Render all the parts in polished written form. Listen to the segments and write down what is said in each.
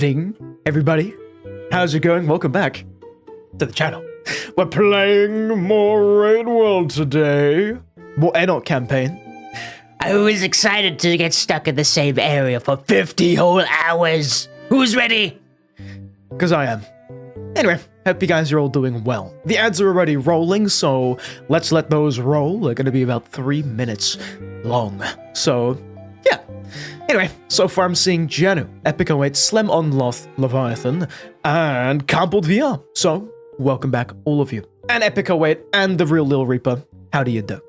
evening, everybody. How's it going? Welcome back to the channel. We're playing more Rain World today. More Enot campaign. I was excited to get stuck in the same area for 50 whole hours. Who's ready? Because I am. Anyway, hope you guys are all doing well. The ads are already rolling, so let's let those roll. They're going to be about 3 minutes long. So, yeah. Anyway, so far I'm seeing Janu, Epic 08, Slem Onloth, Leviathan, and Campbell VR. So, welcome back, all of you. And Epic 08 and the real Lil Reaper. How do you do?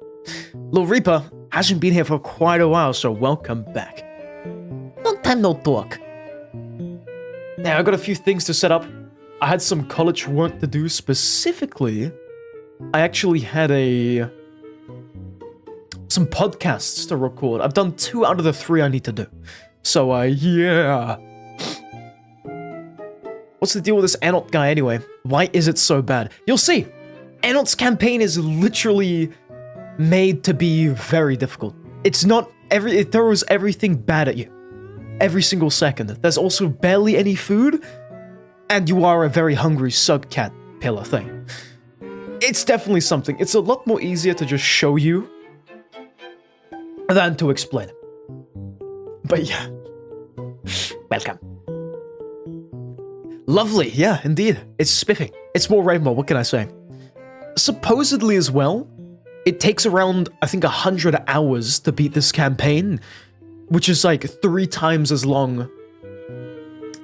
Lil Reaper hasn't been here for quite a while, so welcome back. Long time no talk. Now, I got a few things to set up. I had some college work to do. Specifically, I actually had some podcasts to record. I've done 2 out of the 3 I need to do. So, yeah. What's the deal with this Enot guy anyway? Why is it so bad? You'll see. Enot's campaign is literally made to be very difficult. It's not it throws everything bad at you. Every single second. There's also barely any food, and you are a very hungry sub-cat pillar thing. It's definitely something. It's a lot more easier to just show you than to explain it. But yeah. Welcome. Lovely, yeah, indeed. It's spiffing. It's more rainbow, what can I say? Supposedly as well, it takes around, I think, 100 hours to beat this campaign, which is like 3 times as long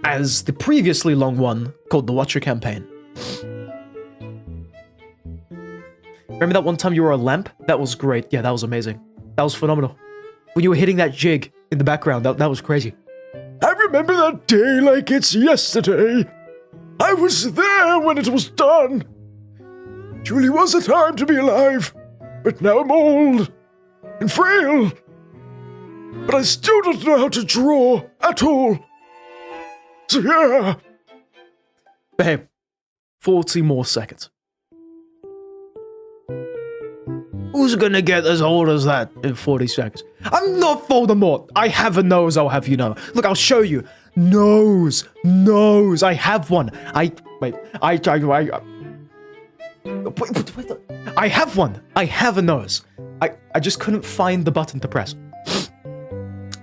as the previously long one called the Vulture campaign. Remember that one time you were a lamp? That was great. Yeah, that was amazing. That was phenomenal. When you were hitting that jig in the background, that was crazy. I remember that day like it's yesterday. I was there when it was done. Truly was a time to be alive, but now I'm old and frail. But I still don't know how to draw at all. So yeah. But hey, 40 more seconds. Who's gonna get as old as that in 40 seconds? I'm not Voldemort. I have a nose, I'll have you know. Look, I'll show you. Nose. I have one. I have one. I have a nose. I just couldn't find the button to press.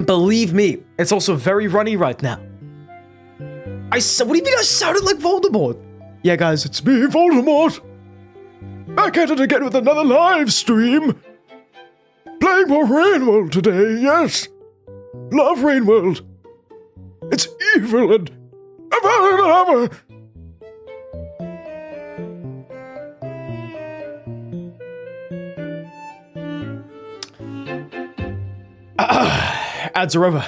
Believe me, it's also very runny right now. What do you mean I sounded like Voldemort? Yeah, guys, it's me, Voldemort. Back at it again with another live stream. Playing more Rain World today, yes. Love Rain World. It's evil and... Ads are over.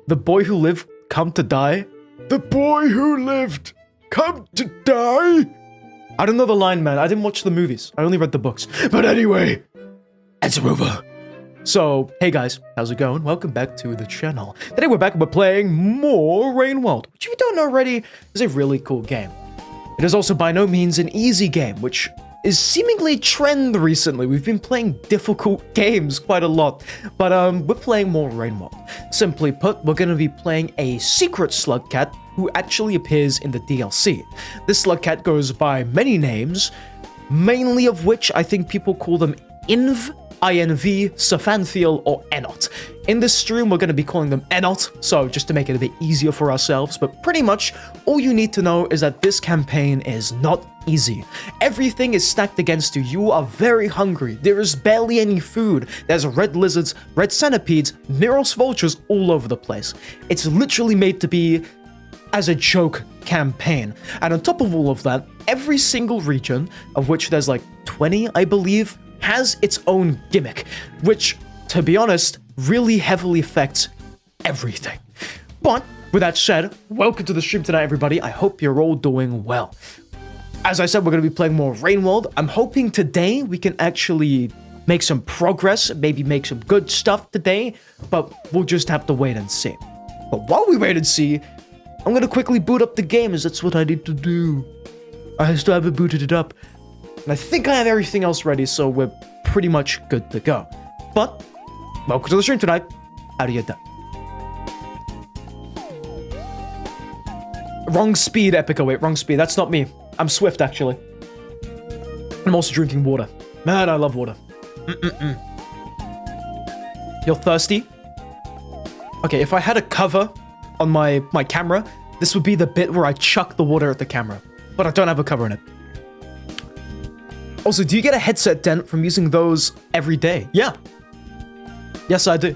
The boy who lived, come to die? The boy who lived, come to die? I don't know the line, man. I didn't watch the movies. I only read the books. But anyway, ads are over. So, hey guys, how's it going? Welcome back to the channel. Today we're back and we're playing more Rain World, which if you don't know already, is a really cool game. It is also by no means an easy game, which is seemingly a trend recently. We've been playing difficult games quite a lot, but we're playing more Rain World. Simply put, we're going to be playing a secret slug cat who actually appears in the DLC. This slug cat goes by many names, mainly of which I think people call them Inv, INV, Saphanthiel, or Enot. In this stream, we're going to be calling them Enot, so just to make it a bit easier for ourselves, but pretty much all you need to know is that this campaign is not easy. Everything is stacked against you. You are very hungry. There is barely any food. There's red lizards, red centipedes, miros vultures all over the place. It's literally made to be as a joke campaign. And on top of all of that, every single region, of which there's like 20, I believe, has its own gimmick, which, to be honest, really heavily affects everything. But with that said, welcome to the stream tonight, everybody. I hope you're all doing well. As I said, we're going to be playing more Rain World. I'm hoping today we can actually make some progress, maybe make some good stuff today, but we'll just have to wait and see. But while we wait and see, I'm going to quickly boot up the game, as that's what I need to do. I still haven't booted it up. And I think I have everything else ready, so we're pretty much good to go. But, welcome to the stream tonight. How do you do? Wrong speed, Epico. Wait, wrong speed. That's not me. I'm Swift, actually. I'm also drinking water. Man, I love water. You're thirsty? Okay, if I had a cover on my camera, this would be the bit where I chuck the water at the camera. But I don't have a cover in it. Also, do you get a headset dent from using those every day? Yeah. Yes, I do.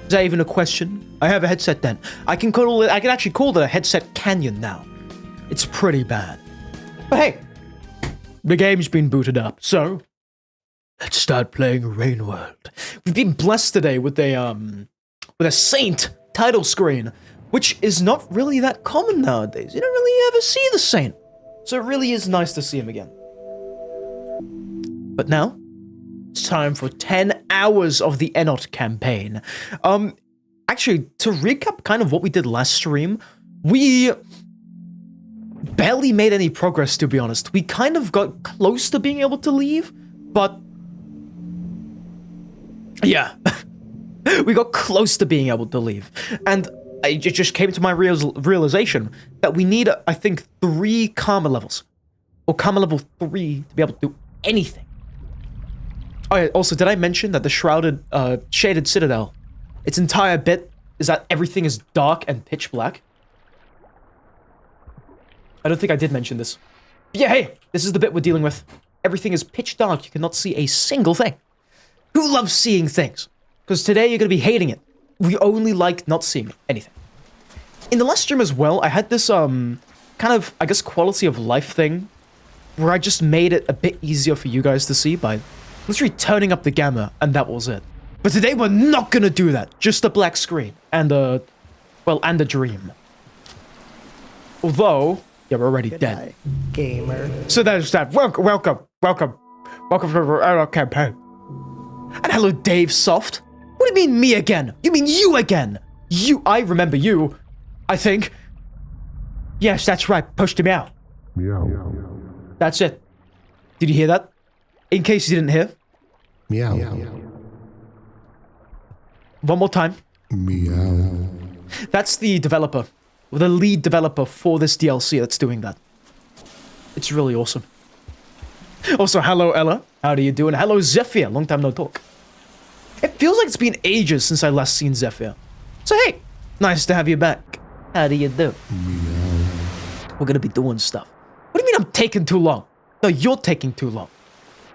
Is that even a question? I have a headset dent. I can actually call it a headset canyon now. It's pretty bad. But hey, the game's been booted up, so let's start playing Rain World. We've been blessed today with a Saint title screen, which is not really that common nowadays. You don't really ever see the Saint. So it really is nice to see him again. But now, it's time for 10 hours of the Enot campaign. Actually, to recap kind of what we did last stream, we barely made any progress, to be honest. We kind of got close to being able to leave, but yeah, we got close to being able to leave. And it just came to my realization that we need, I think, 3 karma levels, or karma level 3 to be able to do anything. Oh yeah, also, did I mention that the shaded citadel, its entire bit is that everything is dark and pitch black? I don't think I did mention this. But yeah, hey, this is the bit we're dealing with. Everything is pitch dark. You cannot see a single thing. Who loves seeing things? Because today you're going to be hating it. We only like not seeing anything. In the last stream as well, I had this kind of, I guess, quality of life thing where I just made it a bit easier for you guys to see by literally turning up the gamma, and that was it. But today we're not going to do that. Just a black screen and a dream. Although, yeah, we're already dead. Gamer. So there's that. Welcome to our campaign. And hello, Dave Soft. What do you mean me again? You mean you again? I remember you, I think. Yes, that's right. Pushed him out. Meow. That's it. Did you hear that? In case you didn't hear. Meow. One more time. Meow. That's the developer, the lead developer for this DLC that's doing that. It's really awesome. Also, hello, Ella. How do you doing? Hello, Zephyr. Long time no talk. It feels like it's been ages since I last seen Zephyr. So hey, nice to have you back. How do you do? Meow. We're gonna be doing stuff. What do you mean I'm taking too long? No, you're taking too long.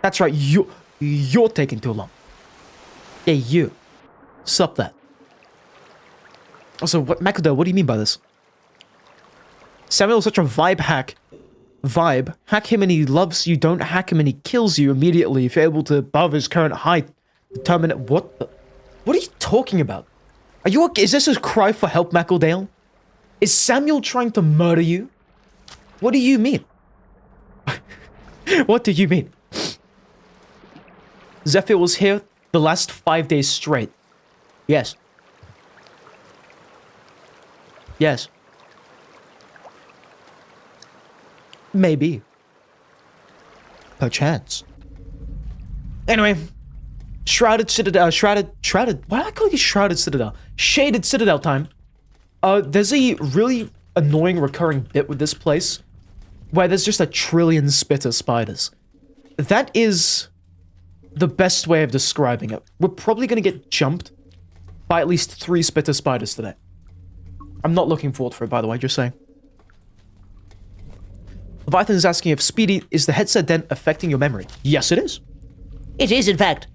That's right, you're taking too long. Yeah, you. Stop that. Also, Makoto, what do you mean by this? Samuel is such a vibe hack. Hack him and he loves you, don't hack him and he kills you immediately if you're able to above his current height. Determine it. What are you talking about? Are you okay? Is this a cry for help, Mackledale? Is Samuel trying to murder you? What do you mean? What do you mean? Zephyr was here the last 5 days straight. Yes. Yes. Maybe. Perchance. Anyway. Shrouded Citadel, why do I call it Shrouded Citadel? Shaded Citadel time. There's a really annoying recurring bit with this place where there's just a trillion spitter spiders. That is the best way of describing it. We're probably gonna get jumped by at least 3 spitter spiders today. I'm not looking forward for it, by the way, just saying. Leviathan is asking if Speedy, is the headset dent affecting your memory? Yes, it is. It is, in fact.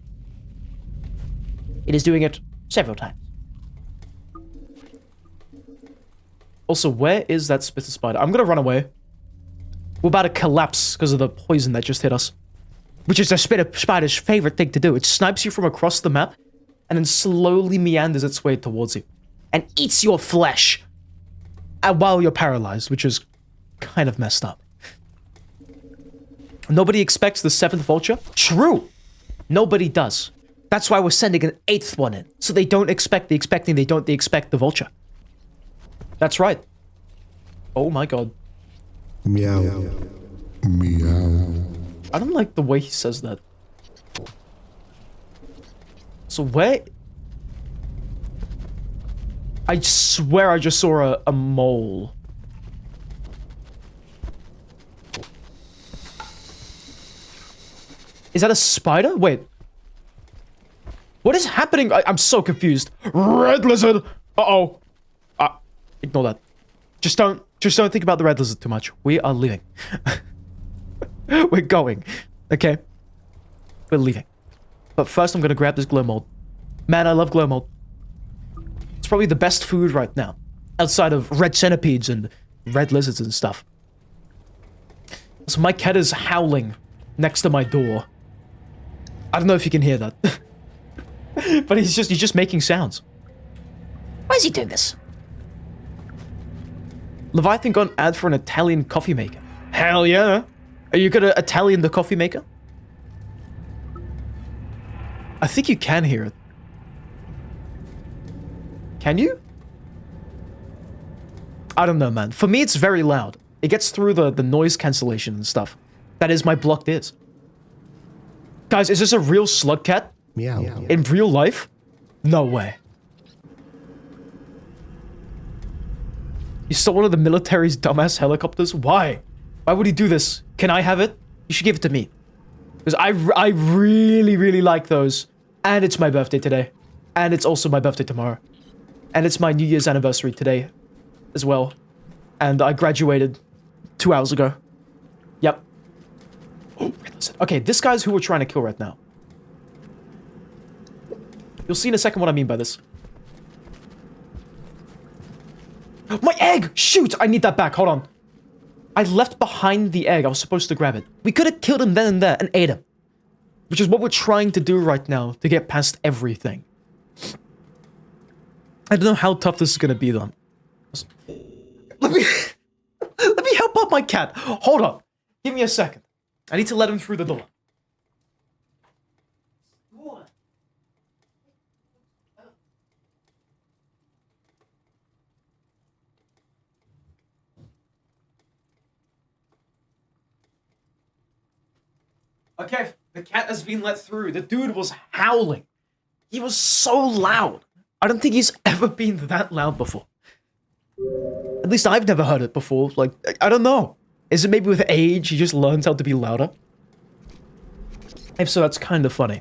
It is doing it several times. Also, where is that spitter spider? I'm gonna run away. We're about to collapse because of the poison that just hit us. Which is the spitter spider's favorite thing to do. It snipes you from across the map and then slowly meanders its way towards you. And eats your flesh while you're paralyzed, which is kind of messed up. Nobody expects the 7th vulture? True! Nobody does. That's why we're sending an 8th one in. So they don't expect the expecting, they expect the vulture. That's right. Oh my god. Meow. Meow. I don't like the way he says that. So where... I swear I just saw a mole. Is that a spider? Wait. What is happening? I'm so confused. Red lizard! Uh-oh. Ignore that. Just don't think about the red lizard too much. We are leaving. We're going. Okay? We're leaving. But first I'm gonna grab this glow mold. Man, I love glow mold. It's probably the best food right now. Outside of red centipedes and red lizards and stuff. So my cat is howling next to my door. I don't know if you can hear that. But he's just making sounds. Why is he doing this? Leviathan got an ad for an Italian coffee maker. Hell yeah. Are you gonna Italian the coffee maker? I think you can hear it. Can you? I don't know, man. For me, it's very loud. It gets through the noise cancellation and stuff. That is my blocked ears. Guys, is this a real slug cat? Meow. In real life? No way. You stole one of the military's dumbass helicopters? Why? Why would he do this? Can I have it? You should give it to me. Because I really, really like those. And it's my birthday today. And it's also my birthday tomorrow. And it's my New Year's anniversary today as well. And I graduated 2 hours ago. Yep. Oh, listen. Okay, this guy's who we're trying to kill right now. You'll see in a second what I mean by this. My egg! Shoot! I need that back. Hold on. I left behind the egg. I was supposed to grab it. We could have killed him then and there and ate him. Which is what we're trying to do right now to get past everything. I don't know how tough this is going to be, though. Let me help out my cat. Hold on. Give me a second. I need to let him through the door. Okay, the cat has been let through. The dude was howling. He was so loud. I don't think he's ever been that loud before. At least I've never heard it before. Like, I don't know. Is it maybe with age he just learns how to be louder? If so, that's kind of funny.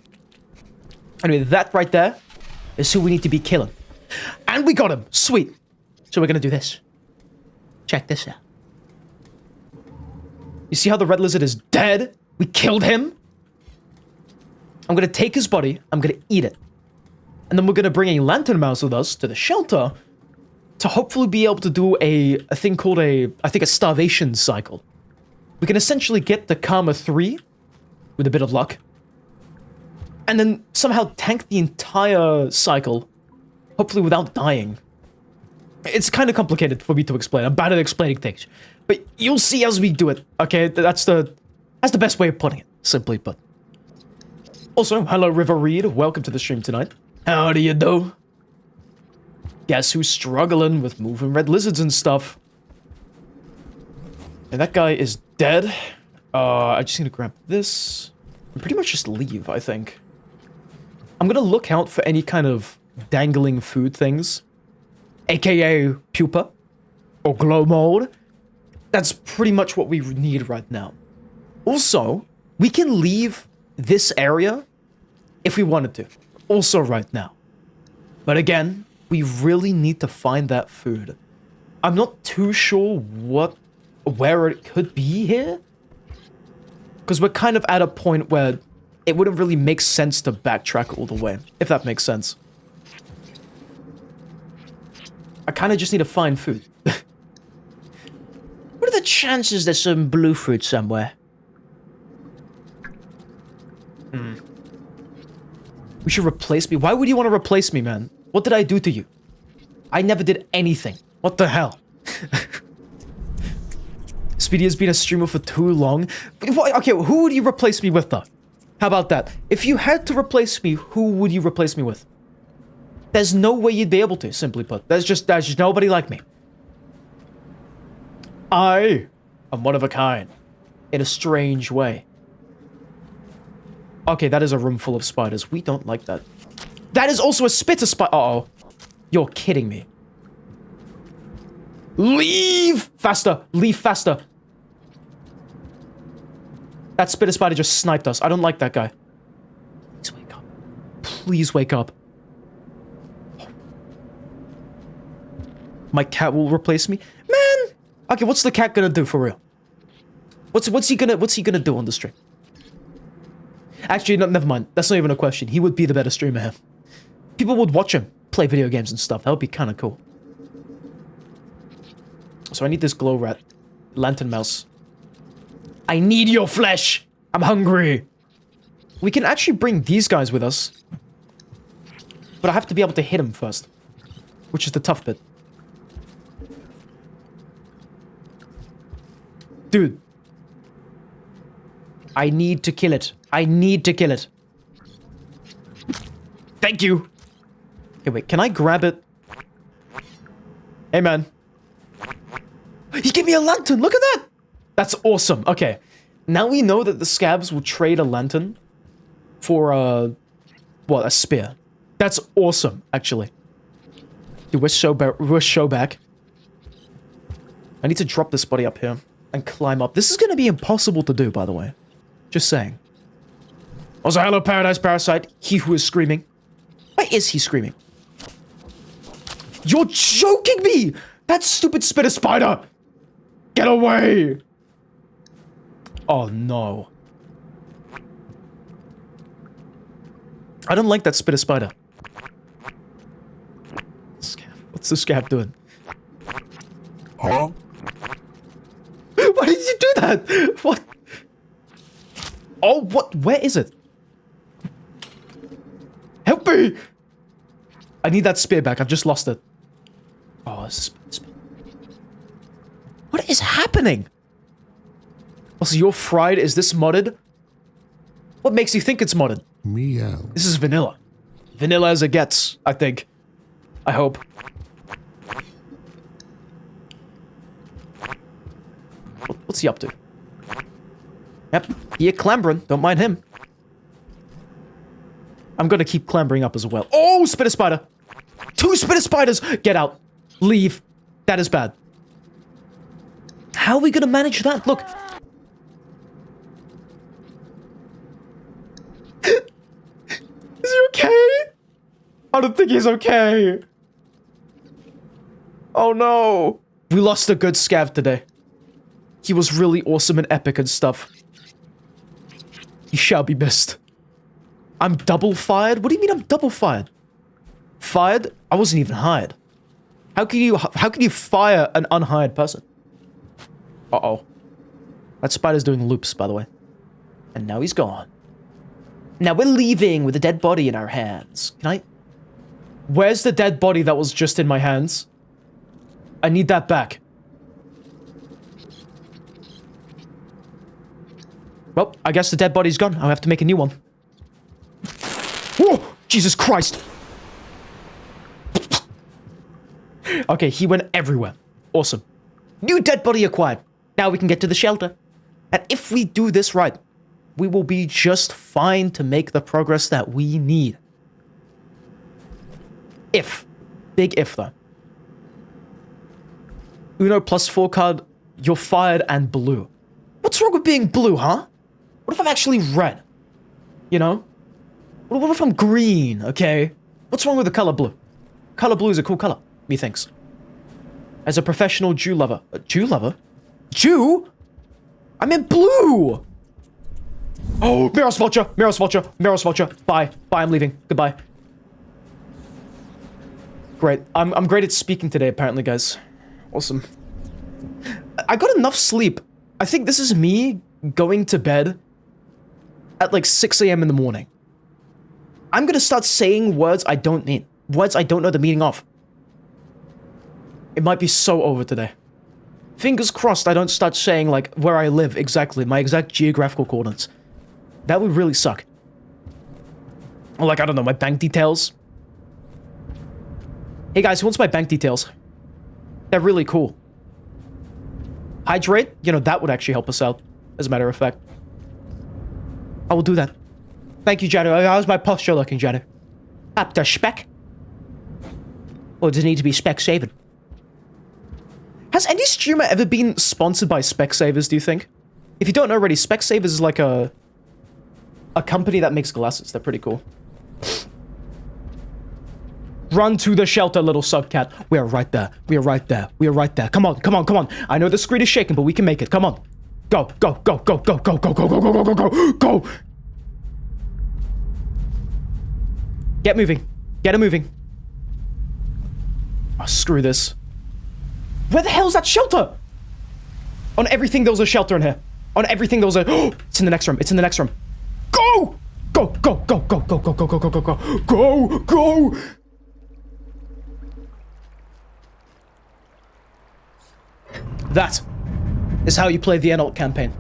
Anyway, that right there is who we need to be killing. And we got him. Sweet. So we're gonna do this. Check this out. You see how the red lizard is dead? We killed him. I'm gonna take his body. I'm gonna eat it. And then we're gonna bring a lantern mouse with us to the shelter to hopefully be able to do a thing called I think a starvation cycle. We can essentially get the Karma 3 with a bit of luck. And then somehow tank the entire cycle, hopefully without dying. It's kind of complicated for me to explain. I'm bad at explaining things. But you'll see as we do it, okay? That's the best way of putting it, simply put. Also, hello River Reed, welcome to the stream tonight. How do you do? Guess who's struggling with moving red lizards and stuff? And that guy is dead. I just need to grab this. And pretty much just leave, I think. I'm gonna look out for any kind of dangling food things. AKA pupa. Or glow mold. That's pretty much what we need right now. Also, we can leave this area if we wanted to. Also right now. But again, we really need to find that food. I'm not too sure where it could be here. Because we're kind of at a point where it wouldn't really make sense to backtrack all the way, if that makes sense. I kind of just need to find food. What are the chances there's some blue fruit somewhere? We should replace me. Why would you want to replace me, man? What did I do to you? I never did anything. What the hell? Speedy has been a streamer for too long. Okay, who would you replace me with, though? How about that? If you had to replace me, who would you replace me with? There's no way you'd be able to, simply put. There's just nobody like me. I am one of a kind. In a strange way. Okay, that is a room full of spiders. We don't like that. That is also a spitter spider. Uh-oh. You're kidding me. Leave! Faster! Leave faster! That spitter spider just sniped us. I don't like that guy. Please wake up. Please wake up. My cat will replace me? Man! Okay, what's the cat gonna do for real? What's he gonna do on the stream? Actually, no, never mind. That's not even a question. He would be the better streamer here. People would watch him play video games and stuff. That would be kind of cool. So I need this glow rat. Lantern mouse. I need your flesh! I'm hungry! We can actually bring these guys with us. But I have to be able to hit him first. Which is the tough bit. Dude. I need to kill it. I need to kill it. Thank you. Okay, wait. Can I grab it? Hey, man. He gave me a lantern. Look at that. That's awesome. Okay. Now we know that the scabs will trade a lantern for a spear. That's awesome, actually. Dude, we're so back. I need to drop this body up here and climb up. This is going to be impossible to do, by the way. Just saying. Also, hello, Paradise Parasite. He who is screaming. Why is he screaming? You're joking me! That stupid spitter spider! Get away! Oh, no. I don't like that spitter spider. What's the scab doing? Huh? Why did you do that? What? Oh, what? Where is it? Help me! I need that spear back. I've just lost it. Oh, this is... What is happening? Also, you're fried. Is this modded? What makes you think it's modded? Meow. This is vanilla. Vanilla as it gets, I think. I hope. What's he up to? Yep, here clambering. Don't mind him. I'm gonna keep clambering up as well. Oh, spitter spider! 2 spitter spiders! Get out. Leave. That is bad. How are we gonna manage that? Look. Is he okay? I don't think he's okay. Oh no. We lost a good scav today. He was really awesome and epic and stuff. He shall be missed. I'm double fired? What do you mean I'm double fired? Fired? I wasn't even hired. How can you fire an unhired person? Uh-oh. That spider's doing loops, by the way. And now he's gone. Now we're leaving with a dead body in our hands. Can I... Where's the dead body that was just in my hands? I need that back. Well, I guess the dead body's gone. I'll have to make a new one. Whoa! Jesus Christ! Okay, he went everywhere. Awesome. New dead body acquired. Now we can get to the shelter. And if we do this right, we will be just fine to make the progress that we need. If. Big if, though. Uno +4 card, you're fired and blue. What's wrong with being blue, huh? What if I'm actually red? You know? What if I'm green, okay? What's wrong with the color blue? Color blue is a cool color, methinks. As a professional Jew lover. Jew lover? Jew? I meant blue! Oh, Miros vulture! Miros vulture! Miros vulture! Bye. Bye, I'm leaving. Goodbye. Great. I'm great at speaking today, apparently, guys. Awesome. I got enough sleep. I think this is me going to bed at like 6 a.m. in the morning. I'm gonna start saying words I don't mean. Words I don't know the meaning of. It might be so over today. Fingers crossed I don't start saying like where I live exactly, my exact geographical coordinates. That would really suck. Or like, I don't know, my bank details. Hey guys, who wants my bank details? They're really cool. Hydrate? You know, that would actually help us out, as a matter of fact. I will do that. Thank you, Jadu. How's my posture looking, Jadu? Up to spec? Or does it need to be Specsavers? Has any streamer ever been sponsored by Specsavers, do you think? If you don't know already, Specsavers is like a company that makes glasses. They're pretty cool. Run to the shelter, little subcat. We are right there. We are right there. We are right there. Come on, come on, come on. I know the screen is shaking, but we can make it. Come on. Go, go, go, go, go, go, go, go, go, go, go, go, go, go. Get moving. Get it moving. Oh, screw this. Where the hell's that shelter? On everything, there was a shelter in here. On everything, there was a... Oh, it's in the next room. It's in the next room. Go! Go, go, go, go, go, go, go, go, go, go, go, go, go! That is how you play the Enot campaign.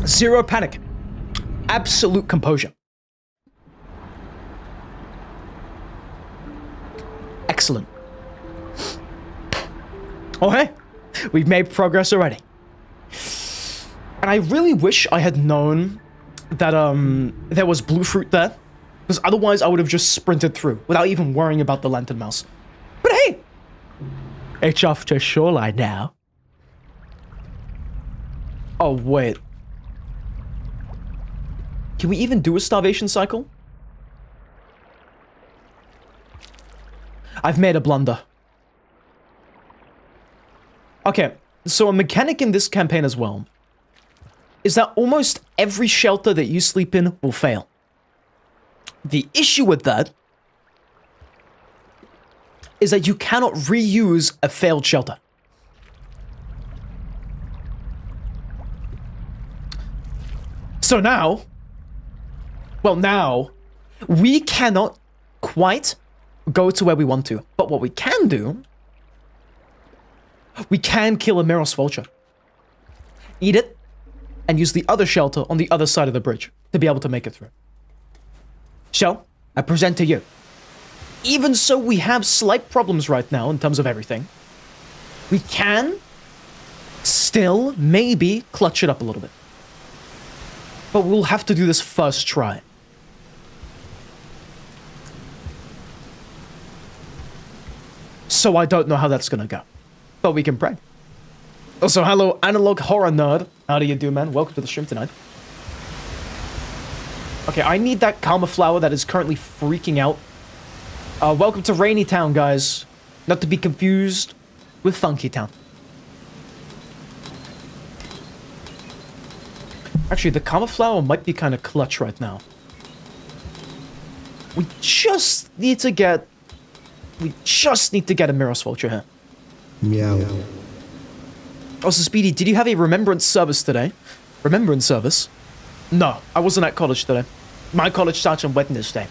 Zero panic. Absolute composure. Excellent. Oh, hey. We've made progress already. And I really wish I had known that there was blue fruit there. Because otherwise I would have just sprinted through without even worrying about the lantern mouse. But hey! It's off to shoreline now. Oh, wait. Can we even do a starvation cycle? I've made a blunder. Okay, so a mechanic in this campaign as well is that almost every shelter that you sleep in will fail. The issue with that is that you cannot reuse a failed shelter. So now, well now, we cannot quite go to where we want to. But what we can do, we can kill a miros vulture, eat it, and use the other shelter on the other side of the bridge to be able to make it through. So, I present to you. Even so, we have slight problems right now in terms of everything. We can still maybe clutch it up a little bit. But we'll have to do this first try. So I don't know how that's gonna go. But we can pray. Also, hello, Analog Horror Nerd. How do you do, man? Welcome to the stream tonight. Okay, I need that Karma Flower that is currently freaking out. Welcome to Rainy Town, guys. Not to be confused with Funky Town. Actually, the Karma Flower might be kind of clutch right now. We just need to get a Miros Vulture here. Meow. Also, Speedy, did you have a remembrance service today? Remembrance service? No, I wasn't at college today. My college starts on Wednesday.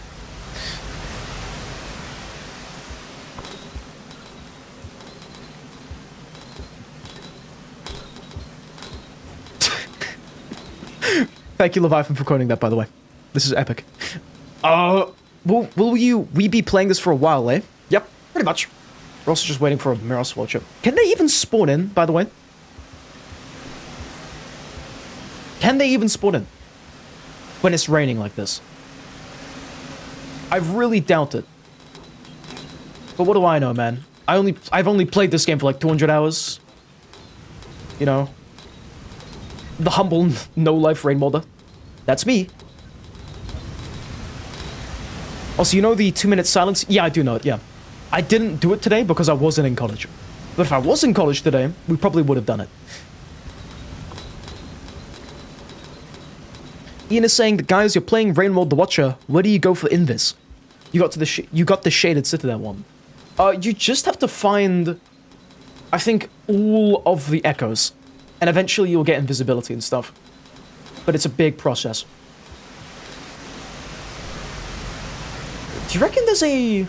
Thank you, Leviathan, for quoting that, by the way. This is epic. Will we be playing this for a while, eh? Yep, pretty much. We're also just waiting for a Miros Vulture. Can they even spawn in, by the way? Can they even spawn in when it's raining like this? I really doubt it. But what do I know, man? I've only played this game for like 200 hours. You know, the humble no-life rain modder. That's me. Also, you know the 2-minute silence? Yeah, I do know it, yeah. I didn't do it today because I wasn't in college. But if I was in college today, we probably would have done it. Ian is saying, guys, you're playing Rainworld the Watcher. Where do you go for Invis? You got the Shaded Citadel one. You just have to find, I think, all of the echoes. And eventually you'll get invisibility and stuff. But it's a big process. Do you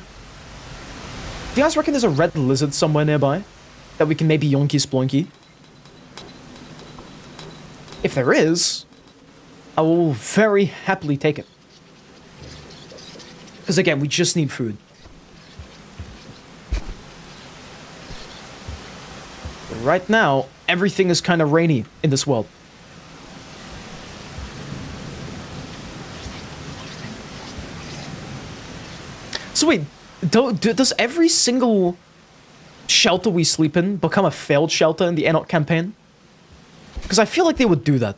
guys reckon there's a red lizard somewhere nearby? That we can maybe yonky sploinky? If there is, I will very happily take it. Because again, we just need food. But right now, everything is kind of rainy in this world. So wait, does every single shelter we sleep in become a failed shelter in the Enot campaign? Because Because I feel like they would do that.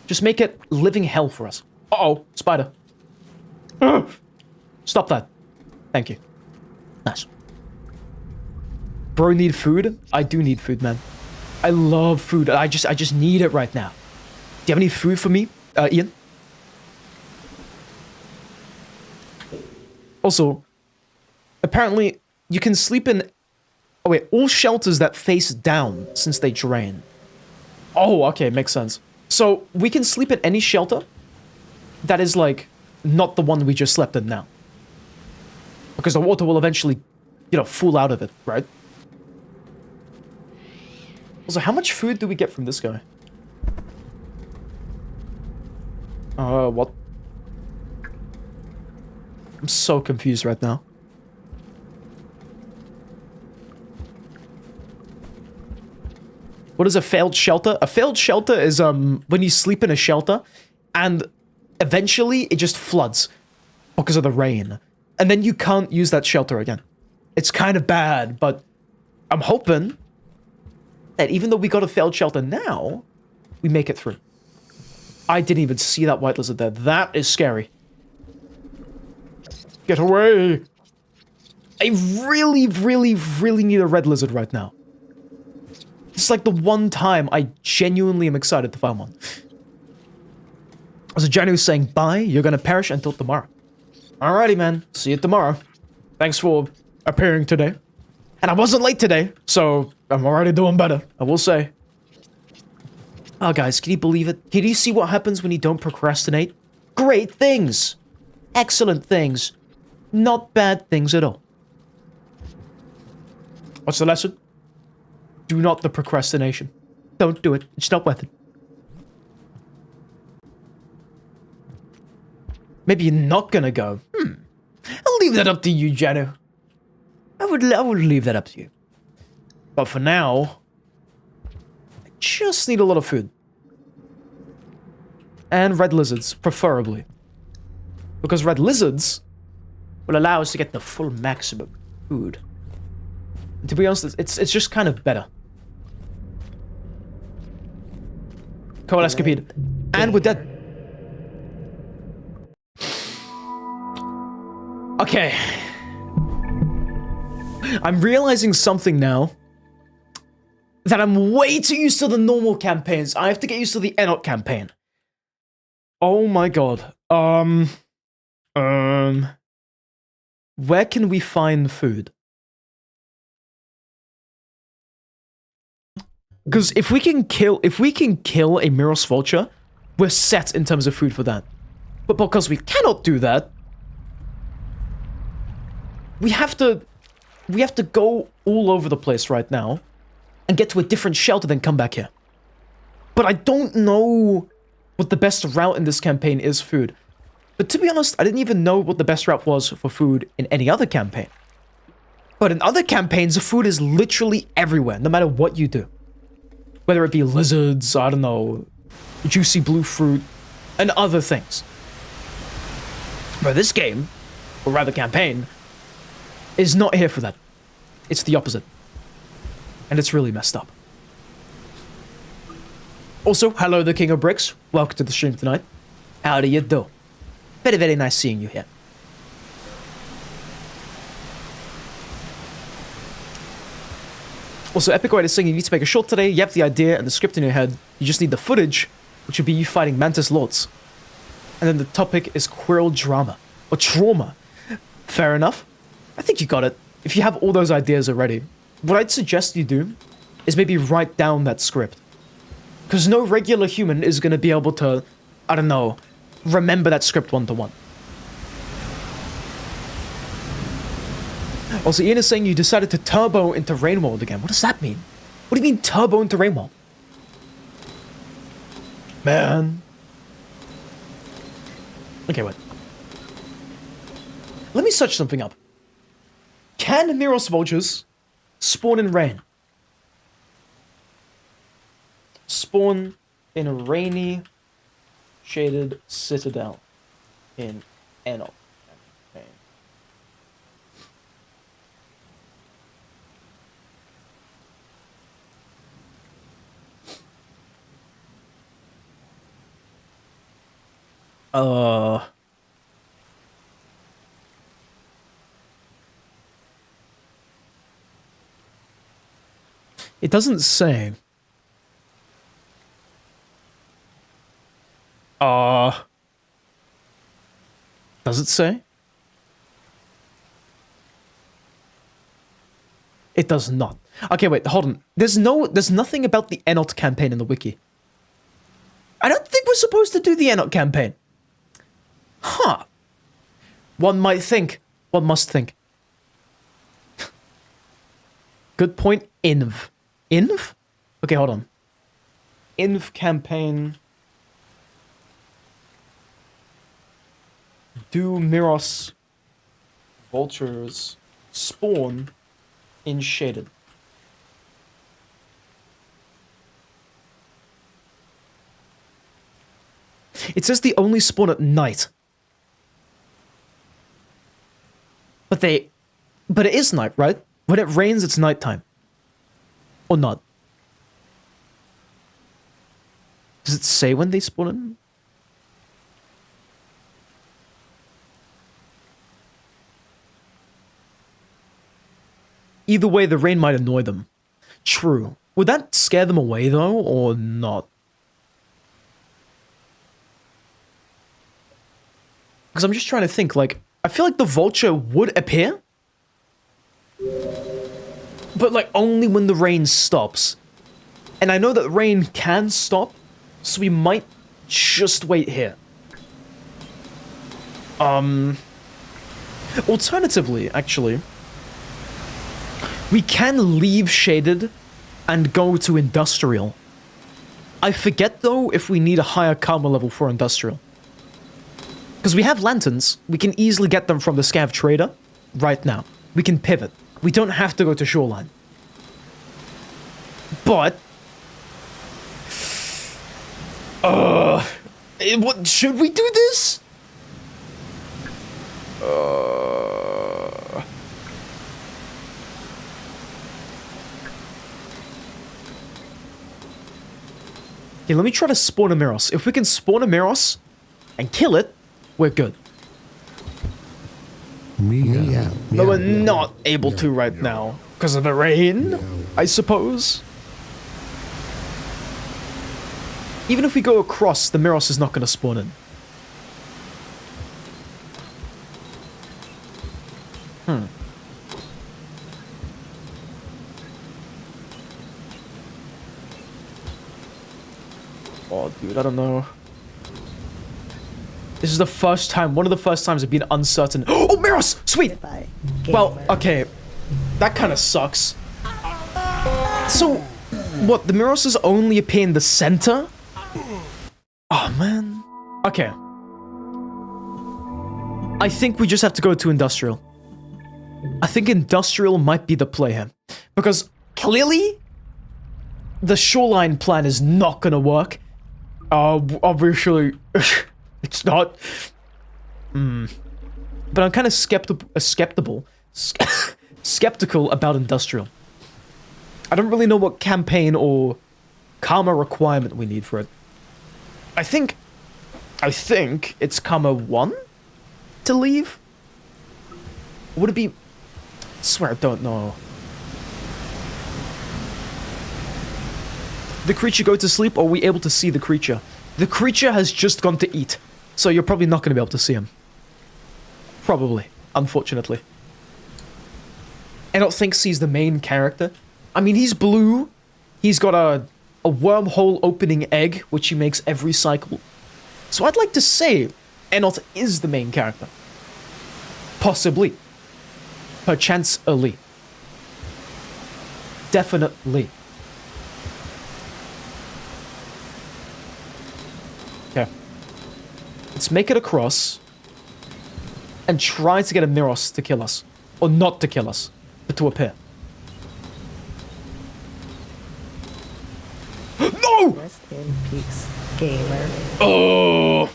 Just make it living hell for us. Uh-oh, spider. Ugh. Stop that. Thank you. Nice. Bro, need food? I do need food, man. I love food. I just need it right now. Do you have any food for me, Ian? Also, apparently, you can sleep in... Oh wait, all shelters that face down since they drain. Oh, okay, makes sense. So, we can sleep in any shelter that is, like, not the one we just slept in now. Because the water will eventually, you know, fall out of it, right? Also, how much food do we get from this guy? What? I'm so confused right now. What is a failed shelter? A failed shelter is, when you sleep in a shelter, and eventually it just floods because of the rain. And then you can't use that shelter again. It's kind of bad, but I'm hoping that even though we got a failed shelter now, we make it through. I didn't even see that white lizard there. That is scary. Get away! I really, really, really need a red lizard right now. It's like the one time I genuinely am excited to find one. So Janu's saying, bye, you're gonna perish until tomorrow. Alrighty, man. See you tomorrow. Thanks for appearing today. And I wasn't late today, so I'm already doing better, I will say. Oh, guys, can you believe it? Can you see what happens when you don't procrastinate? Great things! Excellent things. Not bad things at all. What's the lesson? Do not the procrastination. Don't do it. It's not worth it. Maybe you're not gonna go. I'll leave that up to you, Janu. I would leave that up to you. But for now, I just need a lot of food. And red lizards, preferably. Because red lizards will allow us to get the full maximum food. And to be honest, it's just kind of better. Coalescapede. And we're dead. Okay. I'm realizing something now. That I'm way too used to the normal campaigns. I have to get used to the Enot campaign. Oh my god. Where can we find food? Because if we can kill a miros vulture, we're set in terms of food for that. But because we cannot do that, we have to go all over the place right now and get to a different shelter, then come back here. But I don't know what the best route in this campaign is food. But to be honest, I didn't even know what the best route was for food in any other campaign. But in other campaigns, the food is literally everywhere, no matter what you do. Whether it be lizards, I don't know, juicy blue fruit, and other things. But this game, or rather campaign, is not here for that. It's the opposite. And it's really messed up. Also, hello the King of Bricks. Welcome to the stream tonight. How do you do? Very, very nice seeing you here. Also, Epic White is saying you need to make a short today. You have the idea and the script in your head. You just need the footage, which would be you fighting Mantis Lords. And then the topic is queer drama. Or trauma. Fair enough. I think you got it. If you have all those ideas already, what I'd suggest you do is maybe write down that script. Because no regular human is going to be able to, I don't know, remember that script one-to-one. Also, Ian is saying you decided to turbo into Rain World again. What does that mean? What do you mean turbo into Rain World? Man. Okay, wait. Let me search something up. Can Miros vultures spawn in rain? Spawn in a rainy, shaded citadel in Enot. It doesn't say. Does it say? It does not. Okay, wait, hold on. There's nothing about the Enot campaign in the wiki. I don't think we're supposed to do the Enot campaign. Huh. One might think. One must think. Good point. Inv. Inv? Okay, hold on. Inv campaign. Do miros vultures spawn in shaded? It says they only spawn at night. But it is night, right? When it rains, it's nighttime. Or not? Does it say when they spawn in? Either way, the rain might annoy them. True. Would that scare them away, though, or not? Because I'm just trying to think, like, I feel like the vulture would appear, but, like, only when the rain stops. And I know that rain can stop, so we might just wait here. Alternatively, actually, we can leave shaded and go to industrial. I forget, though, if we need a higher karma level for industrial. Because we have lanterns, we can easily get them from the scav trader right now. We can pivot. We don't have to go to shoreline. But what should we do this? Okay, let me try to spawn a miros. If we can spawn a miros and kill it, we're good. But we're not able to right now because of the rain, I suppose. Even if we go across, the miros is not going to spawn in. Oh, dude, I don't know. This is the first time, one of the first times I've been uncertain. Oh, miros! Sweet! Well, okay. That kind of sucks. So, what, the miroses only appear in the center? Oh, man. Okay. I think we just have to go to industrial. I think industrial might be the play here. Because, clearly, the shoreline plan is not gonna work. Obviously... It's not. But I'm kind of skeptical about industrial. I don't really know what campaign or karma requirement we need for it. I think it's karma 1 to leave. Would it be? I swear I don't know. The creature go to sleep, or are we able to see the creature? The creature has just gone to eat. So you're probably not going to be able to see him. Probably, unfortunately. Enot thinks he's the main character. I mean, he's blue. He's got a wormhole opening egg, which he makes every cycle. So I'd like to say Enot is the main character. Possibly. Perchance early. Definitely. Okay. Let's make it across and try to get a miros to kill us. Or not to kill us, but to appear. No! Rest in peace, gamer. Oh!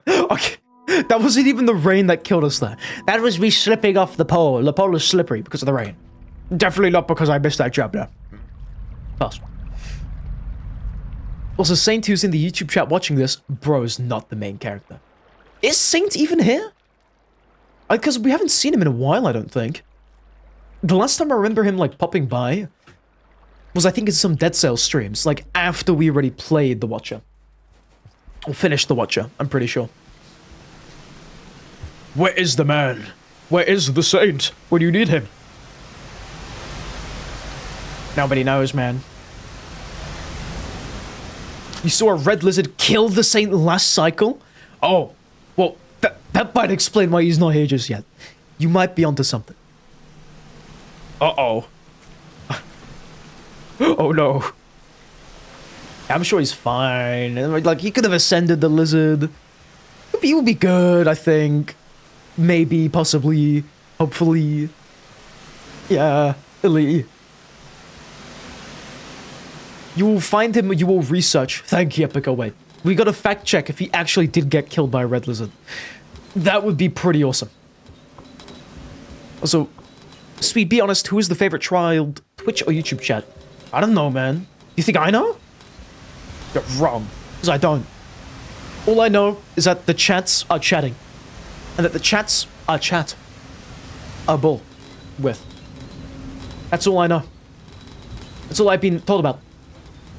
Okay. That wasn't even the rain that killed us there. That was me slipping off the pole. The pole is slippery because of the rain. Definitely not because I missed that job there. False. Also, Saint, who's in the YouTube chat watching this, bro's not the main character. Is Saint even here? Because we haven't seen him in a while, I don't think. The last time I remember him, like, popping by was, I think, in some Dead Cells streams, like, after we already played The Watcher. Or finished The Watcher, I'm pretty sure. Where is the man? Where is the Saint when you need him? Nobody knows, man. You saw a red lizard kill the Saint last cycle? Oh, well, that might explain why he's not here just yet. You might be onto something. Uh-oh. Oh, no. I'm sure he's fine. Like, he could have ascended the lizard. He will be good, I think. Maybe, possibly, hopefully. Yeah, Illy. You will find him, you will research. Thank you, Epico. Wait, we gotta fact check if he actually did get killed by a red lizard. That would be pretty awesome. Also, Speed, be honest, who is the favorite child, Twitch or YouTube chat? I don't know, man. You think I know? You're wrong, because I don't. All I know is that the chats are chatting. And that the chats are bull with. That's all I know. That's all I've been told about.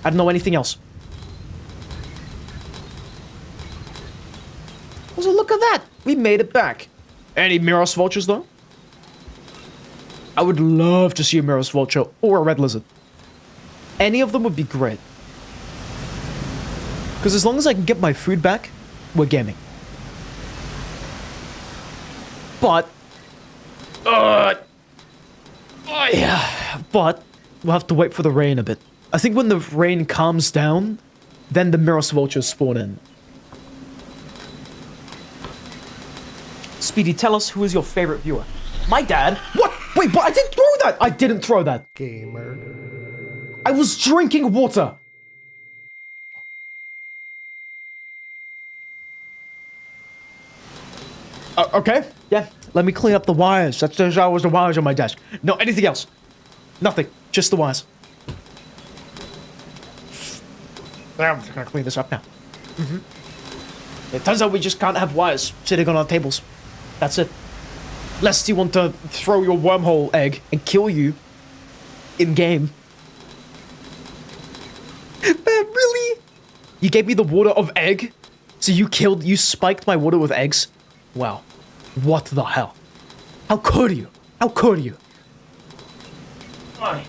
I don't know anything else. Also, look at that! We made it back. Any miros vultures, though? I would love to see a miros vulture or a red lizard. Any of them would be great. Because as long as I can get my food back, we're gaming. But... yeah. But we'll have to wait for the rain a bit. I think when the rain calms down, then the miros vultures spawn in. Speedy, tell us who is your favorite viewer. My dad? What? Wait, but I didn't throw that! I didn't throw that. Gamer. I was drinking water. Okay, yeah. Let me clean up the wires. There's always the wires on my desk. No, anything else. Nothing. Just the wires. I'm just gonna clean this up now. It turns out we just can't have wires sitting on our tables. That's it. Lest you want to throw your wormhole egg and kill you in game. Man, really? You gave me the water of egg? So you spiked my water with eggs? Wow. What the hell? How could you? How could you? Fine.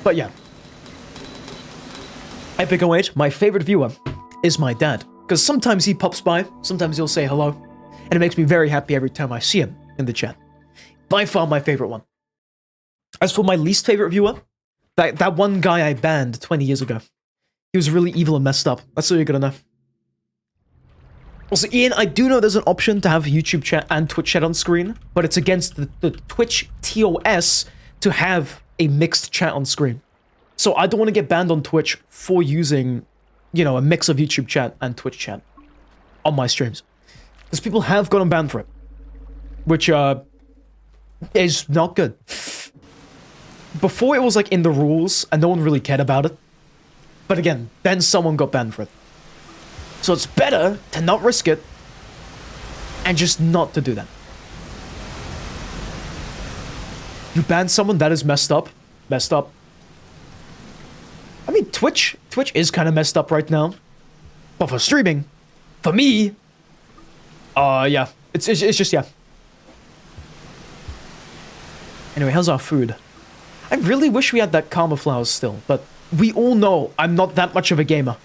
But yeah. Epic 08, my favorite viewer is my dad. Because sometimes he pops by, sometimes he'll say hello, and it makes me very happy every time I see him in the chat. By far my favorite one. As for my least favorite viewer, that one guy I banned 20 years ago. He was really evil and messed up. That's all you're gonna know. Also, Ian, I do know there's an option to have YouTube chat and Twitch chat on screen, but it's against the Twitch TOS to have a mixed chat on screen. So I don't want to get banned on Twitch for using, you know, a mix of YouTube chat and Twitch chat on my streams. Because people have gotten banned for it. Which, is not good. Before it was, like, in the rules, and no one really cared about it. But again, then someone got banned for it. So it's better to not risk it, and just not to do that. You ban someone, that is messed up. Messed up. I mean, Twitch is kind of messed up right now. But for streaming, for me, yeah. It's just, yeah. Anyway, how's our food? I really wish we had that karma flowers still, but we all know I'm not that much of a gamer.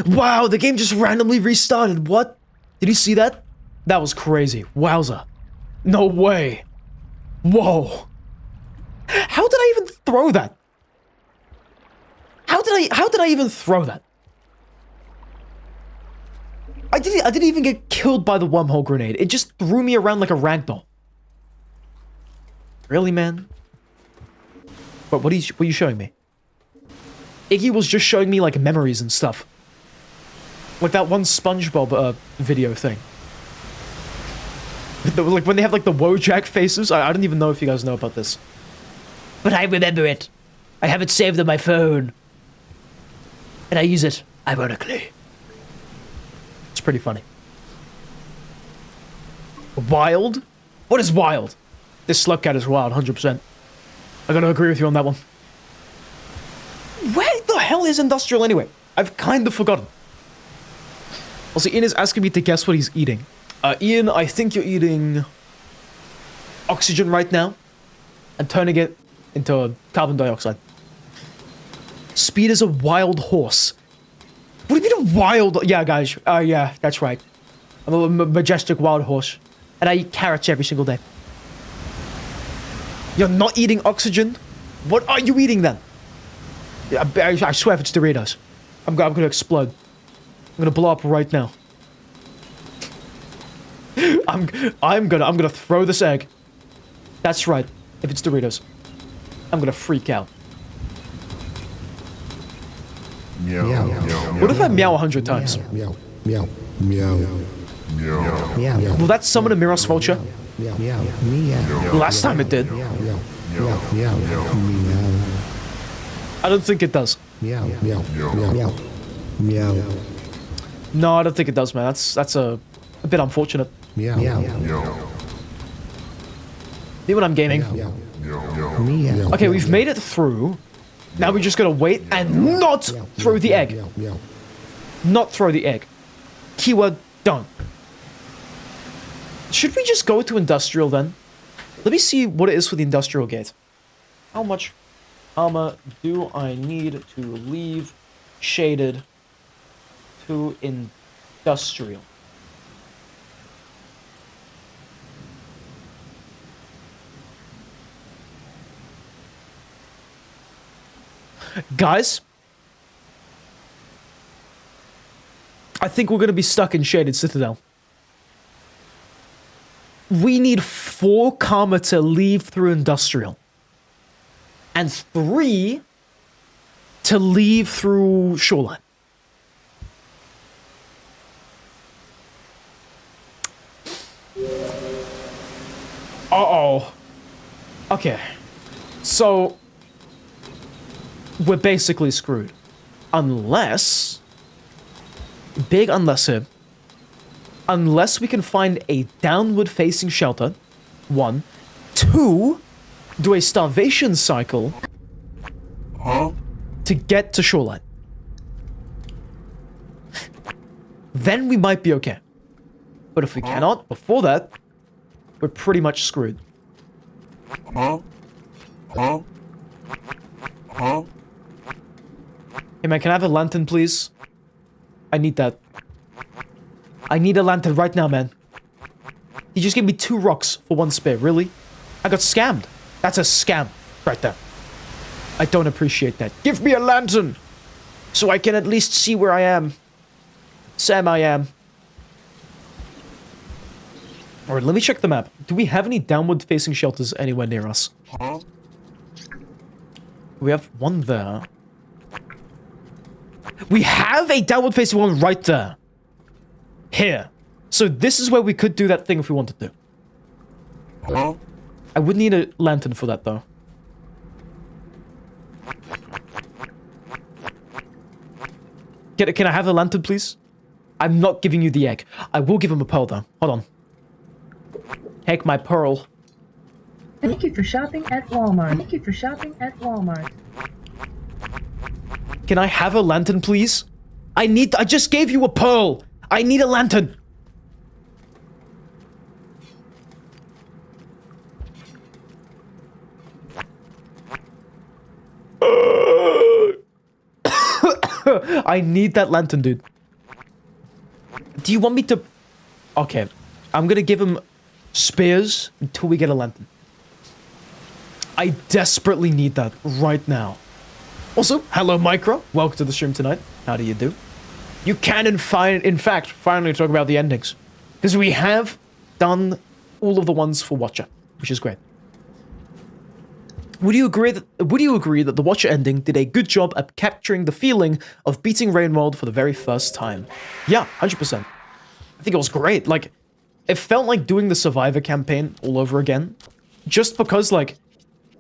Wow, the game just randomly restarted. What? Did you see that? That was crazy. Wowza. No way. Whoa. How did I even throw that? How did I even throw that? I didn't even get killed by the wormhole grenade. It just threw me around like a ragdoll. Really, man? What are you showing me? Iggy was just showing me like memories and stuff. Like that one SpongeBob video thing. Like when they have like the Wojak faces. I don't even know if you guys know about this. But I remember it. I have it saved on my phone. And I use it, ironically. It's pretty funny. Wild? What is wild? This slug cat is wild, 100%. I gotta agree with you on that one. Where the hell is Industrial anyway? I've kind of forgotten. Also, Ian is asking me to guess what he's eating. Ian, I think you're eating oxygen right now and turning it into carbon dioxide. Speed is a wild horse. What do you mean a wild? Yeah, guys. Yeah, that's right. I'm a majestic wild horse. And I eat carrots every single day. You're not eating oxygen? What are you eating then? I swear if it's Doritos. I'm gonna explode. I'm gonna blow up right now. I'm gonna throw this egg. That's right. If it's Doritos. I'm gonna freak out. Meow. What if I meow 100 times? Meow. Meow. Meow. Meow. Meow. Will that summon a miros vulture? Meow. Meow. Meow. Last time it did. Meow. Meow. Meow. Meow. I don't think it does. Meow. Meow. Meow. Meow. No, I don't think it does, man. That's a bit unfortunate. Meow. Meow. Me when I'm gaming. Meow. Meow. Okay, we've made it through. Now we just gotta wait and not throw the egg. Meow. Not throw the egg. Keyword done. Should we just go to industrial then? Let me see what it is for the industrial gate. How much armor do I need to leave shaded to industrial? Guys, I think we're going to be stuck in Shaded Citadel. We need 4 karma to leave through Industrial. And 3 to leave through Shoreline. Uh-oh. Okay. So we're basically screwed. Unless... Big unless here. Unless we can find a downward-facing shelter. 1. 2. Do a starvation cycle. To get to Shoreline. Then we might be okay. But if we cannot, before that, we're pretty much screwed. Hey man, can I have a lantern, please? I need that. I need a lantern right now, man. He just gave me 2 rocks for 1 spear, really? I got scammed. That's a scam right there. I don't appreciate that. Give me a lantern! So I can at least see where I am. Sam, I am. Alright, let me check the map. Do we have any downward-facing shelters anywhere near us? We have one there. We have a downward-facing one right there. Here. So this is where we could do that thing if we wanted to. I would need a lantern for that, though. Can I have the lantern, please? I'm not giving you the egg. I will give him a pearl, though. Hold on. Take my pearl. Thank you for shopping at Walmart. Thank you for shopping at Walmart. Can I have a lantern, please? I just gave you a pearl. I need a lantern. I need that lantern, dude. Do you want me to... Okay. I'm gonna give him spears until we get a lantern. I desperately need that right now. Also, hello, Micro. Welcome to the stream tonight. How do you do? You can, in fact, finally talk about the endings. Because we have done all of the ones for Watcher, which is great. Would you agree that the Watcher ending did a good job at capturing the feeling of beating Rainworld for the very first time? Yeah, 100%. I think it was great. Like, it felt like doing the Survivor campaign all over again. Just because, like,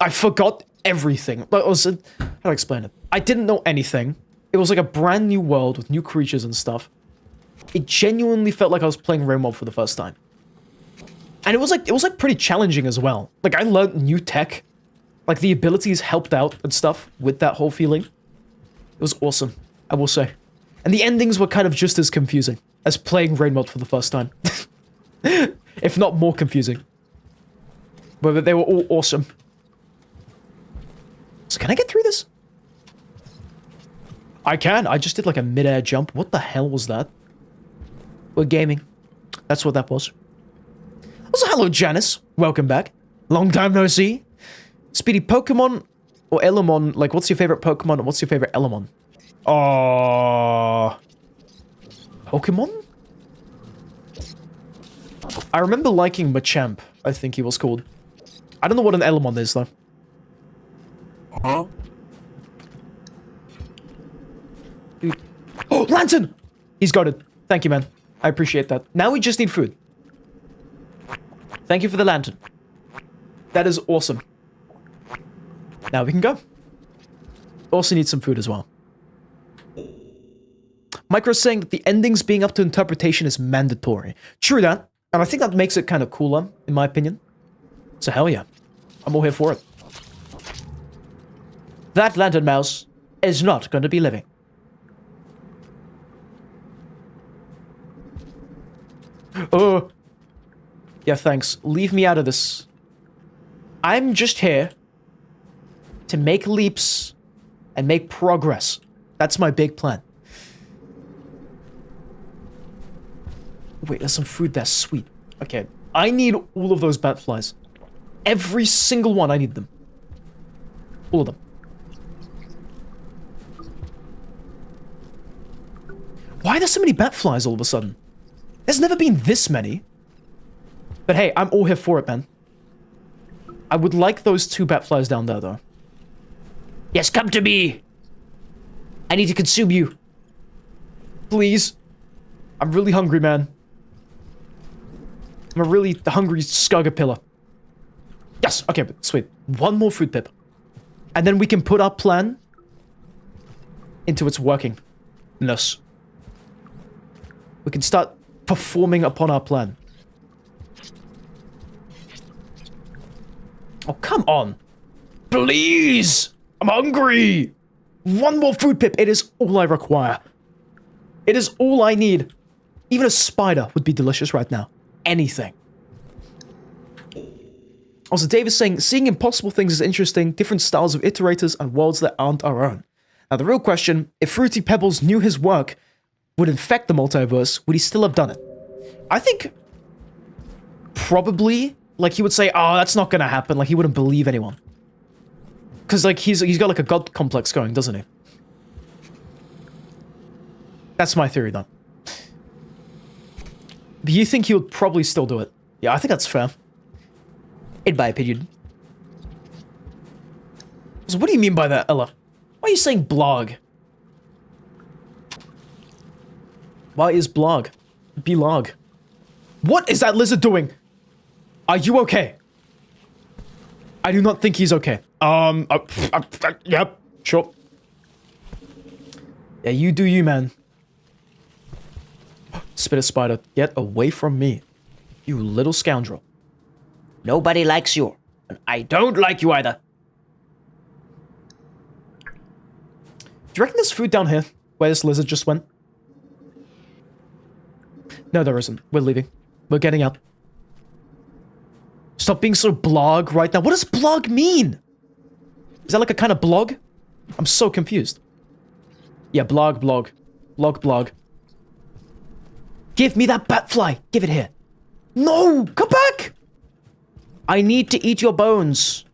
I forgot everything. Like, how do I explain it? I didn't know anything. It was like a brand new world with new creatures and stuff. It genuinely felt like I was playing Rainbow for the first time. And it was like pretty challenging as well. Like, I learned new tech. Like, the abilities helped out and stuff with that whole feeling. It was awesome, I will say. And the endings were kind of just as confusing as playing Rain Mode for the first time. If not more confusing. But they were all awesome. So can I get through this? I can. I just did like a mid-air jump. What the hell was that? We're gaming. That's what that was. Also, hello, Janice. Welcome back. Long time no see. Speedy, Pokemon or Elamon? Like, what's your favorite Pokemon and what's your favorite Elamon? Pokemon? I remember liking Machamp, I think he was called. I don't know what an Elamon is, though. Huh? Dude. Oh, Lantern! He's got it. Thank you, man. I appreciate that. Now we just need food. Thank you for the lantern. That is awesome. Now we can go. Also need some food as well. Micro's saying that the endings being up to interpretation is mandatory. True that. And I think that makes it kind of cooler, in my opinion. So hell yeah. I'm all here for it. That lantern mouse is not going to be living. Oh. Yeah, thanks. Leave me out of this. I'm just here to make leaps and make progress. That's my big plan. Wait, there's some food there. Sweet. Okay. I need all of those bat flies. Every single one, I need them. All of them. Why are there so many bat flies all of a sudden? There's never been this many. But hey, I'm all here for it, man. I would like those 2 bat flies down there, though. Yes, come to me. I need to consume you. Please. I'm really hungry, man. I'm a really hungry Skugapilla. Yes, okay, but sweet. 1 more food pip. And then we can put our plan into its workingness. We can start performing upon our plan. Oh, come on. Please! I'm hungry! 1 more food pip. It is all I require. It is all I need. Even a spider would be delicious right now. Anything. Also, Dave is saying, seeing impossible things is interesting, different styles of iterators and worlds that aren't our own. Now, the real question, if Fruity Pebbles knew his work would infect the multiverse, would he still have done it? I think probably, like, he would say, oh, that's not gonna happen. Like, he wouldn't believe anyone. Because, like, he's got, like, a god complex going, doesn't he? That's my theory, though. But you think he would probably still do it? Yeah, I think that's fair. In my opinion. So what do you mean by that, Ella? Why are you saying blog? Why is blog? Blog. What is that lizard doing? Are you okay? I do not think he's okay. Yep, sure. Yeah, you do you, man. Spitter spider, get away from me. You little scoundrel. Nobody likes you. And I don't like you either. Do you reckon there's food down here? Where this lizard just went? No, there isn't. We're leaving. We're getting out. Stop being so blog right now. What does blog mean? Is that like a kind of blog? I'm so confused. Yeah, blog. Give me that bat fly. Give it here. No, come back. I need to eat your bones.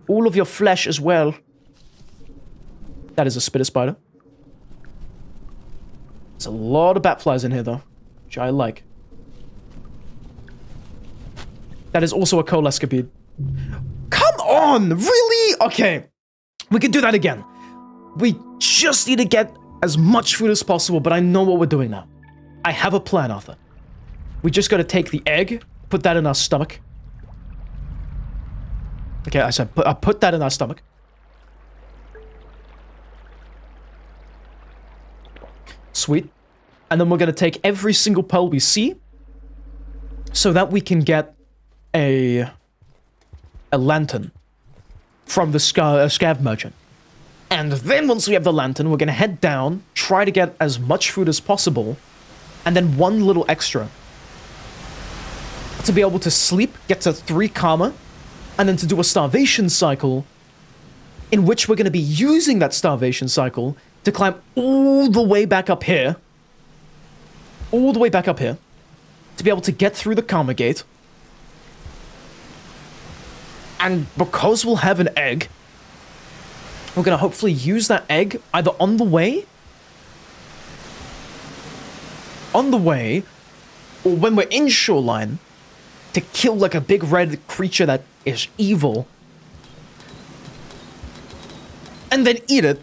All of your flesh as well. That is a spitter spider. There's a lot of bat flies in here, though, which I like. That is also a coal escapade. Come on! Really? Okay. We can do that again. We just need to get as much food as possible, but I know what we're doing now. I have a plan, Arthur. we just gotta take the egg, put that in our stomach. Okay, I said put that in our stomach. Sweet. And then we're gonna take every single pearl we see so that we can get a lantern from the scav merchant. And then once we have the lantern, we're gonna head down, try to get as much food as possible, and then one little extra to be able to sleep, get to 3 karma, and then to do a starvation cycle in which we're gonna be using that starvation cycle to climb all the way back up here, to be able to get through the karma gate. And because we'll have an egg, we're gonna hopefully use that egg either on the way, or when we're in shoreline, to kill like a big red creature that is evil, and then eat it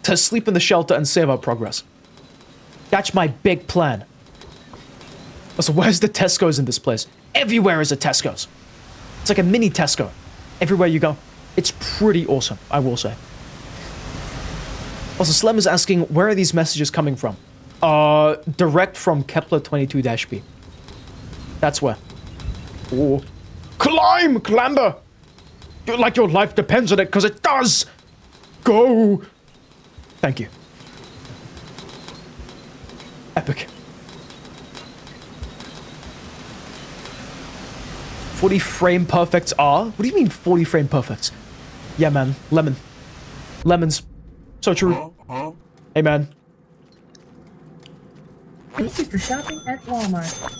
to sleep in the shelter and save our progress. That's my big plan. So where's the Tesco's in this place? Everywhere is a Tesco's. It's like a mini Tesco. Everywhere you go. It's pretty awesome, I will say. Also, Slem is asking, where are these messages coming from? Direct from Kepler 22-B. That's where. Oh. Climb, Clamber! Like your life depends on it, because it does! Go! Thank you. Epic. 40 frame perfects are? What do you mean 40 frame perfects? Yeah, man. Lemon. Lemons. So true. Hey, man. Thank you for shopping at Walmart.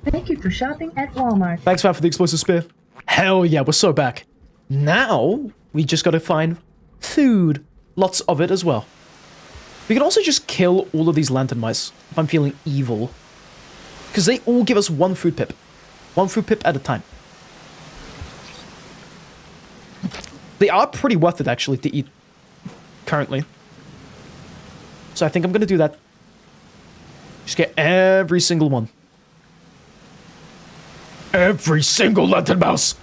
Thank you for shopping at Walmart. Thanks, man, for the explosive spear. Hell yeah, we're so back. Now, we just gotta find food. Lots of it as well. We can also just kill all of these lantern mice if I'm feeling evil. Because they all give us 1 food pip. 1 food pip at a time. They are pretty worth it, actually, to eat currently. So I think I'm gonna do that. Just get every single one. Every single lantern mouse!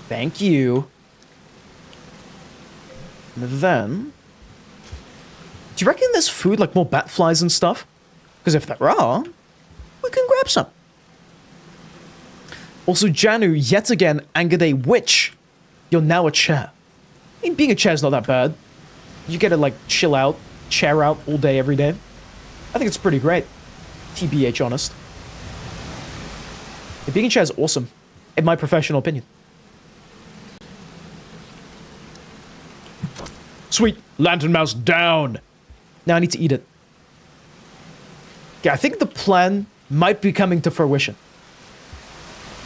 Thank you. And then... do you reckon there's food, like more bat flies and stuff? Because if there are, we can grab some. Also, Janu, yet again, angered a witch. You're now a chair. I mean, being a chair's not that bad. You get to, like, chill out, chair out all day, every day. I think it's pretty great. TBH, honest. Yeah, being a chair is awesome, in my professional opinion. Sweet. Lantern mouse down. Now I need to eat it. Okay, I think the plan might be coming to fruition.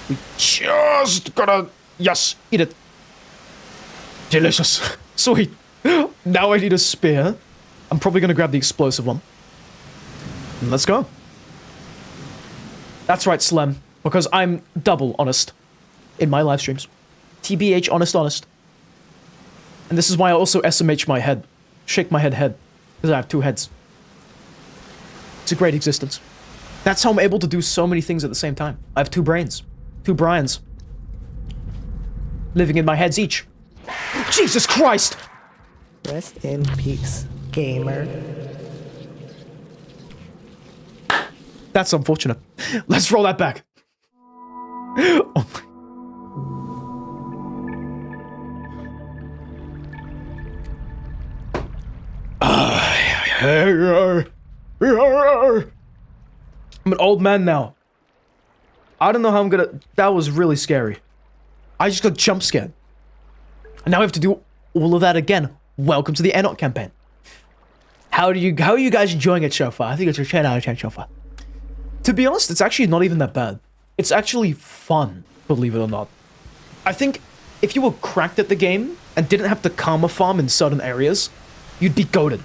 We just gotta... yes, eat it. Delicious. Sweet. Now I need a spear. I'm probably gonna grab the explosive one. And let's go. That's right, Slem. Because I'm double honest in my live streams. TBH, honest. And this is why I also SMH my head. Shake my head. Because I have 2 heads. It's a great existence. That's how I'm able to do so many things at the same time. I have 2 brains. 2 Brians. Living in my heads each. Jesus Christ! Rest in peace, gamer. That's unfortunate. Let's roll that back. Oh my. I'm an old man now. I don't know how I'm gonna... that was really scary. I just got jump scared. And now I have to do all of that again. Welcome to the Enot campaign. How are you guys enjoying it so far? I think it's a 10 out of 10 so far. To be honest, it's actually not even that bad. It's actually fun, believe it or not. I think if you were cracked at the game and didn't have to karma farm in certain areas, you'd be goated.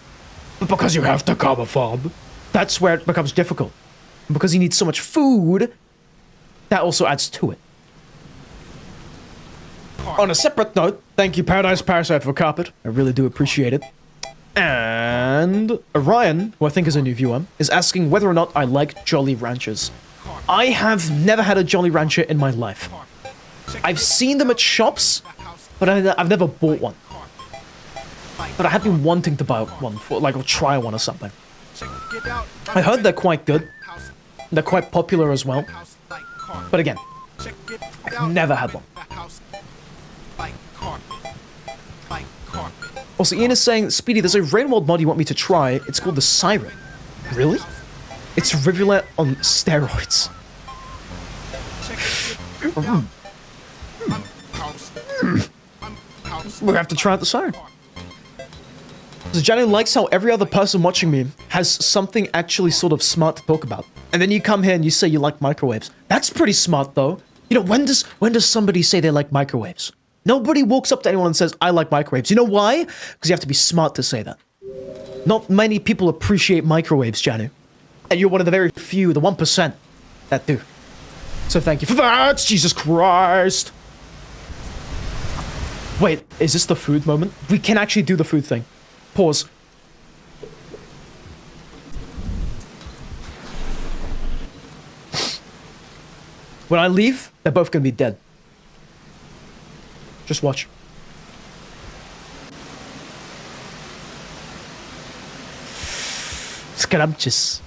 But because you have to karma farm, that's where it becomes difficult. And because you need so much food, that also adds to it. On a separate note, thank you, Paradise Parasite, for carpet. I really do appreciate it. And Orion, who I think is a new viewer, is asking whether or not I like Jolly Ranchers. I have never had a Jolly Rancher in my life. I've seen them at shops, but I've never bought one. But I have been wanting to buy one, for, like, or try one or something. I heard they're quite good. They're quite popular as well. But again, I've never had one. Also, Ian is saying, Speedy, there's a Rain World mod you want me to try. It's called the Siren. Really? It's Rivulet on steroids. We have to try out the Siren. So Johnny likes how every other person watching me has something actually sort of smart to talk about. And then you come here and you say you like microwaves. That's pretty smart, though. You know, when does somebody say they like microwaves? Nobody walks up to anyone and says, I like microwaves. You know why? Because you have to be smart to say that. Not many people appreciate microwaves, Janu. And you're one of the very few, the 1%, that do. So thank you for that, Jesus Christ. Wait, is this the food moment? We can actually do the food thing. Pause. When I leave, they're both gonna be dead. Just watch. Scrumptious.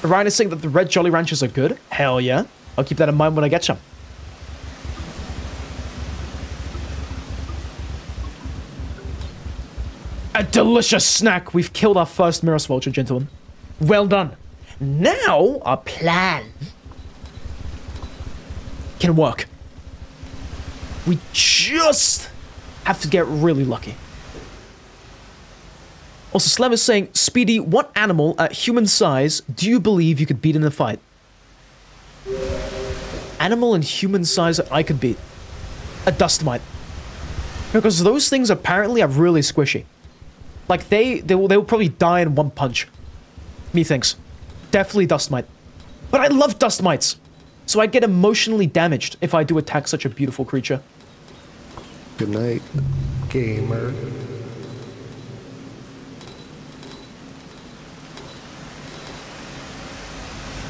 Ryan is saying that the red Jolly Ranchers are good. Hell yeah. I'll keep that in mind when I get some. A delicious snack. We've killed our first Miros vulture, gentlemen. Well done. Now, our plan can work. We just have to get really lucky. Also, Slam is saying, Speedy, what animal at human size do you believe you could beat in a fight? Animal in human size that I could beat? A dust mite. Because those things apparently are really squishy. Like, they will probably die in one punch. Methinks. Definitely dust mite. But I love dust mites. So I get emotionally damaged if I do attack such a beautiful creature. Good night, gamer.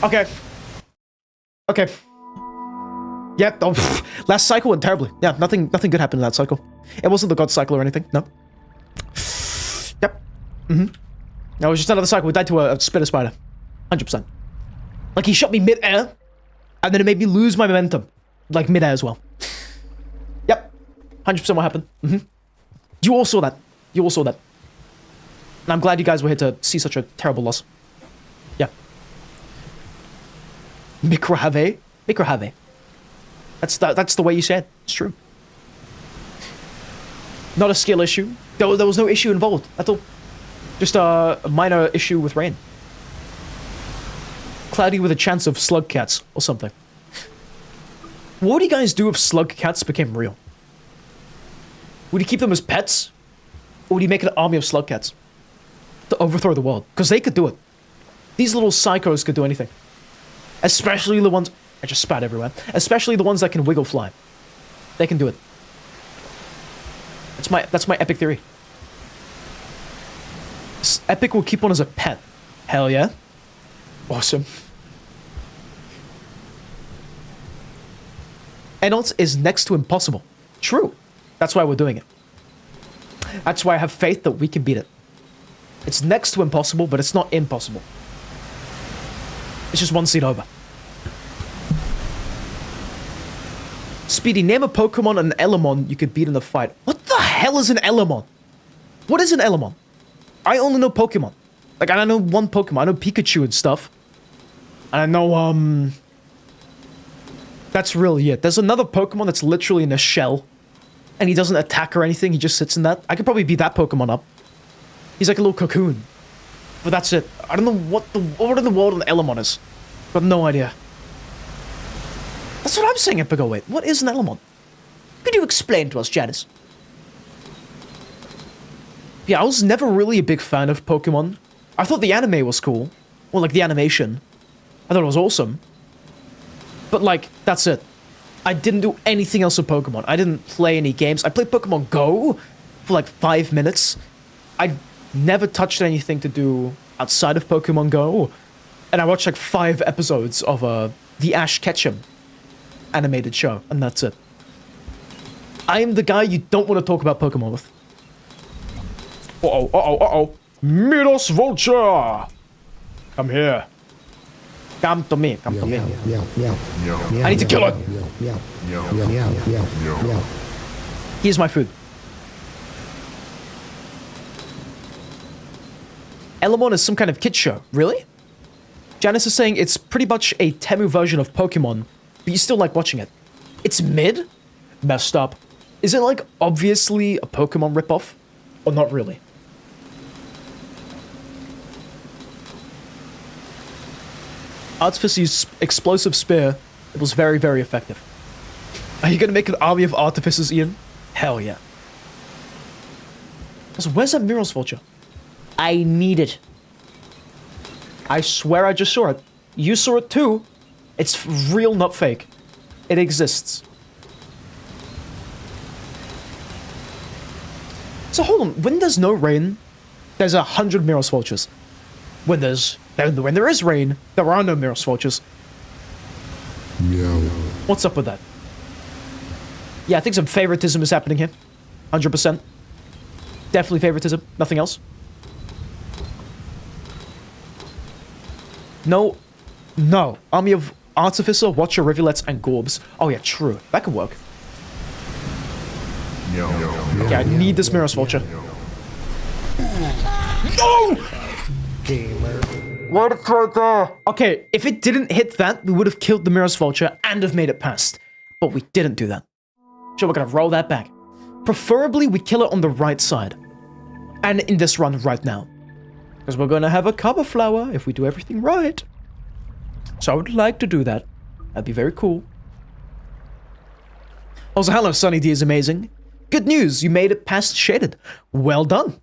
Okay. Okay. Yeah, oh, last cycle went terribly. Yeah, nothing good happened in that cycle. It wasn't the god cycle or anything, no. Yep. No, it was just another cycle. We died to a spitter spider. 100%. Like, he shot me mid-air, and then it made me lose my momentum. Like, mid-air as well. Yep. 100% what happened. You all saw that. You all saw that. And I'm glad you guys were here to see such a terrible loss. Yeah. Microhave? Microhave. That's the way you said. It's true. Not a skill issue. There was no issue involved at all. Just a minor issue with rain. Cloudy with a chance of slug cats or something. What would you guys do if slug cats became real? Would you keep them as pets? Or would you make an army of slug cats to overthrow the world? Because they could do it. These little psychos could do anything. Especially the ones... I just spat everywhere. Especially the ones that can wiggle fly. They can do it. That's my epic theory. Epic will keep one as a pet. Hell yeah. Awesome. Enot is next to impossible. True. That's why we're doing it. That's why I have faith that we can beat it. It's next to impossible, but it's not impossible. It's just one seat over. Speedy, name a Pokemon and an Elamon you could beat in a fight. What the hell is an Elamon? What is an Elamon? I only know Pokemon. Like, I know one Pokemon. I know Pikachu and stuff. And I know, that's really it. There's another Pokemon that's literally in a shell. And he doesn't attack or anything. He just sits in that. I could probably beat that Pokemon up. He's like a little cocoon. But that's it. I don't know what in the world an Elamon is. Got no idea. That's what I'm saying, Epigo. Wait, what is an Elamon? Could you explain to us, Janice? Yeah, I was never really a big fan of Pokemon. I thought the anime was cool. Well, like, the animation. I thought it was awesome. But, like, that's it. I didn't do anything else with Pokemon. I didn't play any games. I played Pokemon Go for like 5 minutes. I never touched anything to do outside of Pokemon Go. And I watched like 5 episodes of the Ash Ketchum animated show, and that's it. I am the guy you don't want to talk about Pokemon with. Uh-oh. Miros vulture! Come here. Come to me. Meow, meow, meow, meow. I need to kill it. Meow, meow, meow, meow, meow, meow. Here's my food. Elamon is some kind of kid show. Really? Janice is saying it's pretty much a Temu version of Pokemon, but you still like watching it. It's mid? Messed up. Is it like obviously a Pokemon ripoff? Or not really? Artifice used explosive spear. It was very, very effective. Are you gonna make an army of artificers, Ian? Hell yeah. So where's that Miros vulture? I need it. I swear I just saw it. You saw it too. It's real, not fake. It exists. So hold on, when there's no rain, there's 100 Miros vultures. When there is rain, there are no Miros vultures. Meow. What's up with that? Yeah, I think some favoritism is happening here. 100%. Definitely favoritism, nothing else. No. Army of Artificer, Watcher, Rivulets, and Gorbs. Oh yeah, true. That could work. Yeah, I need this Miros vulture. No! Gamer. What it's right there. Okay, if it didn't hit that, we would have killed the Miros vulture and have made it past. But we didn't do that. So we're gonna roll that back. Preferably, we kill it on the right side. And in this run right now. Because we're gonna have a cover flower if we do everything right. So I would like to do that. That'd be very cool. Also, hello, Sunny D is amazing. Good news, you made it past Shaded. Well done.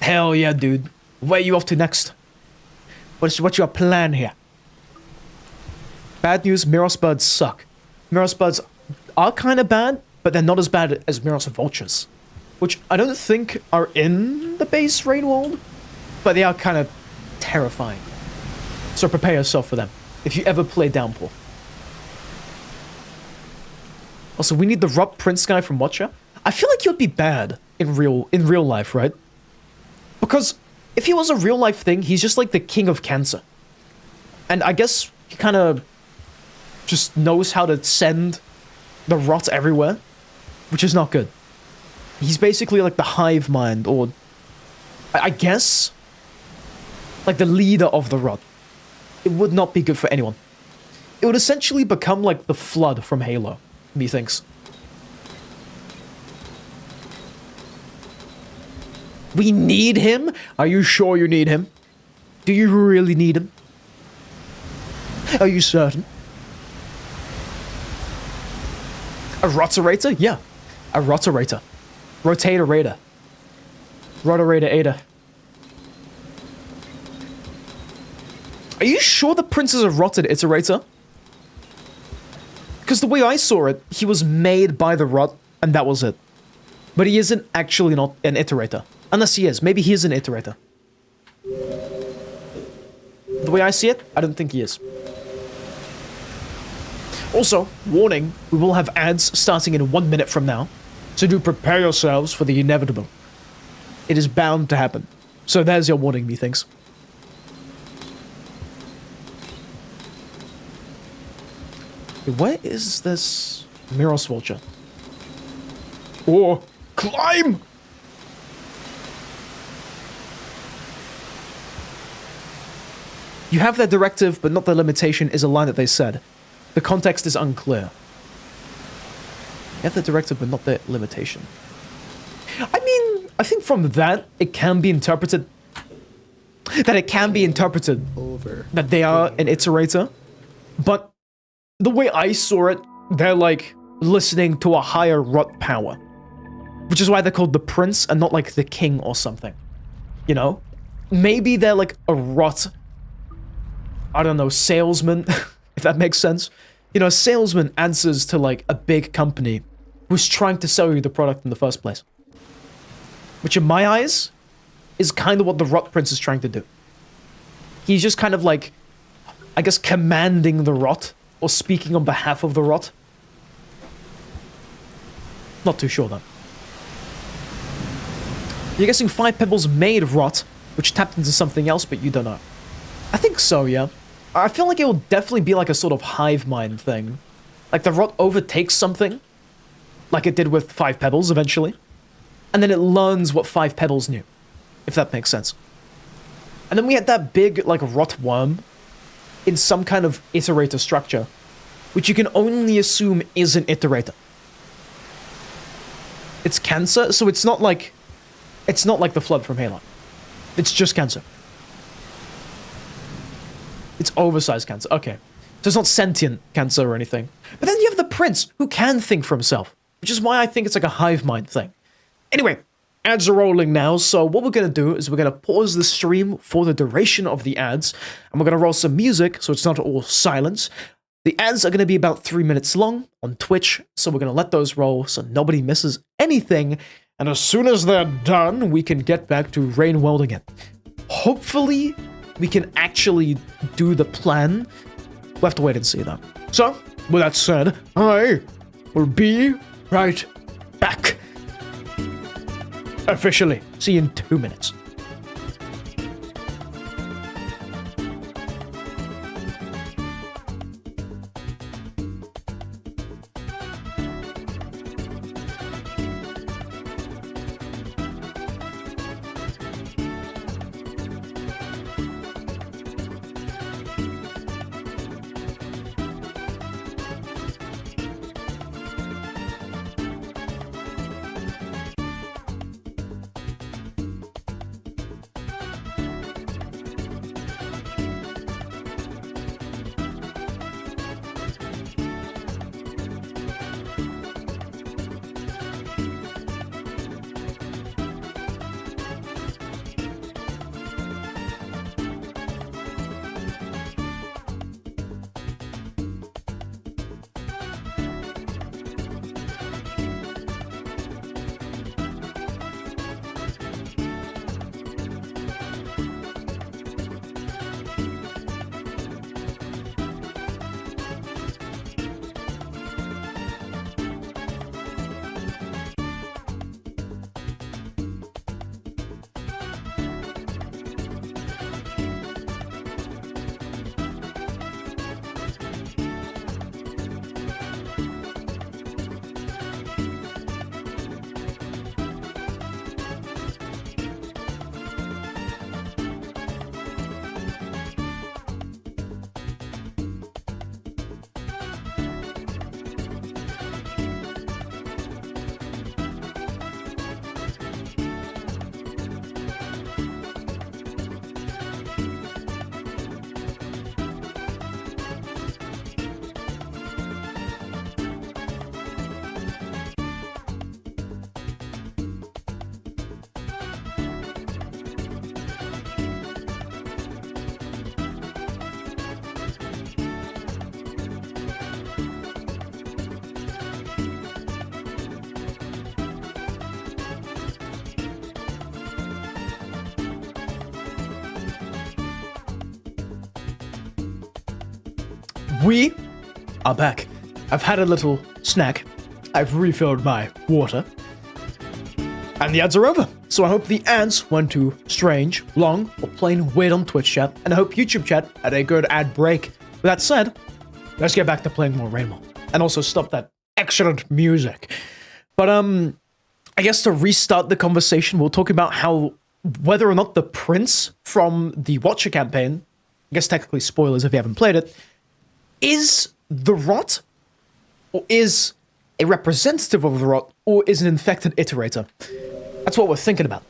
Hell yeah, dude. Where are you off to next? What's your plan here? Bad news, Miros birds suck. Miros birds are kind of bad, but they're not as bad as Miros vultures. Which I don't think are in the base raid world, but they are kind of terrifying. So prepare yourself for them, if you ever play Downpour. Also, we need the Rupt Prince guy from Watcher. I feel like he'd be bad in real life, right? Because if he was a real life thing, he's just like the king of cancer. And I guess he kind of just knows how to send the rot everywhere, which is not good. He's basically like the hive mind, or I guess like the leader of the rot. It would not be good for anyone. It would essentially become like the Flood from Halo, methinks. We need him? Are you sure you need him? Do you really need him? Are you certain? A Rotarator? Yeah. A Rotarator. Rotator Raider. Rotarator Ada. Are you sure the Prince is a rotted iterator? Because the way I saw it, he was made by the rot, and that was it. But he isn't actually not an iterator. Unless he is. Maybe he is an iterator. The way I see it, I don't think he is. Also, warning, we will have ads starting in 1 minute from now. So do prepare yourselves for the inevitable. It is bound to happen. So there's your warning, methinks. Where is this Miros vulture? Oh, climb! You have their directive, but not their limitation, is a line that they said. The context is unclear. You have the directive, but not the limitation. I mean, I think from that, it can be interpreted... that it can be interpreted that they are an iterator. But the way I saw it, they're like listening to a higher rot power. Which is why they're called the prince and not like the king or something. You know? Maybe they're like a rot... I don't know, salesman, if that makes sense. You know, a salesman answers to, like, a big company who's trying to sell you the product in the first place. Which, in my eyes, is kind of what the Rot Prince is trying to do. He's just kind of, like, I guess, commanding the Rot, or speaking on behalf of the Rot. Not too sure, though. You're guessing 5 pebbles made Rot, which tapped into something else, but you don't know. I think so, yeah. I feel like it will definitely be like a sort of hive mind thing. Like the Rot overtakes something, like it did with 5 pebbles eventually, and then it learns what 5 pebbles knew, if that makes sense. And then we had that big, like, Rot worm in some kind of iterator structure, which you can only assume is an iterator. It's cancer, so it's not like the Flood from Halo. It's just cancer. It's oversized cancer. Okay. So it's not sentient cancer or anything. But then you have the Prince, who can think for himself, which is why I think it's like a hive mind thing. Anyway, ads are rolling now, so what we're going to do is we're going to pause the stream for the duration of the ads, and we're going to roll some music so it's not all silence. The ads are going to be about 3 minutes long on Twitch, so we're going to let those roll so nobody misses anything, and as soon as they're done, we can get back to Rain World again. Hopefully, we can actually do the plan. We'll have to wait and see, though. So, with that said, I will be right back. Officially. See you in 2 minutes. We are back. I've had a little snack. I've refilled my water. And the ads are over. So I hope the ads weren't too strange, long, or plain weird on Twitch chat. And I hope YouTube chat had a good ad break. With that said, let's get back to playing more Rainbow. And also stop that excellent music. But, I guess to restart the conversation, we'll talk about how whether or not the Prince from the Watcher campaign, I guess technically spoilers if you haven't played it, is the Rot, or is a representative of the Rot, or is an infected iterator. That's what we're thinking about.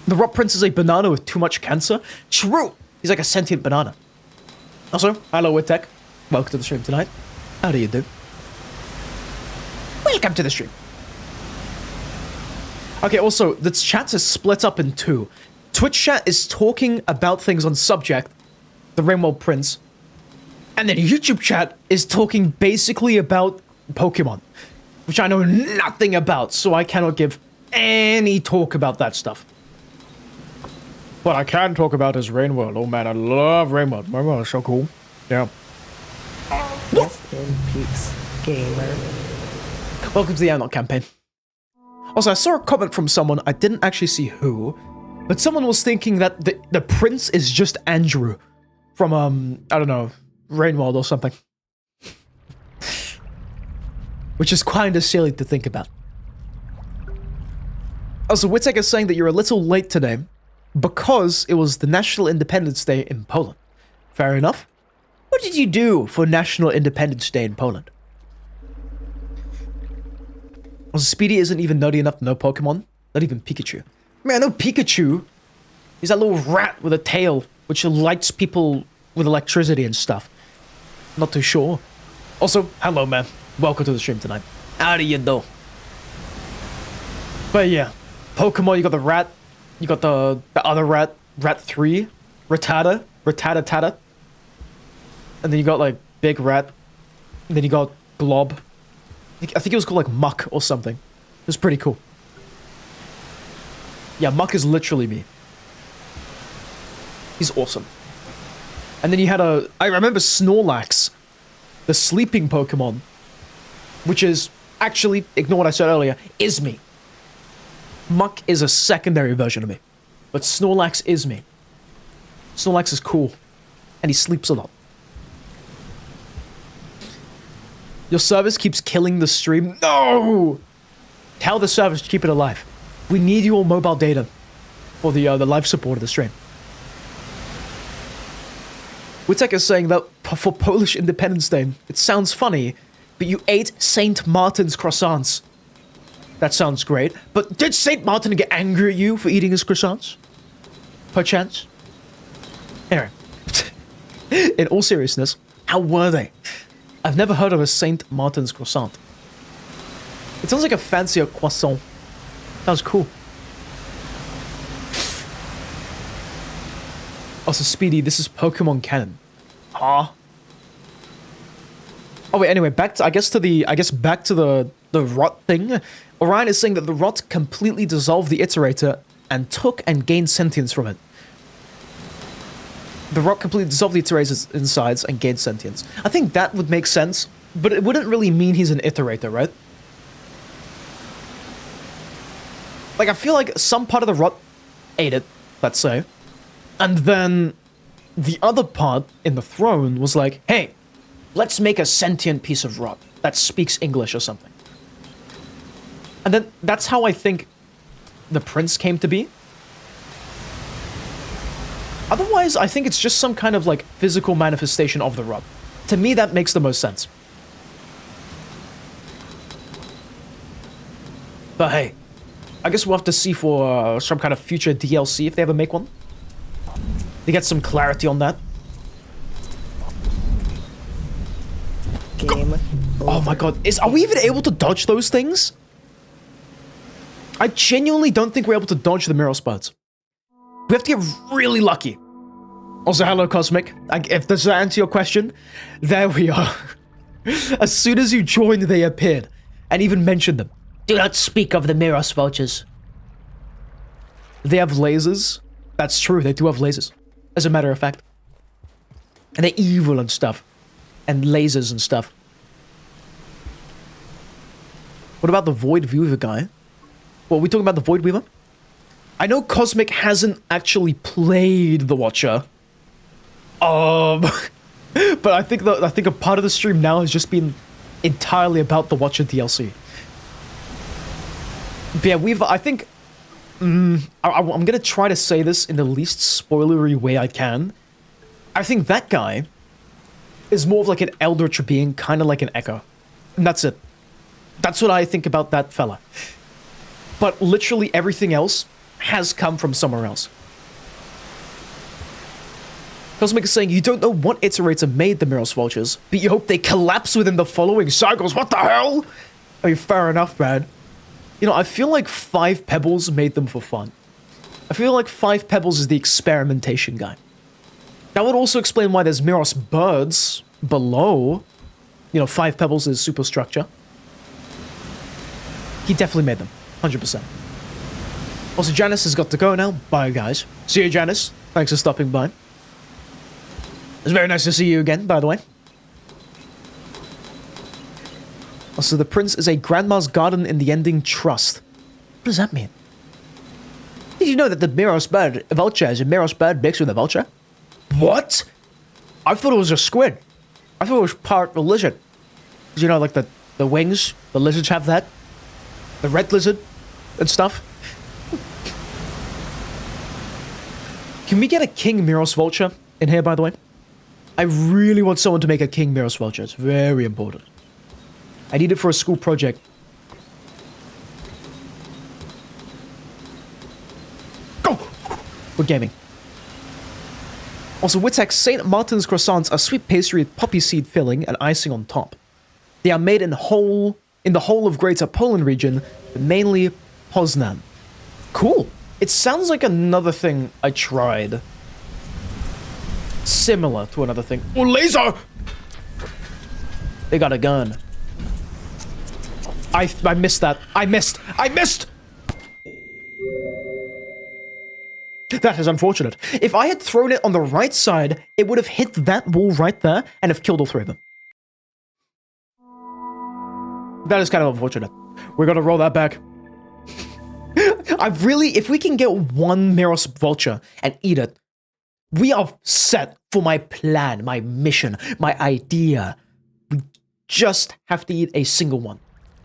The Rot Prince is a banana with too much cancer. True! He's like a sentient banana. Also, hello Witek. Welcome to the stream tonight. How do you do? Welcome to the stream. Okay, also, the chat is split up in two. Twitch chat is talking about things on subject, the Rainbow Prince, And then YouTube chat is talking basically about Pokemon, which I know nothing about, so I cannot give any talk about that stuff. What I can talk about is Rain World. Oh man, I love Rain World. Rain World is so cool. Yeah. Rest in peace, gamer. Welcome to the Enot campaign. Also, I saw a comment from someone, I didn't actually see who, but someone was thinking that the prince is just Andrew from, I don't know, Rain World or something. Which is kinda silly to think about. Also, Witek is saying that you're a little late today because it was the National Independence Day in Poland. Fair enough. What did you do for National Independence Day in Poland? Also, Speedy isn't even nerdy enough to know Pokemon. Not even Pikachu. I mean, I know Pikachu. He's that little rat with a tail, which lights people with electricity and stuff. Not too sure. Also, hello, man. Welcome to the stream tonight. How do you do? But yeah, Pokemon, you got the rat. You got the other rat, Rat 3. Rattata. And then you got, like, Big Rat. And then you got Blob. I think it was called, like, Muck or something. It was pretty cool. Yeah, Muck is literally me. He's awesome. And then you had I remember Snorlax, the sleeping Pokemon, which is, actually, ignore what I said earlier, is me. Muck is a secondary version of me. But Snorlax is me. Snorlax is cool. And he sleeps a lot. Your service keeps killing the stream. No! Tell the service to keep it alive. We need your mobile data for the live support of the stream. Witek is saying that for Polish Independence Day, it sounds funny, but you ate St. Martin's croissants. That sounds great. But did St. Martin get angry at you for eating his croissants? Perchance? Anyway. In all seriousness, how were they? I've never heard of a St. Martin's croissant. It sounds like a fancier croissant. Sounds cool. Also, Speedy, this is Pokemon canon. Huh? Oh wait, anyway, back to the rot thing. Orion is saying that the rot completely dissolved the iterator and took and gained sentience from it. The rot completely dissolved the iterator's insides and gained sentience. I think that would make sense, but it wouldn't really mean he's an iterator, right? Like, I feel like some part of the rot ate it, let's say. And then the other part in the throne was like, hey, let's make a sentient piece of rot that speaks English or something. And then that's how I think the prince came to be. Otherwise, I think it's just some kind of, like, physical manifestation of the rot. To me, that makes the most sense. But hey, I guess we'll have to see for some kind of future DLC if they ever make one. To get some clarity on that. Game Oh my god, are we even able to dodge those things? I genuinely don't think we're able to dodge the Miro spots. We have to get really lucky. Also, hello, Cosmic. If does that answer your question? There we are. As soon as you joined, they appeared. And even mentioned them. Do not speak of the miros vultures. They have lasers. That's true, they do have lasers. As a matter of fact. And they're evil and stuff. And lasers and stuff. What about the Void Weaver guy? What, are we talking about the Void Weaver? I know Cosmic hasn't actually played the Watcher. But I think a part of the stream now has just been entirely about the Watcher DLC. But yeah, Weaver, I think... I'm gonna try to say this in the least spoilery way I can. I think that guy is more of like an Eldritch being, kind of like an Echo. And that's it. That's what I think about that fella. But literally everything else has come from somewhere else. Cosmic is saying, you don't know what iterator made the Miros vultures, but you hope they collapse within the following cycles. What the hell? I mean, fair enough, man. You know, I feel like 5 Pebbles made them for fun. I feel like 5 Pebbles is the experimentation guy. That would also explain why there's Miros birds, below, 5 pebbles is superstructure. He definitely made them, 100%. Also, Janice has got to go now. Bye, guys. See you, Janice. Thanks for stopping by. It's very nice to see you again, by the way. Also, the prince is a grandma's garden in the ending trust. What does that mean? Did you know that the miros bird, vulture, is a miros bird mixed with a vulture? What? I thought it was a squid. I thought it was part of a lizard. 'Cause like the wings, the lizards have that. The red lizard and stuff. Can we get a king miros vulture in here, by the way? I really want someone to make a king miros vulture. It's very important. I need it for a school project. Go! We're gaming. Also, Wittek St. Martin's croissants are sweet pastry with poppy seed filling and icing on top. They are made in the whole of Greater Poland region, but mainly Poznan. Cool. It sounds like another thing I tried. Similar to another thing. Oh, laser! They got a gun. I missed that. I missed! That is unfortunate. If I had thrown it on the right side, it would have hit that wall right there and have killed all 3 of them. That is kind of unfortunate. We're gonna roll that back. If we can get 1 miros vulture and eat it, we are set for my plan, my mission, my idea. We just have to eat a single one.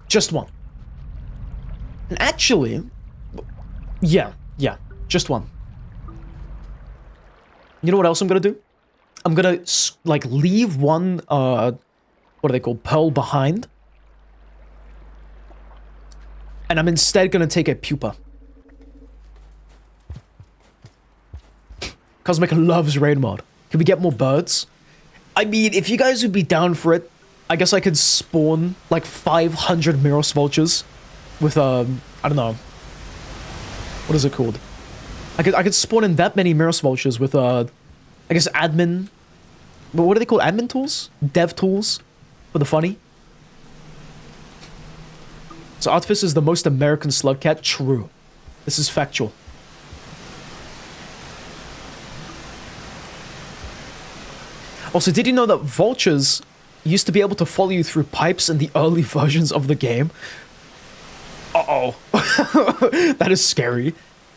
Just 1. And actually, yeah, just 1. You know what else I'm gonna do? I'm gonna, leave 1, what are they called, pearl behind. And I'm instead gonna take a pupa. Cosmic loves raid mod. Can we get more birds? I mean, if you guys would be down for it, I guess I could spawn, 500 miros vultures with, I don't know. What is it called? I could spawn in that many miros vultures with, I guess admin... What are they called? Admin tools? Dev tools? For the funny? So Artifice is the most American slug cat? True. This is factual. Also, did you know that vultures used to be able to follow you through pipes in the early versions of the game? Uh-oh. That is scary.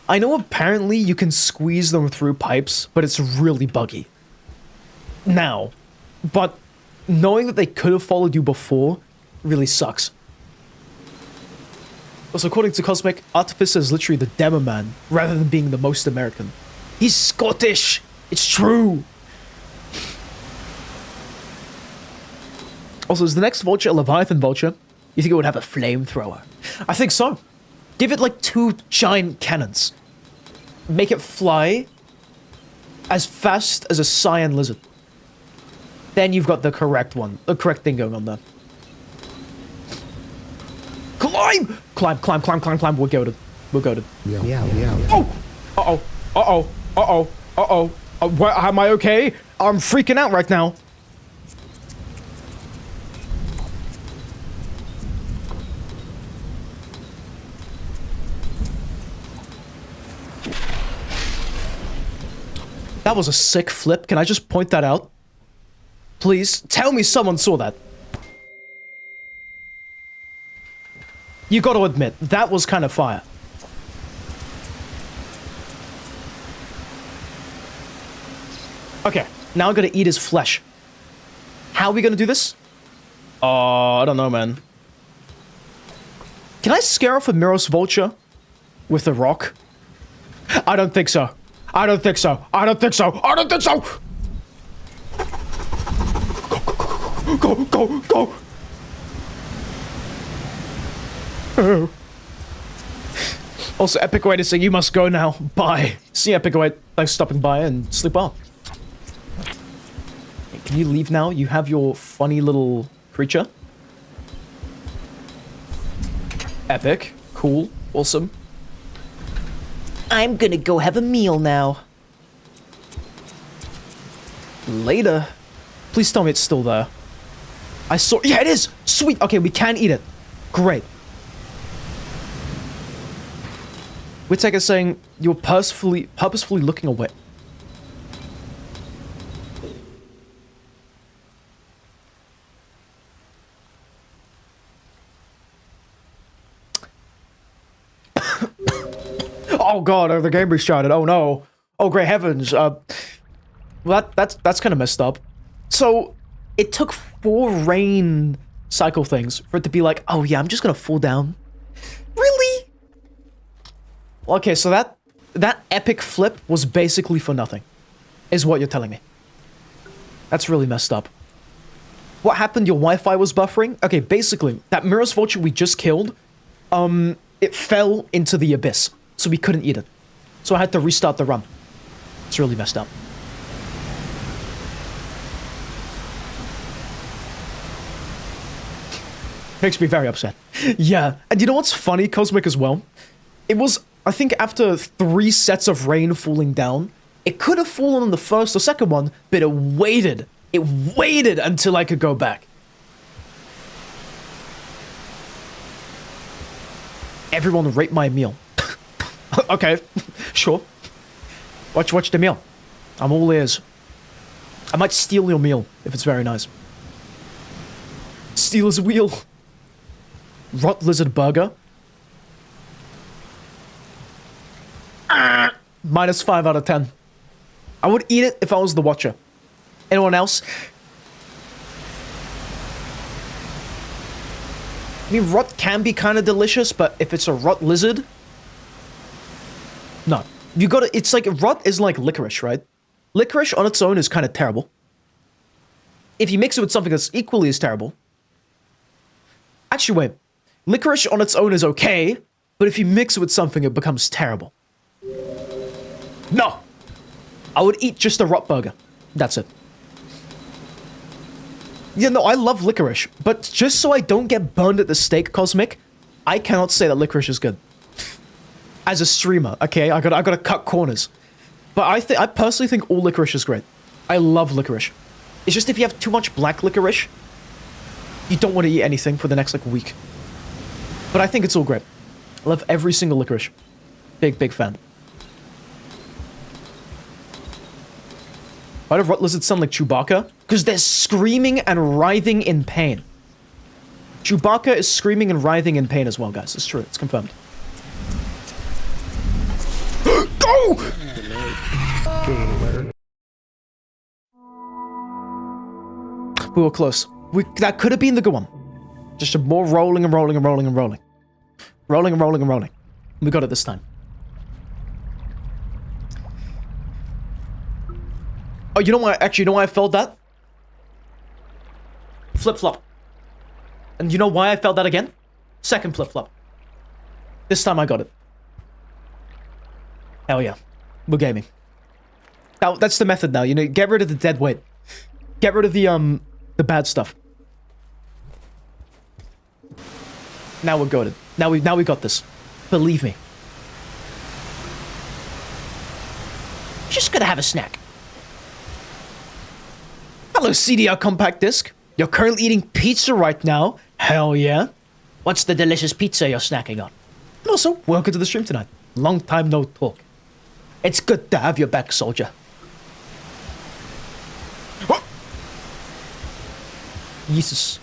I know apparently you can squeeze them through pipes, but it's really buggy. Now, but knowing that they could have followed you before really sucks. Also, according to Cosmic, Artificer is literally the demo man, rather than being the most American. He's Scottish! It's true! Also, is the next vulture a Leviathan vulture? You think it would have a flamethrower? I think so. Give it 2 giant cannons. Make it fly as fast as a cyan lizard. Then you've got the correct one. The correct thing going on there. Climb! Climb. We're goated. Yeah. Oh! Uh-oh. Am I okay? I'm freaking out right now. That was a sick flip. Can I just point that out? Please, tell me someone saw that. You gotta admit, that was kind of fire. Okay, now I'm gonna eat his flesh. How are we gonna do this? I don't know, man. Can I scare off a miros vulture with a rock? I don't think so. I don't think so. Go. Oh. Also, Epic Way to say you must go now. Bye. See you, Epic Way. Thanks for stopping by and sleep well. Hey, can you leave now? You have your funny little creature. Epic. Cool. Awesome. I'm gonna go have a meal now. Later. Please tell me it's still there. I saw... Yeah, it is! Sweet! Okay, we can eat it. Great. Whittaker is saying you're purposefully looking away. Oh god, the game restarted. Oh no. Oh great heavens. Well, that's kind of messed up. So, it took 4 rain cycle things for it to be like, oh yeah, I'm just gonna fall down. Really? Okay, so that epic flip was basically for nothing, is what you're telling me. That's really messed up. What happened? Your Wi-Fi was buffering? Okay, basically, that Miro's vulture we just killed, it fell into the abyss, so we couldn't eat it. So I had to restart the run. It's really messed up. Makes me very upset. Yeah, and you know what's funny, Cosmic, as well? It was, I think, after 3 sets of rain falling down, it could have fallen on the first or second one, but it waited. It waited until I could go back. Everyone rate my meal. Okay, sure. Watch the meal. I'm all ears. I might steal your meal if it's very nice. Steal his wheel. Rot lizard burger. -5 out of 10. I would eat it if I was the watcher. Anyone else? I mean, rot can be kind of delicious, but if it's a rot lizard, no. You gotta, it's like, rot is like licorice, right? Licorice on its own is kind of terrible. If you mix it with something that's equally as terrible. Actually, wait. Licorice on its own is okay, but if you mix it with something, it becomes terrible. No! I would eat just a rot burger. That's it. Yeah, no, I love licorice, but just so I don't get burned at the stake, Cosmic, I cannot say that licorice is good. As a streamer, okay, I gotta cut corners. But I personally think all licorice is great. I love licorice. It's just if you have too much black licorice, you don't want to eat anything for the next, like, week. But I think it's all great. I love every single licorice. Big fan. Why do rot lizards sound like Chewbacca? Because they're screaming and writhing in pain. Chewbacca is screaming and writhing in pain as well, guys. It's true. It's confirmed. Go! Gamer. We were close. That could have been the good one. Just more rolling and rolling and rolling and rolling. Rolling and rolling and rolling. We got it this time. Oh, you know why? Actually, you know why I felt that? Flip-flop. And you know why I felt that again? Second flip-flop. This time I got it. Hell yeah. We're gaming. Now, that's the method now, you know, get rid of the dead weight. Get rid of the bad stuff. Now we're goated. Now we got this. Believe me. Just gonna have a snack. Hello, CDR Compact Disc. You're currently eating pizza right now. Hell yeah. What's the delicious pizza you're snacking on? And also, welcome to the stream tonight. Long time no talk. It's good to have you back, soldier. Oh! Jesus.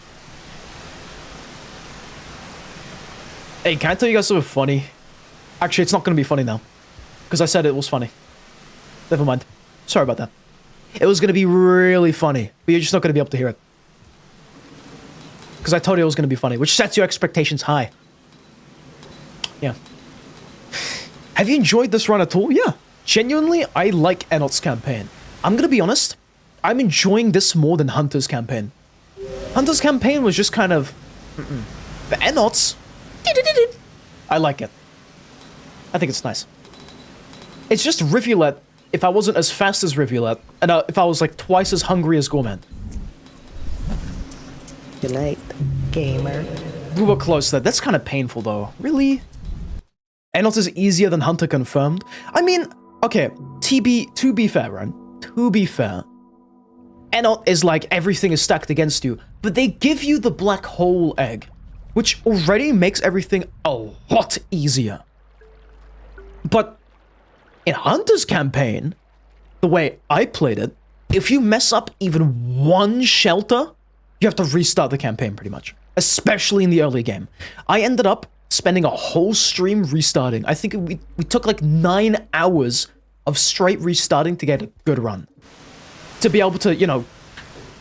Hey, can I tell you guys something funny? Actually, it's not going to be funny now. Because I said it was funny. Never mind. Sorry about that. It was going to be really funny, but you're just not going to be able to hear it. Because I told you it was going to be funny, which sets your expectations high. Yeah. Have you enjoyed this run at all? Yeah. Genuinely, I like Enot's campaign. I'm going to be honest, I'm enjoying this more than Hunter's campaign. Hunter's campaign was just kind of... The Enot's... I like it. I think it's nice. It's just Rivulet if I wasn't as fast as Rivulet, and if I was like twice as hungry as Gourmand. Good night, gamer. We were close there. That's kind of painful though. Really? Enot is easier than Hunter confirmed? I mean, okay, to be fair, Ryan. To be fair. Enot is like everything is stacked against you, but they give you the black hole egg, which already makes everything a lot easier. But in Hunter's campaign, the way I played it, if you mess up even one shelter, you have to restart the campaign pretty much, especially in the early game. I ended up spending a whole stream restarting. I think we took like 9 hours of straight restarting to get a good run. To be able to, you know,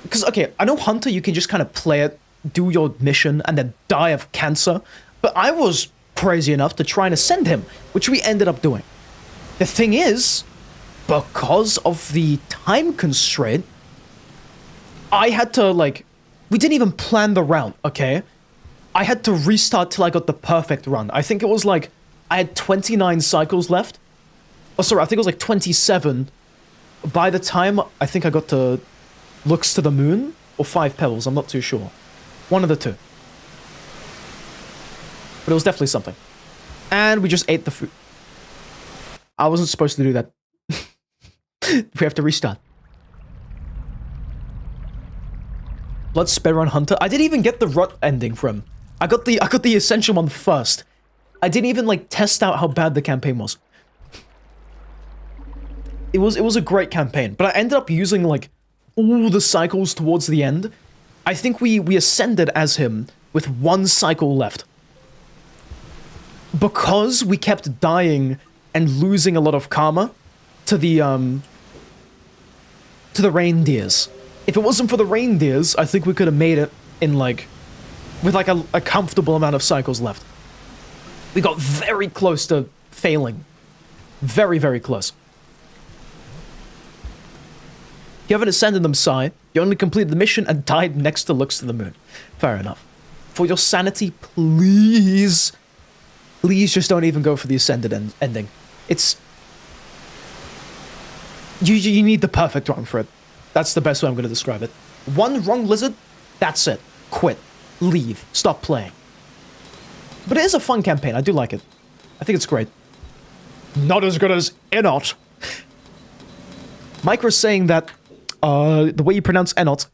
because, okay, I know Hunter, you can just kind of play it, do your mission, and then die of cancer, but I was crazy enough to try and ascend him, which we ended up doing. The thing is, because of the time constraint, I had to, like, we didn't even plan the route, okay? I had to restart till I got the perfect run. I think it was like, I had 29 cycles left. Oh, sorry, I think it was like 27. By the time I think I got to Looks to the Moon, or 5 Pebbles, I'm not too sure. One of the two. But it was definitely something. And we just ate the food. I wasn't supposed to do that. We have to restart. Let's speedrun Hunter. I didn't even get the rut ending for him. I got the essential one first. I didn't even like test out how bad the campaign was. It was a great campaign, but I ended up using like all the cycles towards the end. I think we ascended as him with 1 cycle left. Because we kept dying and losing a lot of karma to the reindeers. If it wasn't for the reindeers, I think we could have made it in like with like a comfortable amount of cycles left. We got very close to failing. Very, very close. You haven't ascended them, Sai. You only completed the mission and died next to Looks to the Moon. Fair enough. For your sanity, please. Please just don't even go for the ascended ending. It's... You need the perfect run for it. That's the best way I'm going to describe it. One wrong lizard, that's it. Quit. Leave. Stop playing. But it is a fun campaign. I do like it. I think it's great. Not as good as Enot. Micro's saying that the way you pronounce Enot,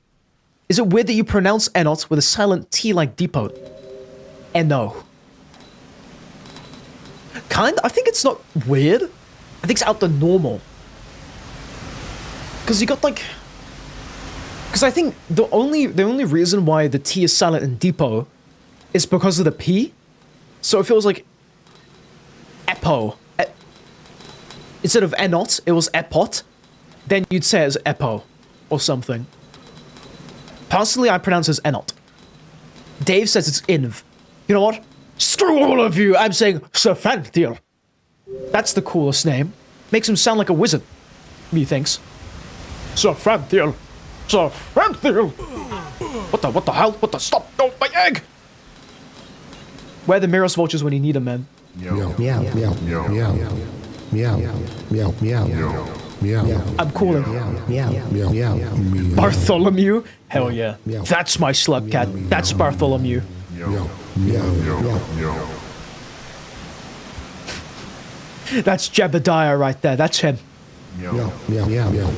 is it weird that you pronounce Enot with a silent T like depot? Eno. Kinda. I think it's not weird. I think it's out the normal. Because you got like... Because I think the only reason why the T is silent in depot is because of the P. So it feels like Epo. Instead of Enot, it was Epot. Then you'd say it as Epo or something. Personally, I pronounce it as Enot. Dave says it's Inv. You know what? Screw all of you! I'm saying Serfanthiel. That's the coolest name. Makes him sound like a wizard, methinks. Serfanthiel. Serfanthiel. What the hell? What the stop? No, my egg! Where are the Miros vultures when you need them, man? Meow, meow, meow, meow, meow, meow, meow, meow. I'm calling. Meow, meow, meow. Bartholomew? Hell yeah. That's my slug cat. That's Bartholomew. Meow, meow, meow. That's Jebediah right there. That's him. Meow, meow, meow, meow,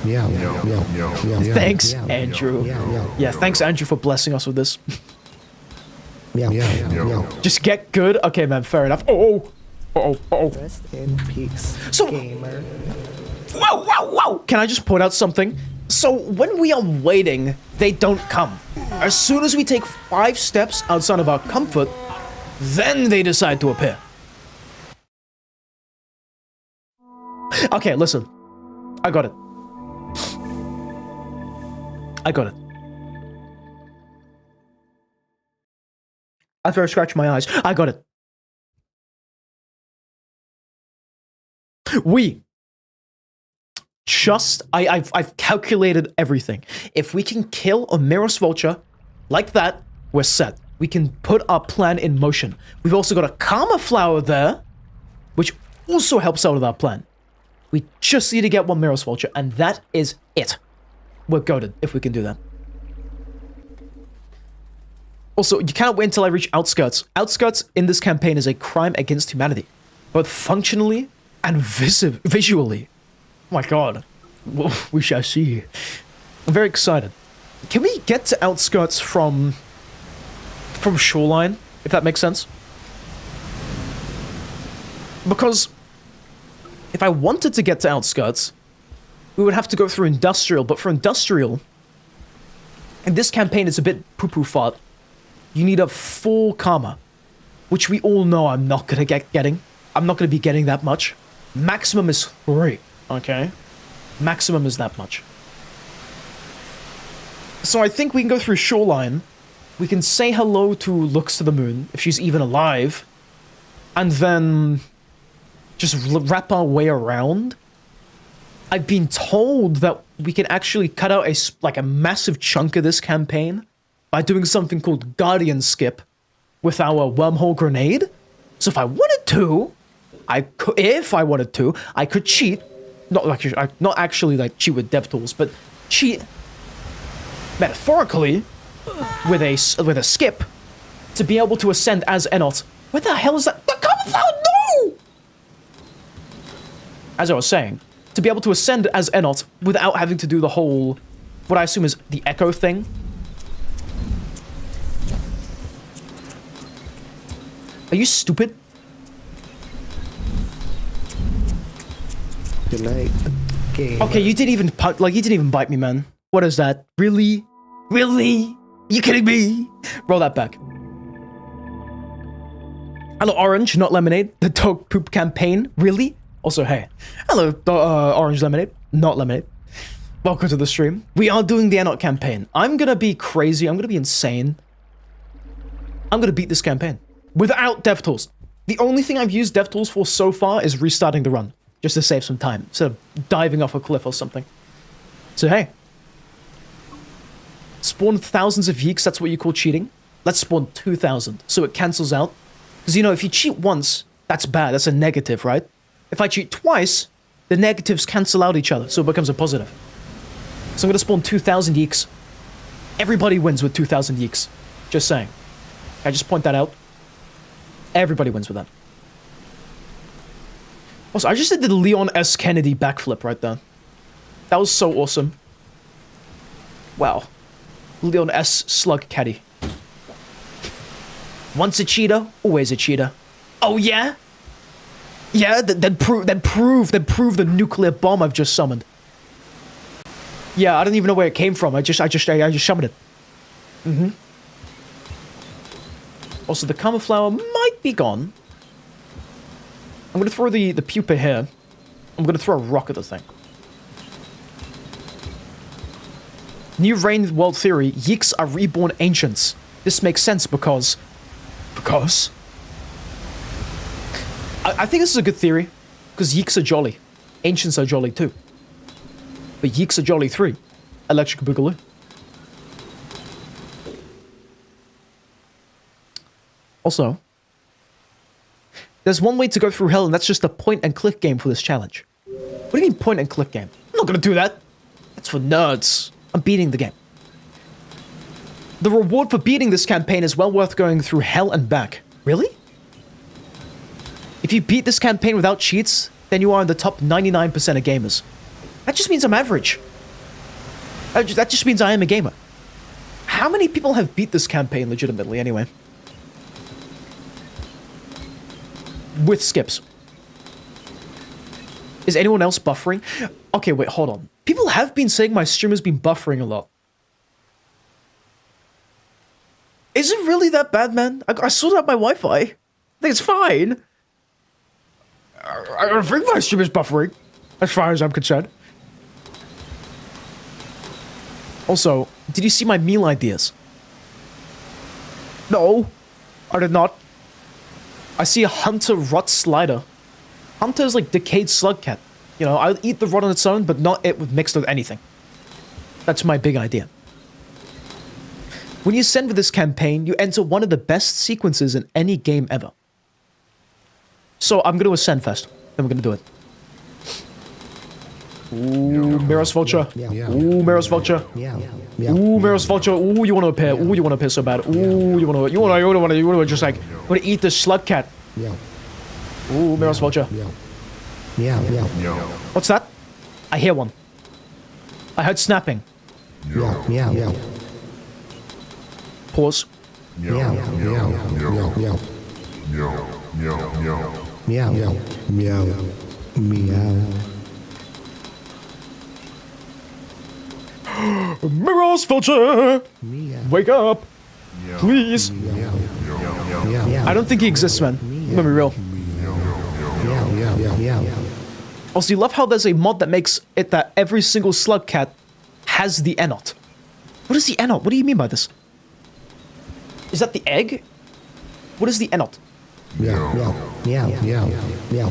meow, meow, meow. Thanks, Andrew. Yeah, thanks, Andrew, for blessing us with this. Meow, meow, meow. Just get good? Okay, man, fair enough. Oh. Rest in peace, So- gamer. Whoa. Can I just point out something? So, when we are waiting, they don't come. As soon as we take 5 steps outside of our comfort, then they decide to appear. Okay, listen. I got it. After I scratch my eyes, I got it. I've calculated everything. If we can kill a Miros vulture like that, we're set. We can put our plan in motion. We've also got a Karma flower there, which also helps out with our plan. We just need to get one Miros vulture, and that is it. We're goated if we can do that. Also, you cannot wait until I reach Outskirts. Outskirts in this campaign is a crime against humanity, both functionally and visually. Oh my god. We shall see. I'm very excited. Can we get to outskirts from shoreline, if that makes sense? Because if I wanted to get to outskirts, we would have to go through industrial, but for industrial, and this campaign is a bit poo-poo fart, you need a full karma, which we all know I'm not gonna getting. I'm not gonna be getting that much. Maximum is 3, okay? Maximum is that much. So I think we can go through shoreline, we can say hello to Looks to the Moon, if she's even alive, and then just wrap our way around. I've been told that we can actually cut out a massive chunk of this campaign by doing something called Guardian Skip with our wormhole grenade. So if I wanted to, I could cheat. Not actually like cheat with DevTools, but cheat metaphorically with a skip to be able to ascend as Enot. Where the hell is that? Come out! No! As I was saying, to be able to ascend as Enot without having to do the whole, what I assume is the echo thing. Are you stupid? Delay game. Okay, you didn't even bite me, man. What is that? Really? Really? You kidding me? Roll that back. Hello, Orange, not Lemonade. The dog poop campaign. Really? Also, hey. Hello, Orange Lemonade, not Lemonade. Welcome to the stream. We are doing the Enot campaign. I'm gonna be crazy. I'm gonna be insane. I'm gonna beat this campaign without DevTools. The only thing I've used DevTools for so far is restarting the run, just to save some time, instead of diving off a cliff or something. So hey. Spawn thousands of yeeks, that's what you call cheating. Let's spawn 2,000, so it cancels out. Because, you know, if you cheat once, that's bad, that's a negative, right? If I cheat twice, the negatives cancel out each other, so it becomes a positive. So I'm gonna spawn 2,000 yeeks. Everybody wins with 2,000 yeeks. Just saying. I just point that out. Everybody wins with that. Also, I just did the Leon S. Kennedy backflip right there. That was so awesome. Wow. Leon S. Slug Caddy. Once a cheater, always a cheater. Oh yeah? Yeah, then prove the nuclear bomb I've just summoned. Yeah, I don't even know where it came from. I just summoned it. Mm-hmm. Also, the Karma Flower might be gone. I'm gonna throw the pupa here. I'm gonna throw a rock at the thing. New Reign World Theory, Yeeks are reborn ancients. This makes sense because... I think this is a good theory, because Yeeks are jolly. Ancients are jolly too. But Yeeks are jolly 3. Electric Boogaloo. Also, there's one way to go through hell, and that's just a point-and-click game for this challenge. What do you mean point-and-click game? I'm not gonna do that. That's for nerds. I'm beating the game. The reward for beating this campaign is well worth going through hell and back. Really? If you beat this campaign without cheats, then you are in the top 99% of gamers. That just means I'm average. That just means I am a gamer. How many people have beat this campaign legitimately anyway? With skips. Is anyone else buffering? Okay, wait, hold on. People have been saying my stream has been buffering a lot. Is it really that bad, man? I sorted out my Wi-Fi. I think it's fine. I don't think my stream is buffering, as far as I'm concerned. Also, did you see my meal ideas? No, I did not. I see a Hunter Rot Slider. Hunter is like decayed slug cat. You know, I'll eat the rot on its own, but not it mixed with anything. That's my big idea. When you ascend with this campaign, you enter one of the best sequences in any game ever. So I'm gonna ascend first, then we're gonna do it. Ooh, Miros vulture. Ooh, Miros vulture. Ooh, Miros vulture. Ooh, you wanna appear. Ooh, you wanna appear so bad. Ooh, you wanna just like, wanna eat the slug cat. Ooh, Miros vulture. What's that? I hear one. I heard snapping. Meow. Meow. Meow. Pause. Meow. Meow. Meow. Meow. Meow. Meow. Meow. Meow. Miros, vulture! Meow. Wake up! Please! Meow. Meow. I don't think he exists, man. I'm gonna be real. Meow. Meow. Meow. Also, you love how there's a mod that makes it that every single slug cat has the Enot. What is the Enot? What do you mean by this? Is that the egg? What is the Enot? Meow. Meow. Meow. Meow. Meow.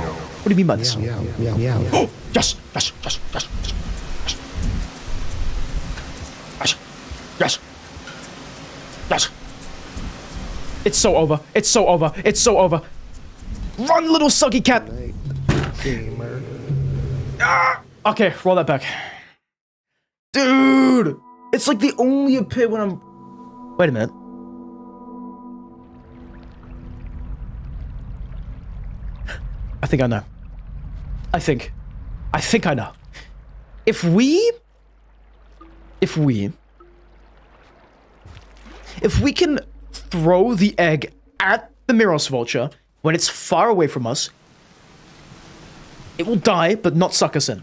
What do you mean by this? Meow. Meow. Meow. Oh, yes, yes, yes, yes, yes, yes, yes, yes. It's so over. It's so over. It's so over. Run, little suggy cat. Gamer. Okay, roll that back. Dude, it's like they only appear when I'm... Wait a minute. I think I know. I think I know. If we can throw the egg at the Miros vulture when it's far away from us, it will die, but not suck us in.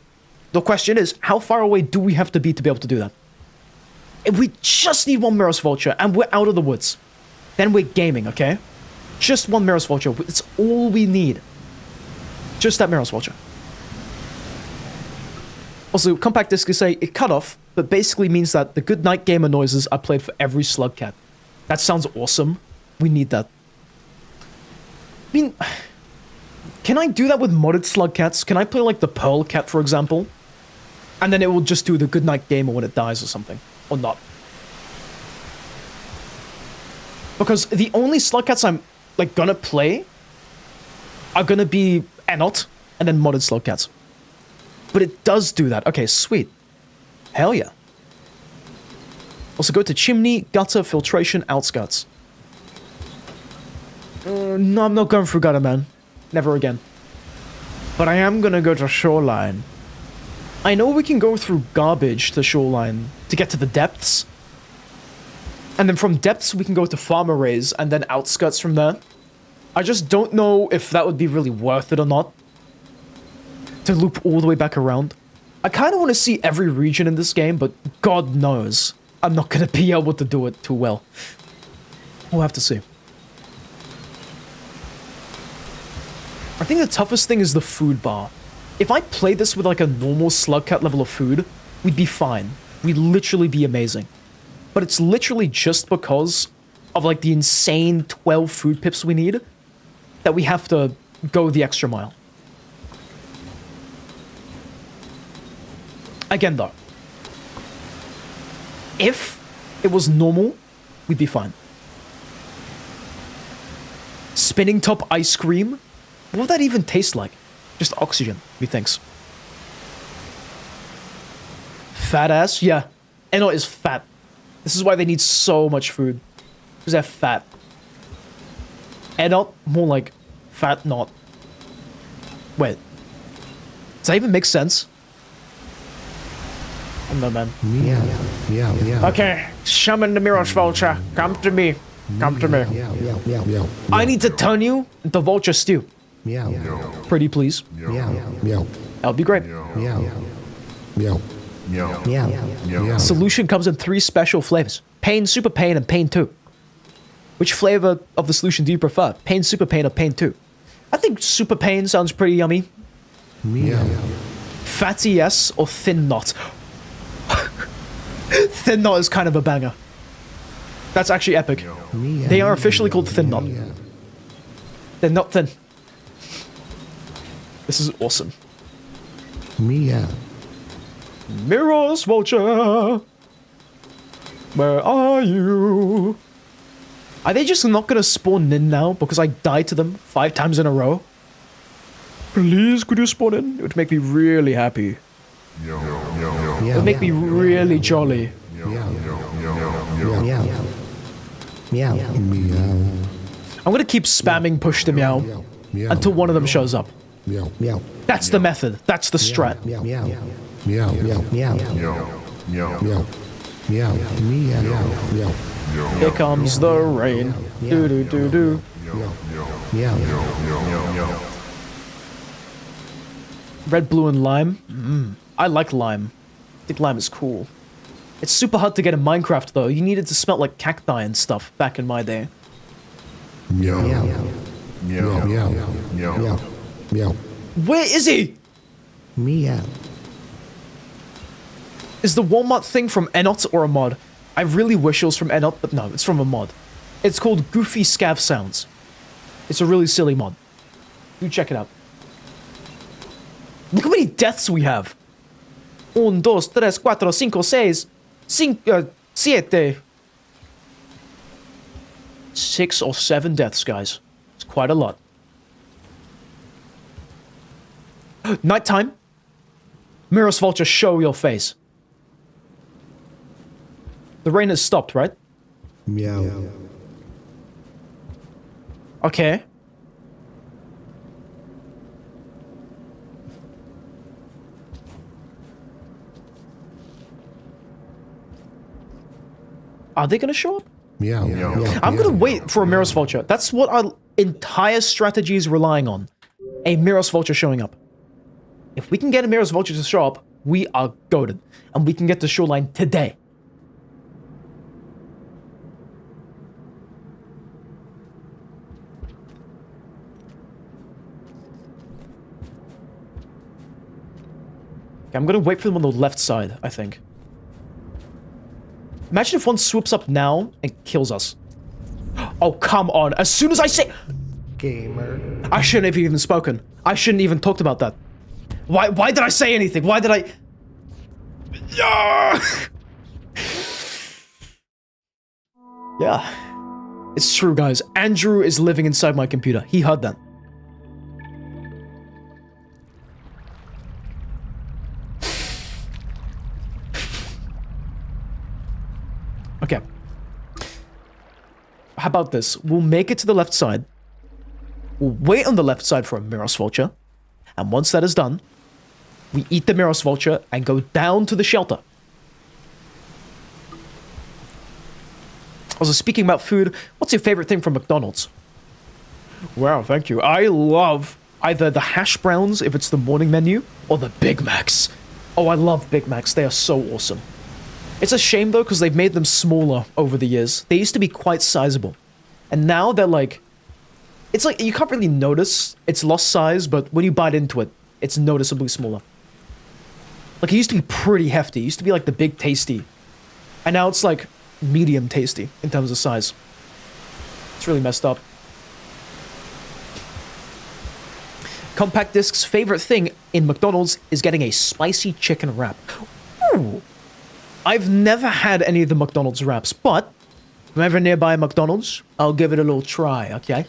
The question is, how far away do we have to be to be able to do that? If we just need one Miros vulture and we're out of the woods, then we're gaming, okay? Just one Miros vulture. It's all we need. Just that Miros vulture. Also, Compact Disc is say it cut off, but basically means that the good night gamer noises are played for every slug cat. That sounds awesome. We need that. I mean, can I do that with modded slug cats? Can I play like the Pearl cat, for example? And then it will just do the good night gamer when it dies or something. Or not. Because the only slug cats I'm like gonna play are gonna be Enot and then modded slug cats. But it does do that. Okay, sweet. Hell yeah. Also go to chimney, gutter, filtration, outskirts. No, I'm not going through gutter, man. Never again. But I am gonna go to shoreline. I know we can go through garbage to shoreline to get to the depths. And then from depths we can go to farm arrays and then outskirts from there. I just don't know if that would be really worth it or not. To loop all the way back around. I kind of want to see every region in this game, but God knows I'm not going to be able to do it too well. We'll have to see. I think the toughest thing is the food bar. If I played this with like a normal slug cat level of food, we'd be fine. We'd literally be amazing. But it's literally just because of like the insane 12 food pips we need that we have to go the extra mile. Again though, if it was normal, we'd be fine. Spinning top ice cream? What would that even taste like? Just oxygen, methinks. Fat ass? Yeah. Enot is fat. This is why they need so much food. Because they're fat. Enot, more like fat not. Wait. Does that even make sense? I don't know, man. Meow. Meow. Meow. Okay, summon the Miros vulture. Come to me. Come to me. Meow. Meow. Meow. Meow. I need to turn you into vulture stew. Meow. Pretty please. Meow. Meow. That would be great. Meow. Meow. Meow. Solution comes in 3 special flavors. Pain, Super Pain, and Pain 2. Which flavor of the solution do you prefer? Pain, Super Pain, or Pain 2? I think Super Pain sounds pretty yummy. Meow. Fatty yes or Thin Knot? Thin Knot is kind of a banger. That's actually epic. They are officially called Thin Knot. They're not thin. This is awesome. Meow. Miros vulture, where are you? Are they just not gonna spawn in now because I died to them 5 times in a row? Please, could you spawn in? It would make me really happy. It would make me really jolly. Meow. Meow. Meow. I'm gonna keep spamming push to meow until one of them shows up. Meow. Meow. That's the method. That's the strat. Meow. Meow. Meow. Meow. Meow. meow, meow, meow, meow, Here comes the rain. Do do do do. meow, meow. Red, blue, and lime. I like lime. I think lime is cool. It's super hard to get in Minecraft though. You needed to smell like cacti and stuff back in my day. Meow, meow, meow, meow, meow, meow, Where is he? meow. Is the Walmart thing from Enot or a mod? I really wish it was from Enot, but no, it's from a mod. It's called Goofy Scav Sounds. It's a really silly mod. Do check it out. Look how many deaths we have. 1, 2, 3, 4, 5, 6, 7. 6 or 7 deaths, guys. It's quite a lot. Nighttime. Miros vulture, show your face. The rain has stopped, right? Meow. Okay. Are they gonna show up? Meow. I'm gonna wait for a Miros vulture. That's what our entire strategy is relying on. A Miros vulture showing up. If we can get a Miros vulture to show up, we are goated. And we can get to shoreline today. Okay, I'm gonna wait for them on the left side, I think. Imagine if one swoops up now and kills us. Oh, come on. As soon as I say... Gamer. I shouldn't have even spoken. I shouldn't even talked about that. Why did I say anything? Why did I... Yeah! Yeah. It's true, guys. Andrew is living inside my computer. He heard that. Okay. How about this? We'll make it to the left side. We'll wait on the left side for a Miros vulture. And once that is done, we eat the Miros vulture and go down to the shelter. Also, speaking about food, what's your favorite thing from McDonald's? Wow, thank you. I love either the hash browns, if it's the morning menu, or the Big Macs. Oh, I love Big Macs. They are so awesome. It's a shame, though, because they've made them smaller over the years. They used to be quite sizable. And now they're like... It's like, you can't really notice it's lost size, but when you bite into it, it's noticeably smaller. Like, it used to be pretty hefty. It used to be like the Big Tasty. And now it's like medium tasty in terms of size. It's really messed up. Compact Disc's favorite thing in McDonald's is getting a spicy chicken wrap. Ooh. I've never had any of the McDonald's wraps, but if I'm ever nearby a McDonald's, I'll give it a little try, okay?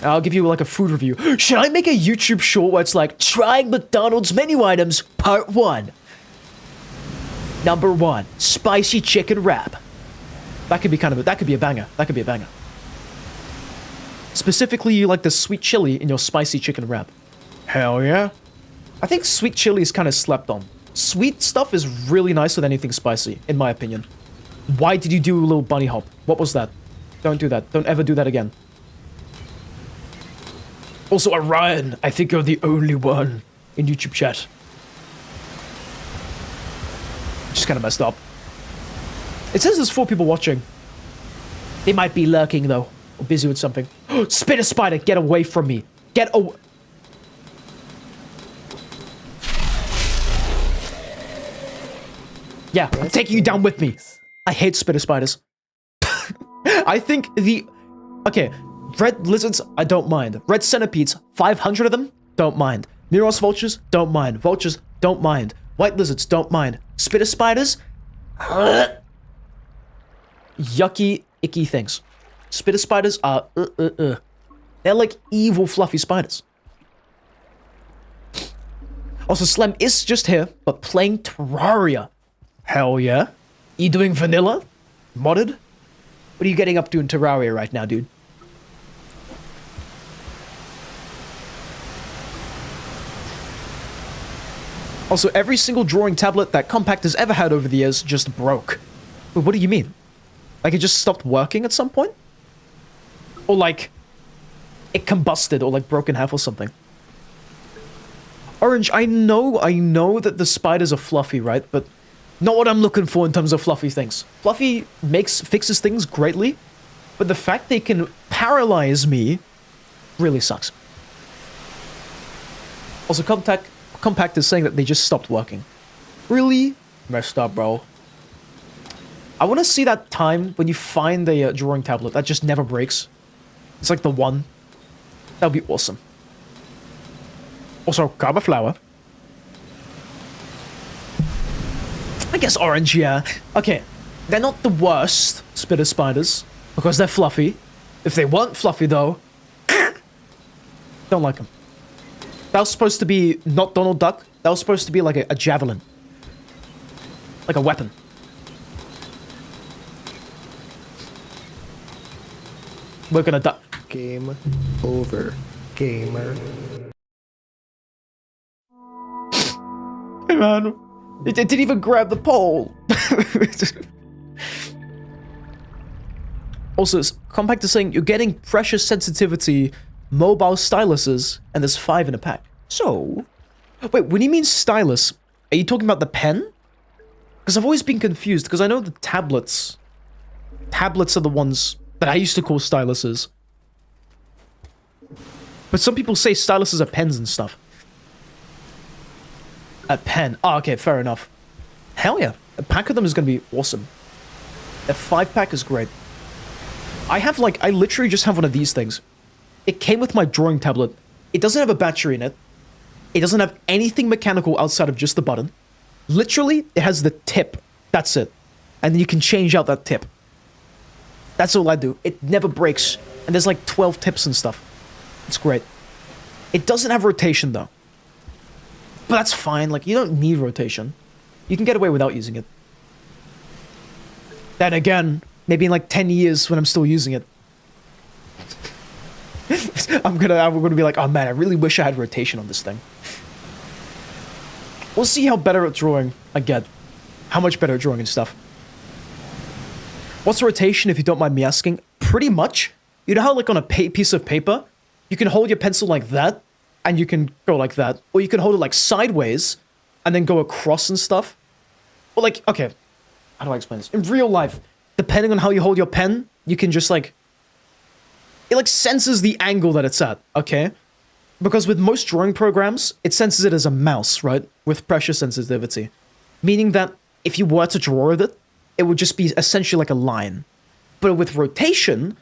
I'll give you like a food review. Should I make a YouTube short where it's like, trying McDonald's menu items, part 1. Number 1, spicy chicken wrap. That could be that could be a banger. That could be a banger. Specifically, you like the sweet chili in your spicy chicken wrap. Hell yeah. I think sweet chili is kind of slept on. Sweet stuff is really nicer than anything spicy, in my opinion. Why did you do a little bunny hop? What was that? Don't do that. Don't ever do that again. Also, Orion, I think you're the only one in YouTube chat. Just kind of messed up. It says there's 4 people watching. They might be lurking, though. Or busy with something. Spitter spider, get away from me. Get away. Yeah, I'm taking you down with me. I hate spitter spiders. I think okay, red lizards, I don't mind. Red centipedes, 500 of them, don't mind. Miros vultures, don't mind. Vultures, don't mind. White lizards, don't mind. Spitter spiders, yucky, icky things. Spitter spiders are, They're like evil, fluffy spiders. Also, Slem is just here, but playing Terraria. Hell yeah. You doing vanilla? Modded? What are you getting up to in Terraria right now, dude? Also, every single drawing tablet that Compact has ever had over the years just broke. Wait, what do you mean? Like, it just stopped working at some point? Or, like, it combusted or, like, broke in half or something? Orange, I know that the spiders are fluffy, right? But not what I'm looking for in terms of fluffy things. Fluffy fixes things greatly, but the fact they can paralyze me really sucks. Also, Compact is saying that they just stopped working. Really messed up, bro. I want to see that time when you find a drawing tablet that just never breaks. It's like the one. That would be awesome. Also, grab a flower. I guess orange, yeah. Okay, they're not the worst spitter spiders because they're fluffy. If they weren't fluffy, though, don't like them. That was supposed to be not Donald Duck. That was supposed to be like a javelin. Like a weapon. We're gonna die. Game over, gamer. Hey man, it didn't even grab the pole. Also, Compact is saying you're getting pressure sensitivity mobile styluses, and there's 5 in a pack. So, wait, when you mean stylus, are you talking about the pen? Because I've always been confused, because I know the tablets are the ones that I used to call styluses. But some people say styluses are pens and stuff. A pen. Oh, okay, fair enough. Hell yeah. A pack of them is going to be awesome. A 5-pack is great. I literally just have one of these things. It came with my drawing tablet. It doesn't have a battery in it. It doesn't have anything mechanical outside of just the button. Literally, it has the tip. That's it. And then you can change out that tip. That's all I do. It never breaks. And there's like 12 tips and stuff. It's great. It doesn't have rotation though. But that's fine. Like, you don't need rotation. You can get away without using it. Then again, maybe in like 10 years when I'm still using it. I'm gonna be like, oh man, I really wish I had rotation on this thing. We'll see how better at drawing I get. How much better at drawing and stuff. What's rotation, if you don't mind me asking? Pretty much. You know how, like, on a piece of paper, you can hold your pencil like that, and you can go like that. Or you can hold it, like, sideways, and then go across and stuff. Or, like, okay, how do I explain this? In real life, depending on how you hold your pen, you can just, like... It, like, senses the angle that it's at, okay? Because with most drawing programs, it senses it as a mouse, right? With pressure sensitivity. Meaning that if you were to draw with it, it would just be essentially like a line. But with rotation,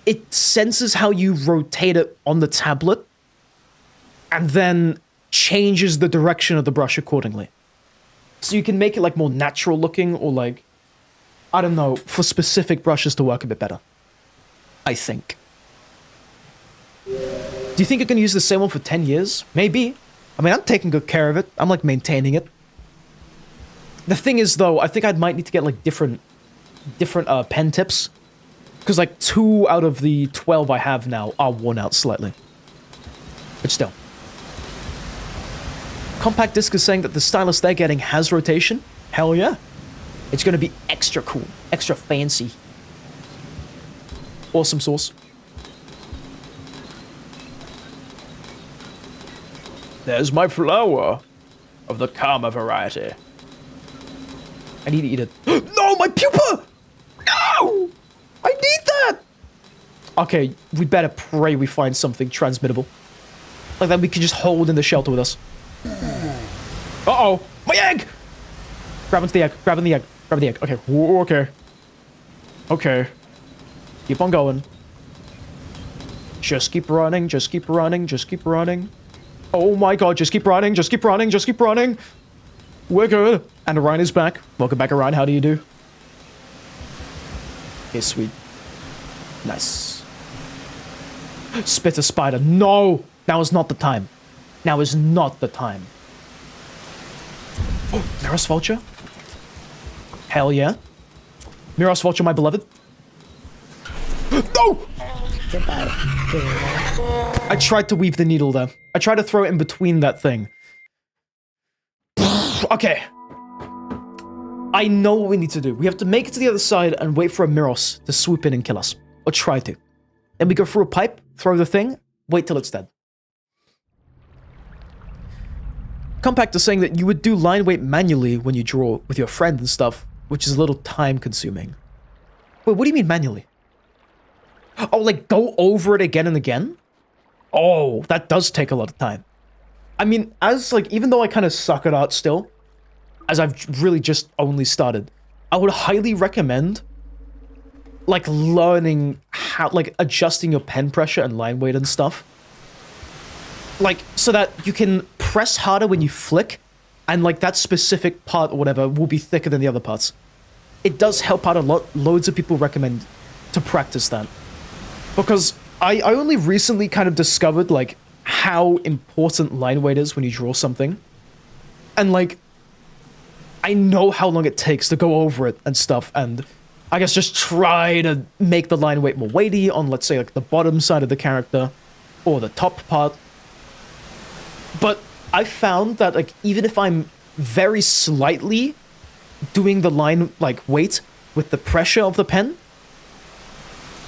it senses how you rotate it on the tablet and then changes the direction of the brush accordingly. So you can make it like more natural looking or like, I don't know, for specific brushes to work a bit better. I think. Do you think you can use the same one for 10 years? Maybe. I mean, I'm taking good care of it. I'm like maintaining it. The thing is, though, I think I might need to get, like, different pen tips. Because, like, 2 out of the 12 I have now are worn out slightly. But still. Compact Disc is saying that the stylus they're getting has rotation. Hell yeah. It's going to be extra cool. Extra fancy. Awesome sauce. There's my flower. Of the calmer variety. I need to eat it. No, my pupa! No! I need that! Okay, we better pray we find something transmittable. Like that we can just hold in the shelter with us. Uh-oh! My egg! Grabbing the egg, grabbing the egg, grabbing the egg. Okay, okay. Okay. Keep on going. Just keep running, just keep running, just keep running. Oh my god, just keep running, just keep running, just keep running. We're good. And Orion is back. Welcome back, Orion. How do you do? Okay, sweet. Nice. Spit a spider. No! Now is not the time. Now is not the time. Oh, Miros vulture? Hell yeah. Miros vulture, my beloved. No! I tried to weave the needle there. I tried to throw it in between that thing. okay. I know what we need to do. We have to make it to the other side and wait for a miros to swoop in and kill us. Or try to. Then we go through a pipe, throw the thing, wait till it's dead. Compact is saying that you would do line weight manually when you draw with your friend and stuff, which is a little time consuming. Wait, what do you mean manually? Oh, like go over it again and again? Oh, that does take a lot of time. I mean, as like, even though I kind of suck at art still, as I've really just only started, I would highly recommend like learning how, like adjusting your pen pressure and line weight and stuff. Like, so that you can press harder when you flick, and like that specific part or whatever will be thicker than the other parts. It does help out a lot. Loads of people recommend to practice that. Because I only recently kind of discovered like how important line weight is when you draw something. And like, I know how long it takes to go over it and stuff, and I guess just try to make the line weight more weighty on, let's say, like the bottom side of the character or the top part. But I found that like even if I'm very slightly doing the line like weight with the pressure of the pen,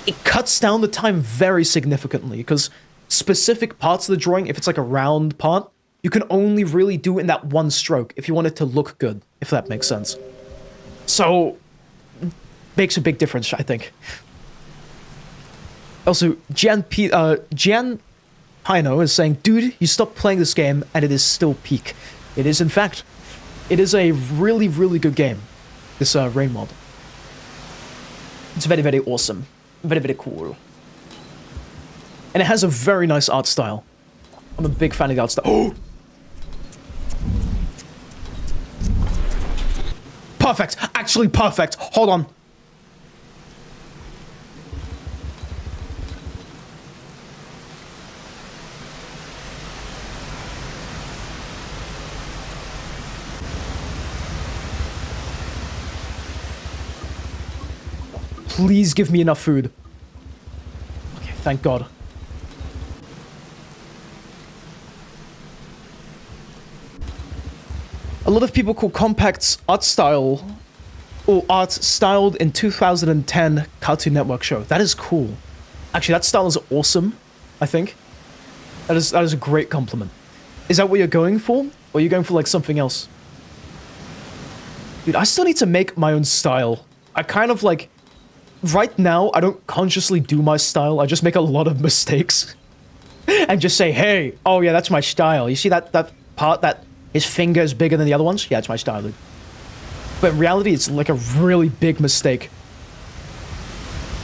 it cuts down the time very significantly, because specific parts of the drawing, if it's like a round part, you can only really do it in that one stroke if you want it to look good, if that makes sense. So, makes a big difference, I think. Also, Gian Pino is saying, dude, you stopped playing this game and it is still peak. It is, in fact. It is a really, really good game, this rain mod. It's very, very awesome. Very, very cool. And it has a very nice art style. I'm a big fan of the art style. Oh! Perfect! Actually perfect! Hold on. Please give me enough food. Okay, thank God. A lot of people call Compact's art style, or art styled in 2010 Cartoon Network show. That is cool. Actually, that style is awesome, I think. That is a great compliment. Is that what you're going for? Or are you going for like something else? Dude, I still need to make my own style. I kind of like, right now, I don't consciously do my style. I just make a lot of mistakes. And just say, hey, oh yeah, that's my style. You see that part that his finger is bigger than the other ones? Yeah, it's my style, dude. But in reality, it's like a really big mistake.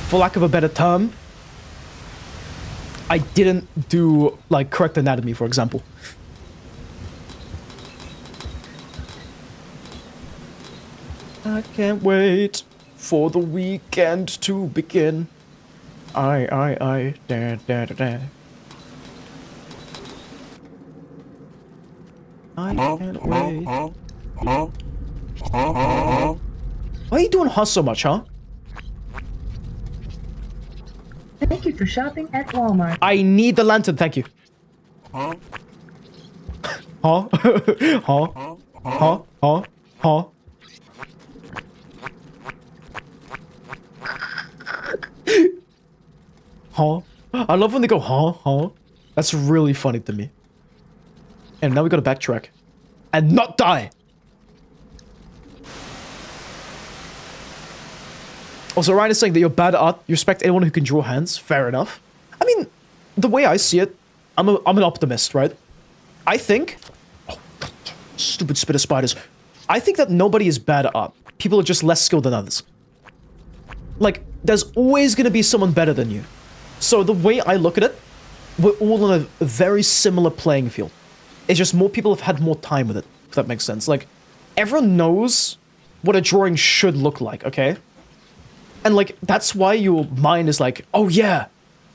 For lack of a better term, I didn't do, like, correct anatomy, for example. I can't wait for the weekend to begin. I, da, da, da, da. I can't wait. Why are you doing huh so much, huh? Thank you for shopping at Walmart. I need the lantern, thank you. Huh? Huh? Huh? Huh? Huh? Huh? Huh? I love when they go huh? Huh? That's really funny to me. And now we gotta backtrack. And not die! Also, Ryan is saying that you're bad at art. You respect anyone who can draw hands. Fair enough. I mean, the way I see it, I'm an optimist, right? I think... Oh, stupid spitter spiders. I think that nobody is bad at art. People are just less skilled than others. Like, there's always gonna be someone better than you. So the way I look at it, we're all on a very similar playing field. It's just more people have had more time with it, if that makes sense. Like, everyone knows what a drawing should look like, okay? And, like, that's why your mind is like, oh yeah,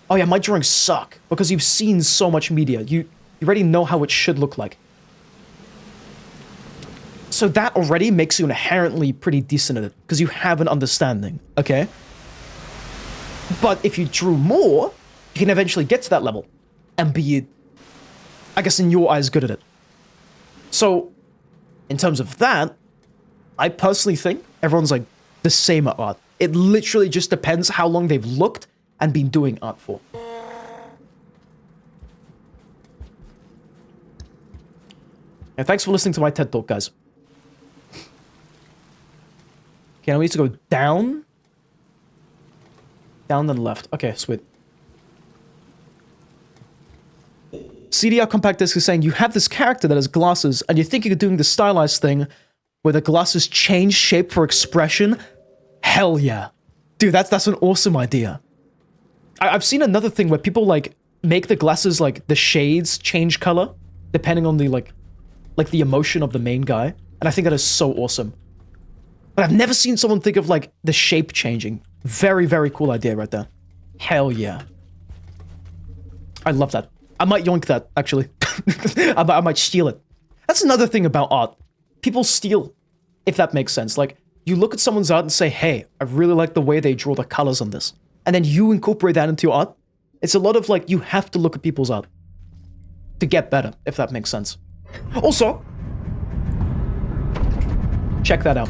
my drawings suck. Because you've seen so much media. You already know how it should look like. So that already makes you inherently pretty decent at it, because you have an understanding, okay? But if you drew more, you can eventually get to that level and be, I guess in your eyes, good at it. So, in terms of that, I personally think everyone's like the same at art. It literally just depends how long they've looked and been doing art for. And thanks for listening to my TED Talk, guys. Okay, now we need to go down. Down then left. Okay, sweet. CDR Compact Disc is saying, you have this character that has glasses, and you're thinking of doing the stylized thing where the glasses change shape for expression? Hell yeah. Dude, that's an awesome idea. I've seen another thing where people, like, make the glasses, like, the shades change color, depending on the, like the emotion of the main guy. And I think that is so awesome. But I've never seen someone think of, like, the shape changing. Very, very cool idea right there. Hell yeah. I love that. I might yoink that, actually. I might steal it. That's another thing about art. People steal, if that makes sense. Like, you look at someone's art and say, hey, I really like the way they draw the colors on this. And then you incorporate that into your art. It's a lot of, like, you have to look at people's art to get better, if that makes sense. Also, check that out.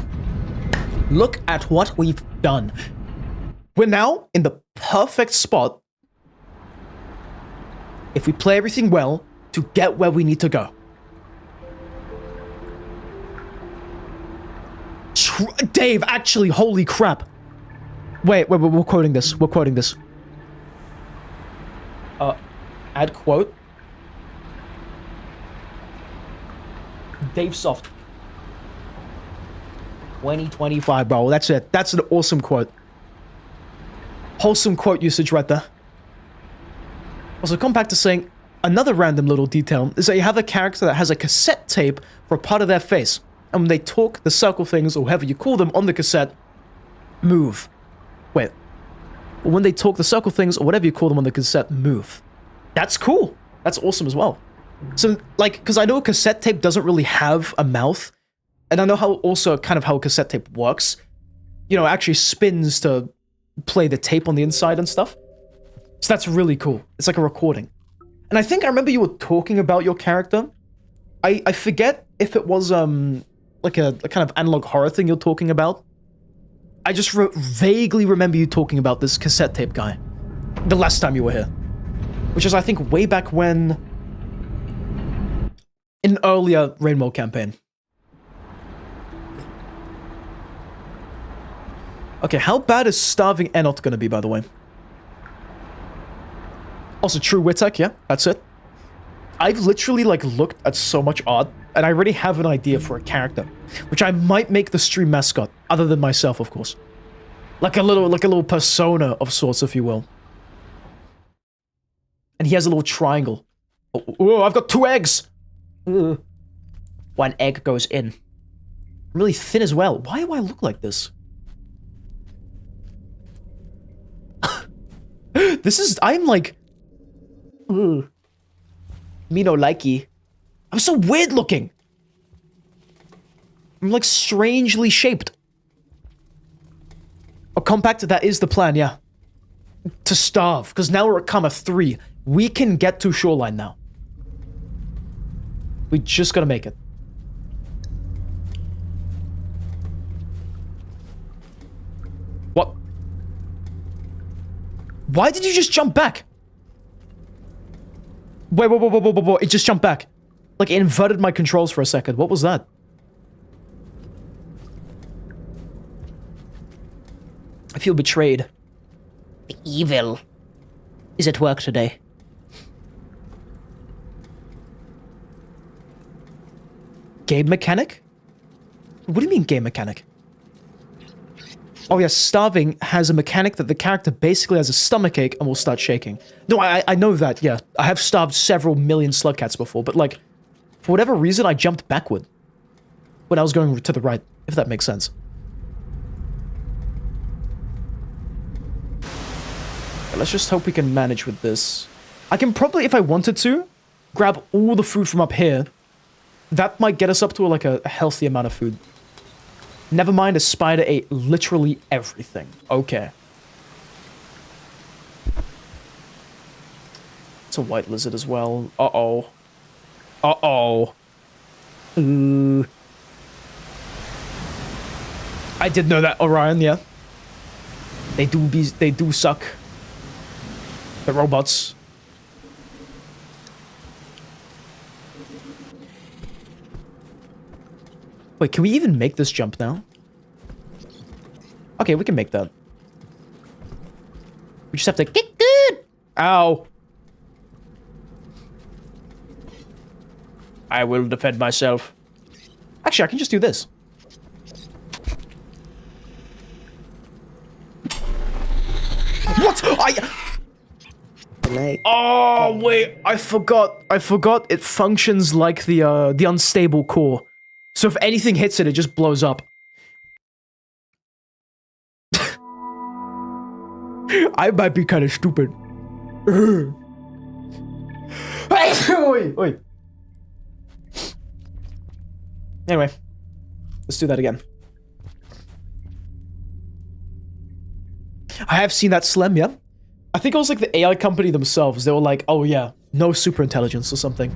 Look at what we've done. We're now in the perfect spot, if we play everything well, to get where we need to go. Dave, actually, holy crap. Wait, we're quoting this. We're quoting this. Add quote. Dave Soft. 2025, bro. That's it. That's an awesome quote. Wholesome quote usage right there. Also, Compact is saying, another random little detail is that you have a character that has a cassette tape for a part of their face. And when they talk, the circle things, or whatever you call them on the cassette, move. Wait. When they talk, the circle things, or whatever you call them on the cassette, move. That's cool. That's awesome as well. So, like, because I know a cassette tape doesn't really have a mouth, and I know how also kind of how a cassette tape works. You know, it actually spins to play the tape on the inside and stuff. So that's really cool. It's like a recording. And I think I remember you were talking about your character. I forget if it was like a kind of analog horror thing you're talking about. I just vaguely remember you talking about this cassette tape guy the last time you were here. Which is, I think, way back when, in an earlier Rainbow campaign. Okay, how bad is starving Enot gonna be, by the way? Also, true Witek, yeah, that's it. I've literally, like, looked at so much art, and I already have an idea for a character, which I might make the stream mascot, other than myself, of course. Like a little persona of sorts, if you will. And he has a little triangle. Oh, I've got 2 eggs! Ugh. 1 egg goes in. I'm really thin as well. Why do I look like this? I'm like... Ugh. Me no likey. I'm so weird looking. I'm like strangely shaped. A compact, that is the plan, yeah. To starve, because now we're at comma 3. We can get to shoreline now. We just gotta make it. What? Why did you just jump back? Wait, it just jumped back. Like, it inverted my controls for a second. What was that? I feel betrayed. The evil is at work today. Game mechanic? What do you mean game mechanic? Oh yeah, starving has a mechanic that the character basically has a stomachache and will start shaking. No, I know that, yeah. I have starved several million slug cats before, but like, for whatever reason, I jumped backward when I was going to the right, if that makes sense. Okay, let's just hope we can manage with this. I can probably, if I wanted to, grab all the food from up here. That might get us up to like a healthy amount of food. Never mind, a spider ate literally everything. Okay. It's a white lizard as well. Uh-oh. Uh-oh. I did know that, Orion, yeah. They do suck. The robots. Wait, can we even make this jump now? Okay, we can make that. We just have to get good. Ow. I will defend myself. Actually, I can just do this. What? Oh, wait. I forgot. It functions like the unstable core. So if anything hits it, it just blows up. I might be kind of stupid. Wait. Anyway, let's do that again. I have seen that Slem, yeah. I think it was like the AI company themselves. They were like, oh yeah, no super intelligence or something.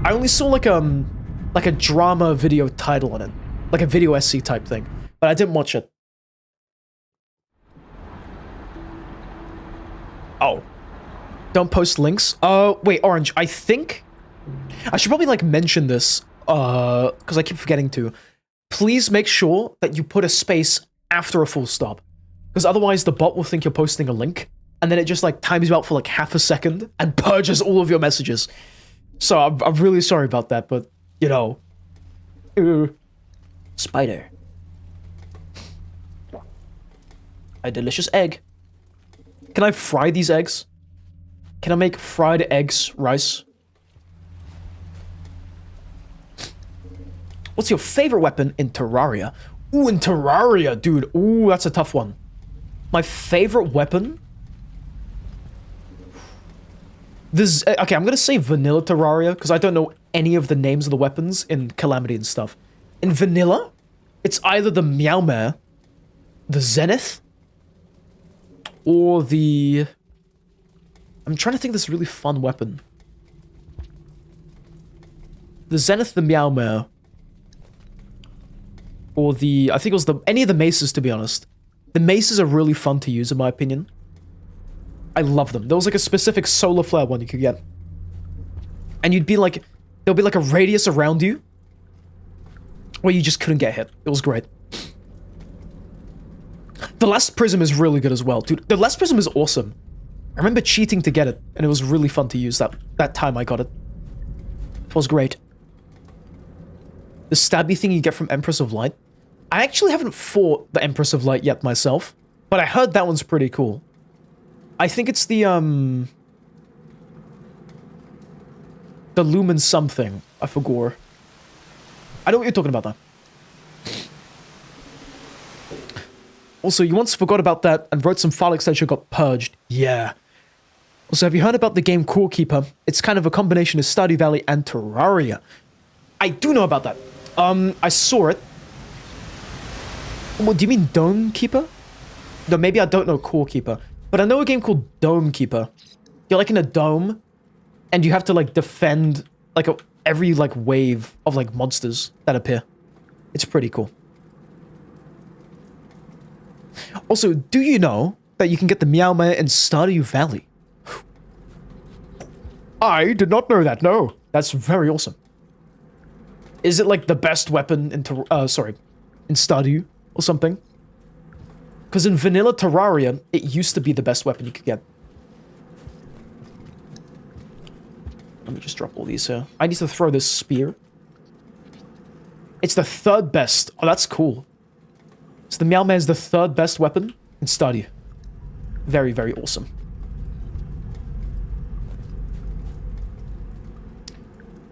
I only saw like a drama video title on it. Like a video SC type thing. But I didn't watch it. Oh. Don't post links? Wait, Orange, I think I should probably like mention this, because I keep forgetting to. Please make sure that you put a space after a full stop. Because otherwise the bot will think you're posting a link, and then it just like times you out for like half a second and purges all of your messages. So I'm really sorry about that, but you know. Spider. A delicious egg. Can I fry these eggs? Can I make fried eggs rice? What's your favorite weapon in Terraria? Ooh, in Terraria, dude. Ooh, that's a tough one. My favorite weapon? Okay, I'm gonna say vanilla Terraria, because I don't know any of the names of the weapons in Calamity and stuff. In vanilla, it's either the Meow Mare, the Zenith, or the... I'm trying to think of this really fun weapon. The Zenith, the Meow Mare, or the... I think it was the... any of the maces, to be honest. The maces are really fun to use, in my opinion. I love them. There was like a specific solar flare one you could get. And you'd be like... there'll be like a radius around you where you just couldn't get hit. It was great. The Last Prism is really good as well. Dude, the Last Prism is awesome. I remember cheating to get it, and it was really fun to use that time I got it. It was great. The stabby thing you get from Empress of Light. I actually haven't fought the Empress of Light yet myself, but I heard that one's pretty cool. I think it's the Lumen something. I forgot. I know what you're talking about, though. Also, you once forgot about that and wrote some file extension got purged. Yeah. Also, have you heard about the game Core Keeper? It's kind of a combination of Stardew Valley and Terraria. I do know about that. I saw it. What, do you mean Dome Keeper? No, maybe I don't know Core Keeper. But I know a game called Dome Keeper. You're like in a dome, and you have to like defend like every like wave of like monsters that appear. It's pretty cool. Also, do you know that you can get the Meow Mare in Stardew Valley? I did not know that, no. That's very awesome. Is it like the best weapon in in Stardew or something? Because in vanilla Terraria, it used to be the best weapon you could get. Let me just drop all these here. I need to throw this spear. It's the third best. Oh, that's cool. So the Meow Mare is the third best weapon in Stardew. Very, very awesome.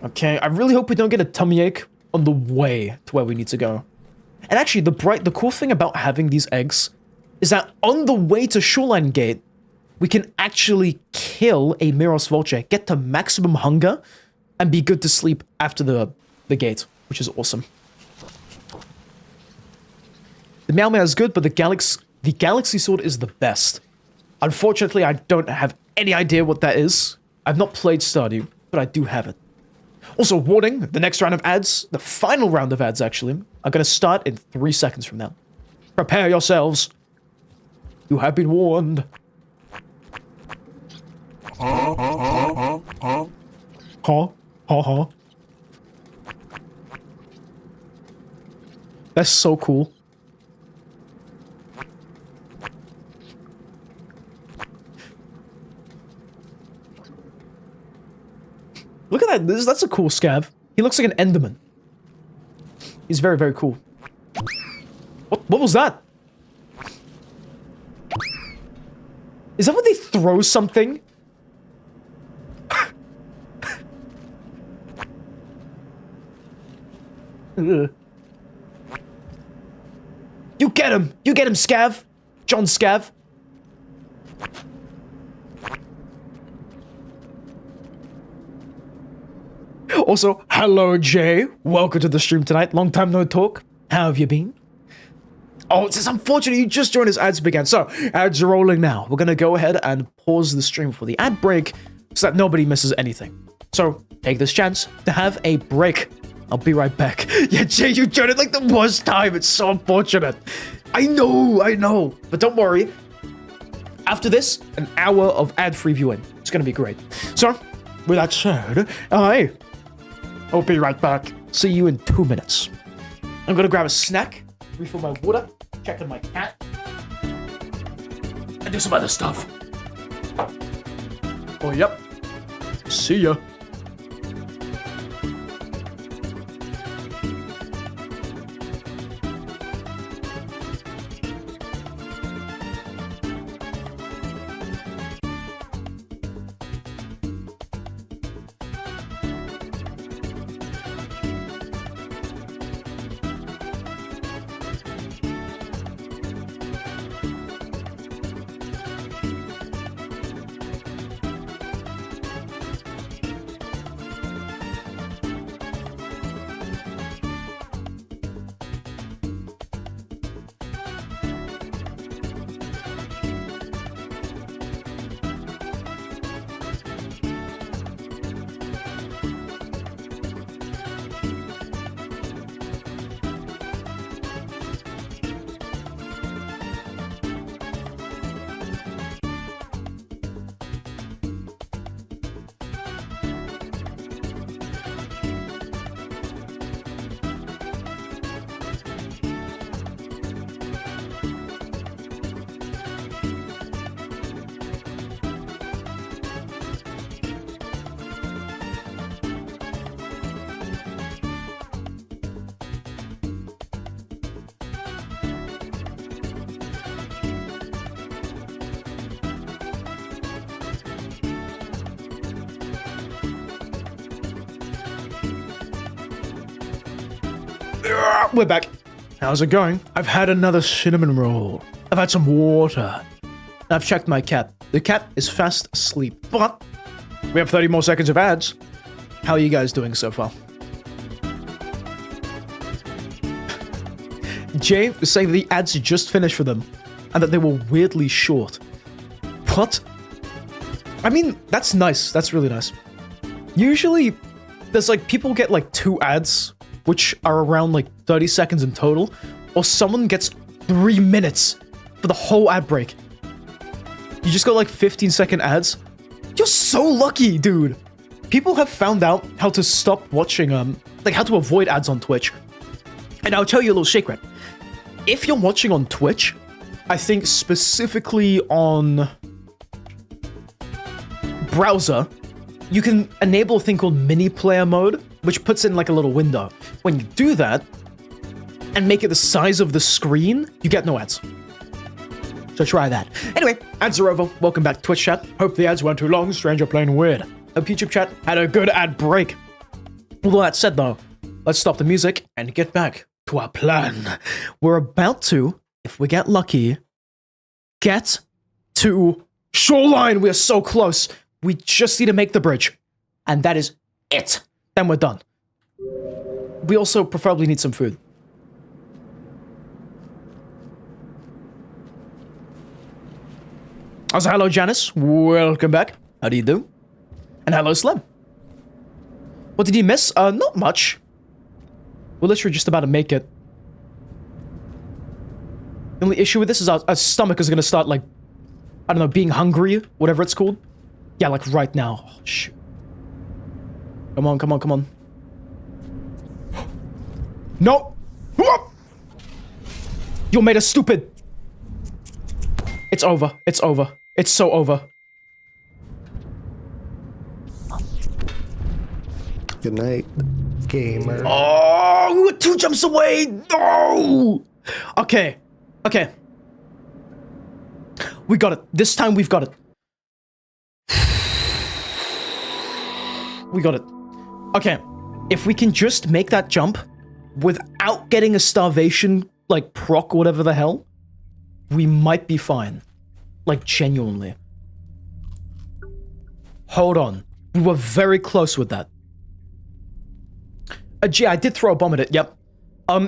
Okay, I really hope we don't get a tummy ache on the way to where we need to go. And actually, the cool thing about having these eggs is that on the way to Shoreline Gate, we can actually kill a Miros vulture, get to maximum hunger, and be good to sleep after the gate, which is awesome. The Meow Mare is good, but the Galaxy Sword is the best. Unfortunately, I don't have any idea what that is. I've not played Stardew, but I do have it. Also, warning, the next round of ads, the final round of ads actually, are going to start in 3 seconds from now. Prepare yourselves. You have been warned. Huh? Huh? That's so cool. Look at that. That's a cool scav. He looks like an Enderman. He's very, very cool. What was that? Is that when they throw something? Ugh. You get him! You get him, Scav! John Scav! Also, hello, Jay. Welcome to the stream tonight. Long time no talk. How have you been? Oh, it's just unfortunate you just joined as ads began. So, ads are rolling now. We're gonna go ahead and pause the stream for the ad break so that nobody misses anything. So, take this chance to have a break. I'll be right back. Yeah, Jay, you joined at like the worst time. It's so unfortunate. I know. But don't worry. After this, an hour of ad-free viewing. It's gonna be great. So, with that said, I'll be right back. See you in 2 minutes. I'm gonna grab a snack, refill my water, check on my cat, and do some other stuff. Oh, yep. See ya. We're back. How's it going? I've had another cinnamon roll. I've had some water. I've checked my cat. The cat is fast asleep. But we have 30 more seconds of ads. How are you guys doing so far? Jay was saying that the ads just finished for them and that they were weirdly short. What? I mean, that's nice. That's really nice. Usually, there's like people get like 2 ads, which are around like 30 seconds in total, or someone gets 3 minutes for the whole ad break. You just got like 15-second ads. You're so lucky, dude. People have found out how to stop watching, like how to avoid ads on Twitch. And I'll tell you a little secret. If you're watching on Twitch, I think specifically on browser, you can enable a thing called mini player mode, which puts in like a little window. When you do that, and make it the size of the screen, you get no ads. So try that. Anyway, ads are over. Welcome back to Twitch chat. Hope the ads weren't too long. Stranger playing weird. Hope YouTube chat had a good ad break. All that said though, let's stop the music and get back to our plan. We're about to, if we get lucky, get to shoreline. We are so close. We just need to make the bridge. And that is it. Then we're done. We also preferably need some food. Also, hello Janice. Welcome back. How do you do? And hello Slim. What did he miss? Not much. We're literally just about to make it. The only issue with this is our stomach is gonna start, like, I don't know, being hungry, whatever it's called. Yeah, like right now. Oh, shoot. Come on, come on, come on. No! You made us stupid! It's over. It's over. It's so over. Good night, gamer. Oh, we were 2 jumps away! No! Okay. Okay. We got it. This time we've got it. We got it. Okay. If we can just make that jump without getting a starvation, like, proc or whatever the hell, we might be fine. Like, genuinely. Hold on. We were very close with that. Yeah, I did throw a bomb at it, yep.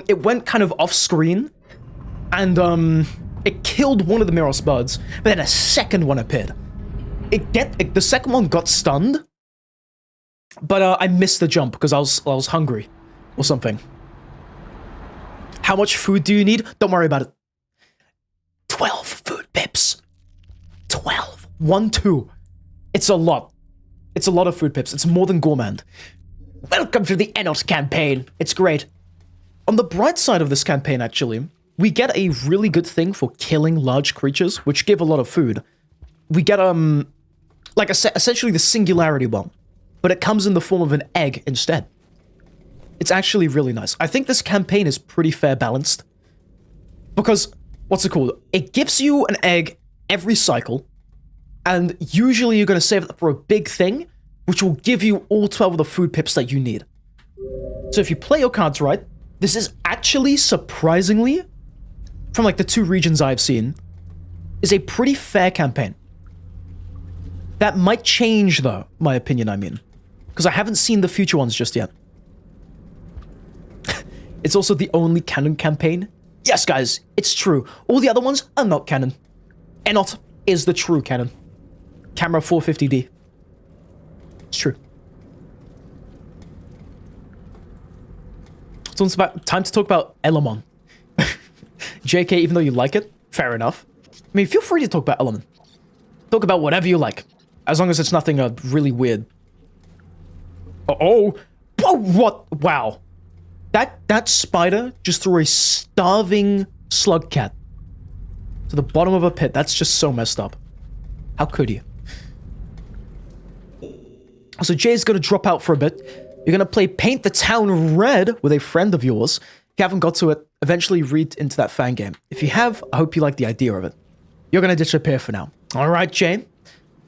It went kind of off screen, and, it killed one of the miros birds, but then a second one appeared. The second one got stunned, but, I missed the jump because I was hungry or something. How much food do you need? Don't worry about it. 12 food pips. 12. 1, 2. It's a lot. It's a lot of food pips. It's more than gourmand. Welcome to the Enot campaign. It's great. On the bright side of this campaign, actually, we get a really good thing for killing large creatures, which give a lot of food. We get, like, essentially the singularity bomb, but it comes in the form of an egg instead. It's actually really nice. I think this campaign is pretty fair balanced. Because, what's it called? It gives you an egg every cycle, and usually you're going to save it for a big thing, which will give you all 12 of the food pips that you need. So if you play your cards right, this is actually surprisingly, from like the 2 regions I've seen, is a pretty fair campaign. That might change though, my opinion I mean. Because I haven't seen the future ones just yet. It's also the only canon campaign. Yes, guys, it's true. All the other ones are not canon. Enot is the true canon. Camera 450D. It's true. So it's about time to talk about Elamon. JK, even though you like it, fair enough. I mean, feel free to talk about Elamon. Talk about whatever you like. As long as it's nothing really weird. Oh, what? Wow. That spider just threw a starving slug cat to the bottom of a pit. That's just so messed up. How could you? So Jay's gonna drop out for a bit. You're gonna play Paint the Town Red with a friend of yours. If you haven't got to it, eventually read into that fan game. If you have, I hope you like the idea of it. You're gonna disappear for now. Alright, Jay.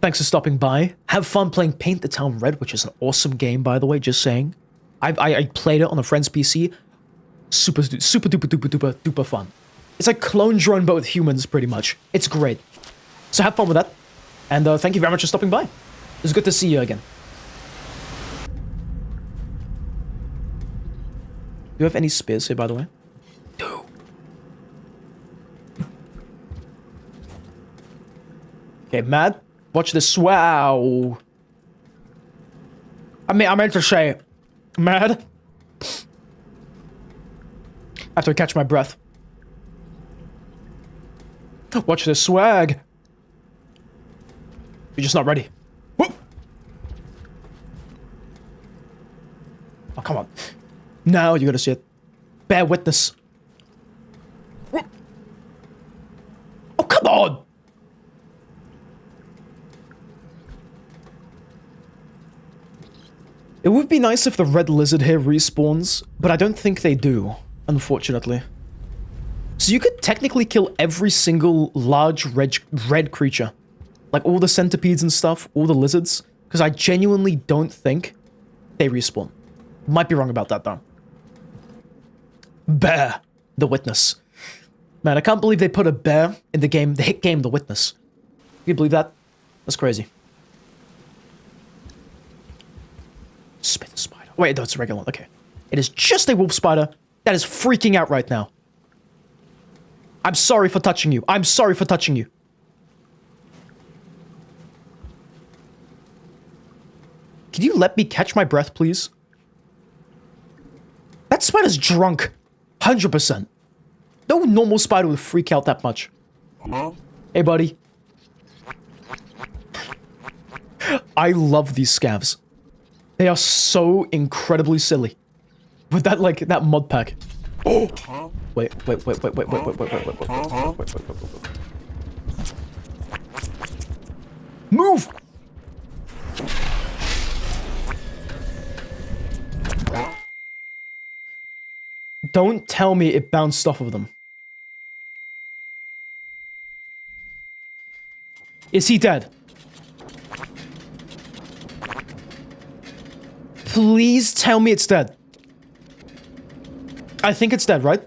Thanks for stopping by. Have fun playing Paint the Town Red, which is an awesome game, by the way, just saying. I played it on a friend's PC. Super duper fun. It's like Clone Drone, but with humans, pretty much. It's great. So have fun with that. And thank you very much for stopping by. It was good to see you again. Do you have any spears here, by the way? No. Okay, Mad. Watch this. Wow. I meant to say, Mad. I have to catch my breath. Watch this swag. You're just not ready. Whoop. Oh, come on. Now you're gonna see it. Bear witness. Whoop. Oh, come on. It would be nice if the red lizard here respawns, but I don't think they do, unfortunately. So you could technically kill every single large red creature. Like all the centipedes and stuff, all the lizards, because I genuinely don't think they respawn. Might be wrong about that though. Bear, the witness. Man, I can't believe they put a bear in the game, the hit game, The Witness. Can you believe that? That's crazy. Spit spider. Wait, no, it's a regular one. Okay. It is just a wolf spider that is freaking out right now. I'm sorry for touching you. I'm sorry for touching you. Can you let me catch my breath, please? spider's drunk. 100%. No normal spider would freak out that much. Huh? Hey, buddy. I love these scavs. They are so incredibly silly. With that, like, that mod pack. Oh! Wait. Move! Don't tell me it bounced off of them. Is he dead? Please tell me it's dead. I think it's dead, right?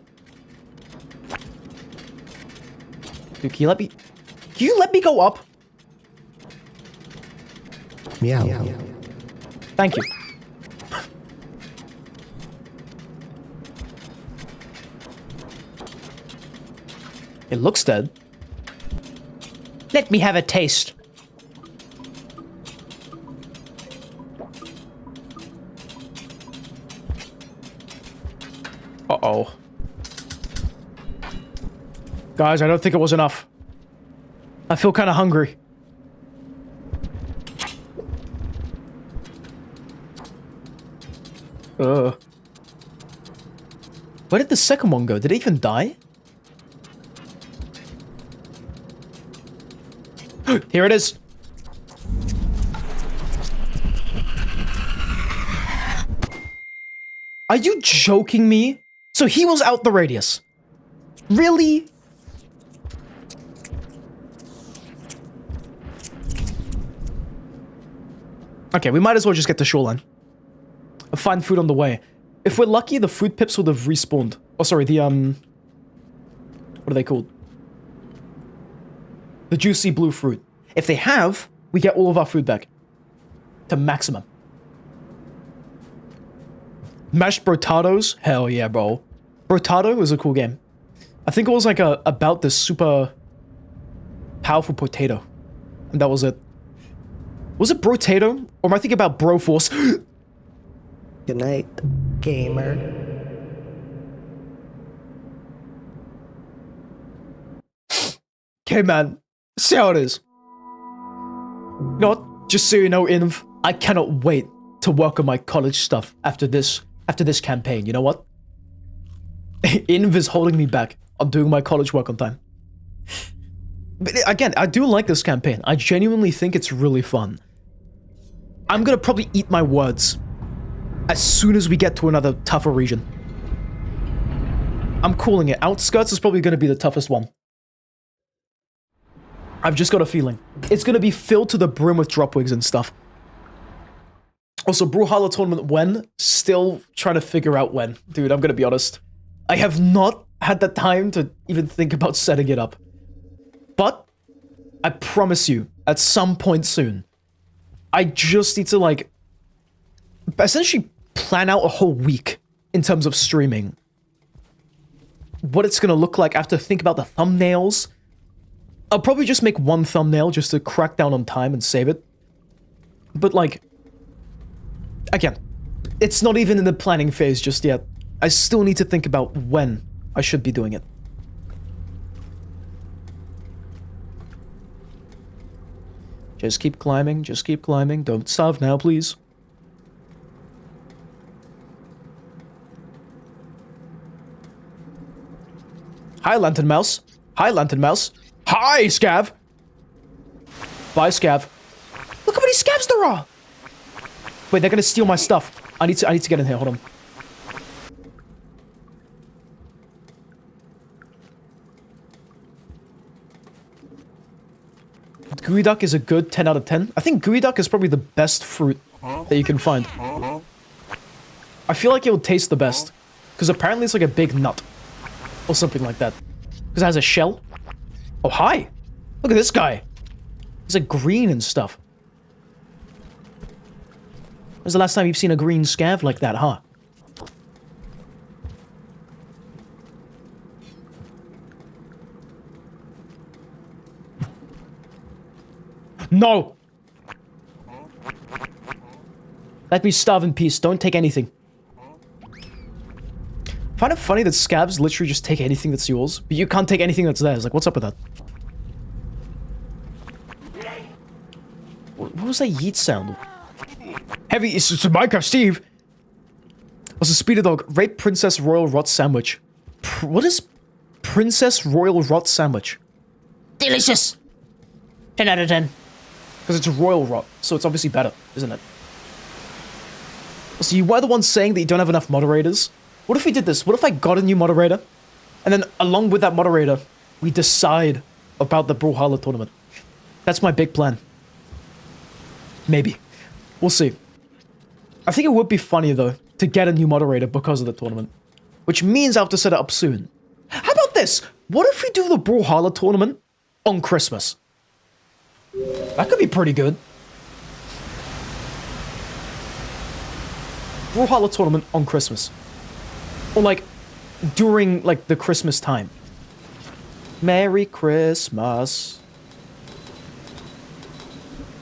Dude, can you let me... Can you let me go up? Meow. Thank you. It looks dead. Let me have a taste. Uh-oh. Guys, I don't think it was enough. I feel kind of hungry. Where did the second one go? Did it even die? Here it is. Are you joking me? So he was out the radius. Really? Okay, we might as well just get to shoreline. Find food on the way. If we're lucky, the food pips would have respawned. Oh, sorry, the, what are they called? The juicy blue fruit. If they have, we get all of our food back. To maximum. Mashed brotados? Hell yeah, bro. Brotado is a cool game. I think it was like about this super powerful potato. And that was it. Was it Brotato? Or am I thinking about Broforce? Good night, gamer. Okay, man. See how it is. You know what? Just so you know, Inv, I cannot wait to work on my college stuff after this campaign. You know what? Inv is holding me back on doing my college work on time. But again, I do like this campaign. I genuinely think it's really fun. I'm gonna probably eat my words as soon as we get to another tougher region. I'm calling it. Outskirts is probably gonna be the toughest one. I've just got a feeling. It's gonna be filled to the brim with dropwigs and stuff. Also, Brawlhalla tournament when? Still trying to figure out when. Dude, I'm gonna be honest. I have not had the time to even think about setting it up. But, I promise you, at some point soon, I just need to, like, essentially plan out a whole week in terms of streaming. What it's gonna look like. I have to think about the thumbnails. I'll probably just make one thumbnail just to crack down on time and save it. But, like, again, it's not even in the planning phase just yet. I still need to think about when I should be doing it. Just keep climbing, just keep climbing. Don't starve now, please. Hi, Lantern Mouse. Hi, Lantern Mouse. Hi, Scav! Bye, Scav. Look how many Scavs there are! Wait, they're gonna steal my stuff. I need to get in here, hold on. Gooey Duck is a good 10 out of 10. I think Gooey Duck is probably the best fruit that you can find. I feel like it would taste the best. Because apparently it's like a big nut. Or something like that. Because it has a shell. Oh, hi! Look at this guy! He's like green and stuff. When's the last time you've seen a green scav like that, huh? No! Let me starve in peace. Don't take anything. find it funny that scabs literally just take anything that's yours, but you can't take anything that's theirs. Like, what's up with that? What was that yeet sound? Heavy, it's Minecraft Steve. Was a Speededdog, rate Princess Royal Rot Sandwich. What is Princess Royal Rot Sandwich? Delicious. 10 out of 10. Because it's Royal Rot, so it's obviously better, isn't it? So you were the one saying that you don't have enough moderators? What if we did this? What if I got a new moderator? And then along with that moderator, we decide about the Brawlhalla tournament. That's my big plan. Maybe. We'll see. I think it would be funny, though, to get a new moderator because of the tournament. Which means I have to set it up soon. How about this? What if we do the Brawlhalla tournament on Christmas? That could be pretty good. Brawlhalla tournament on Christmas. Or, like, during, like, the Christmas time. Merry Christmas.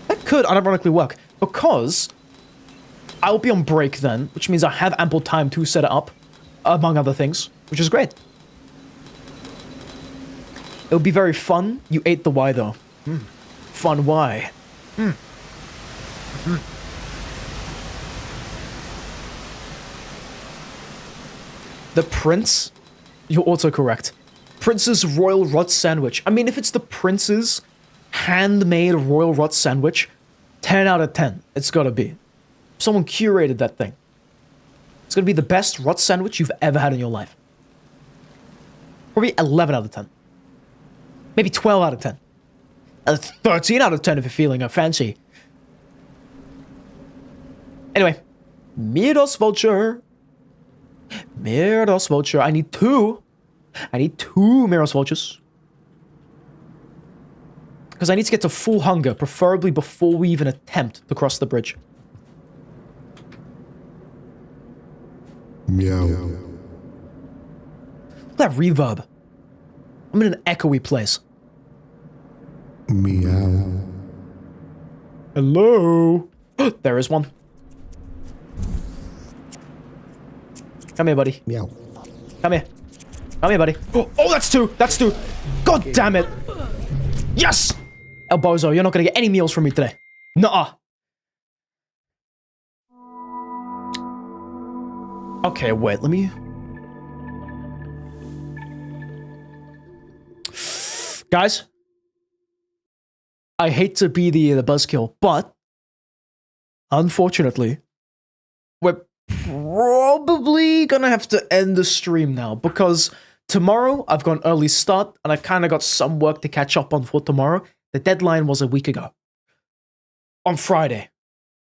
That could unironically work, because I'll be on break then, which means I have ample time to set it up, among other things, which is great. It would be very fun. You ate the Y, though. Fun Y. The Prince? You're autocorrect. Prince's Royal Rot Sandwich. I mean, if it's the Prince's handmade Royal Rot Sandwich, 10 out of 10. It's gotta be. Someone curated that thing. It's gonna be the best rot sandwich you've ever had in your life. Probably 11 out of 10. Maybe 12 out of 10. 13 out of 10 if you're feeling fancy. Anyway. Miros vulture. Miros vulture. I need two Miros vultures. Because I need to get to full hunger, preferably before we even attempt to cross the bridge. Meow. Look at that reverb. I'm in an echoey place. Meow. Hello? There is one. Come here, buddy. Meow. Come here. Come here, buddy. Oh, that's two! That's two! God damn it! Yes! El Bozo, you're not gonna get any meals from me today. Nuh-uh. Okay, wait, let me... Guys? I hate to be the buzzkill, but... Unfortunately... We're probably gonna have to end the stream now, because tomorrow I've got an early start, and I've kind of got some work to catch up on for tomorrow. The deadline was a week ago. On Friday.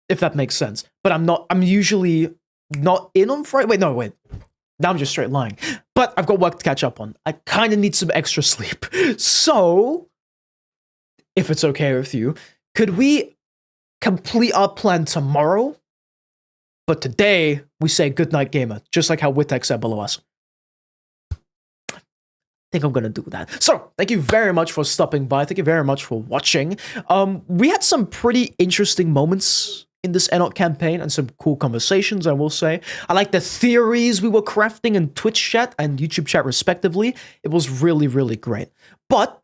If that makes sense. But I'm usually not in on Friday. Wait, no, wait. Now I'm just straight lying. But I've got work to catch up on. I kind of need some extra sleep. So, if it's okay with you, could we complete our plan tomorrow? But today, we say goodnight, gamer. Just like how Wittek said below us. I think I'm gonna do that. So, thank you very much for stopping by. Thank you very much for watching. We had some pretty interesting moments in this Enot campaign and some cool conversations, I will say. I like the theories we were crafting in Twitch chat and YouTube chat respectively. It was really, really great. But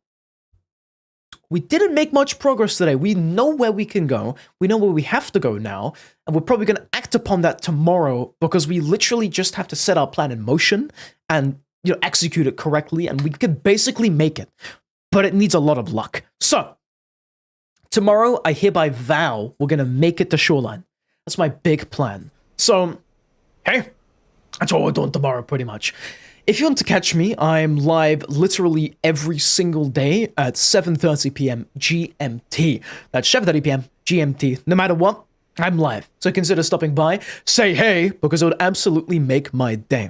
we didn't make much progress today. We know where we can go. We know where we have to go now. And we're probably going to act upon that tomorrow because we literally just have to set our plan in motion and execute it correctly, and we could basically make it. But it needs a lot of luck. So, tomorrow, I hereby vow we're going to make it to Shoreline. That's my big plan. So, hey, that's what we're doing tomorrow, pretty much. If you want to catch me, I'm live literally every single day at 7:30 p.m. GMT. That's 7:30 p.m. GMT. No matter what, I'm live. So consider stopping by, say hey, because it would absolutely make my day.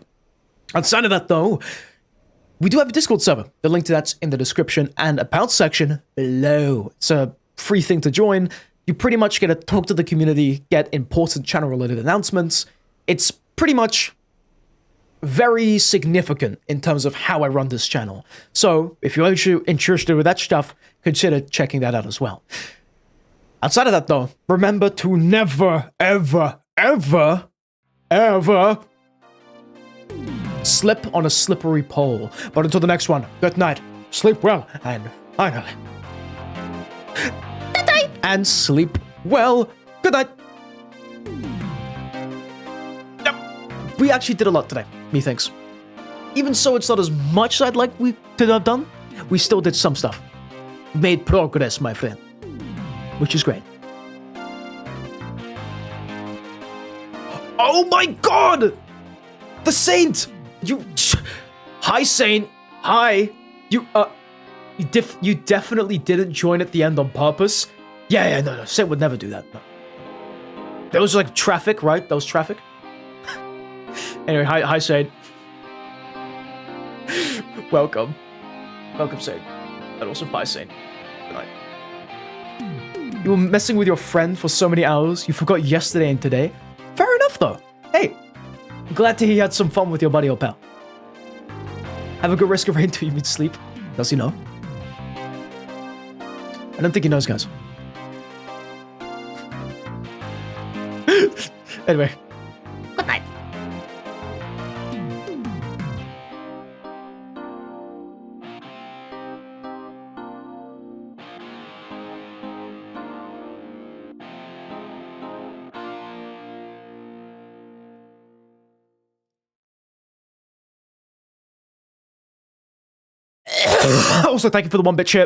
Outside of that, though, we do have a Discord server. The link to that's in the description and about section below. It's a free thing to join. You pretty much get to talk to the community, get important channel-related announcements. It's pretty much very significant in terms of how I run this channel. So, if you're interested with that stuff, consider checking that out as well. Outside of that, though, remember to never, ever, ever, ever slip on a slippery pole. But until the next one, good night, sleep well, and finally. Good night! And sleep well. Good night. Yep. We actually did a lot today, methinks. Even so, it's not as much as I'd like we to have done. We still did some stuff. Made progress, my friend. Which is great. Oh my god! The Saint! Hi, Saint. Hi. You definitely didn't join at the end on purpose. Yeah, no. Saint would never do that. No. There was like traffic, right? There was traffic. Anyway, hi, Saint. Welcome, Saint. And also bye, Saint. Good night. You were messing with your friend for so many hours. You forgot yesterday and today. Fair enough, though. Hey, glad to hear you had some fun with your buddy or pal. Have a good rest of rain till you meet sleep. Does he know? I don't think he knows, guys. Anyway. Good night. Also, thank you for the 1-bit share.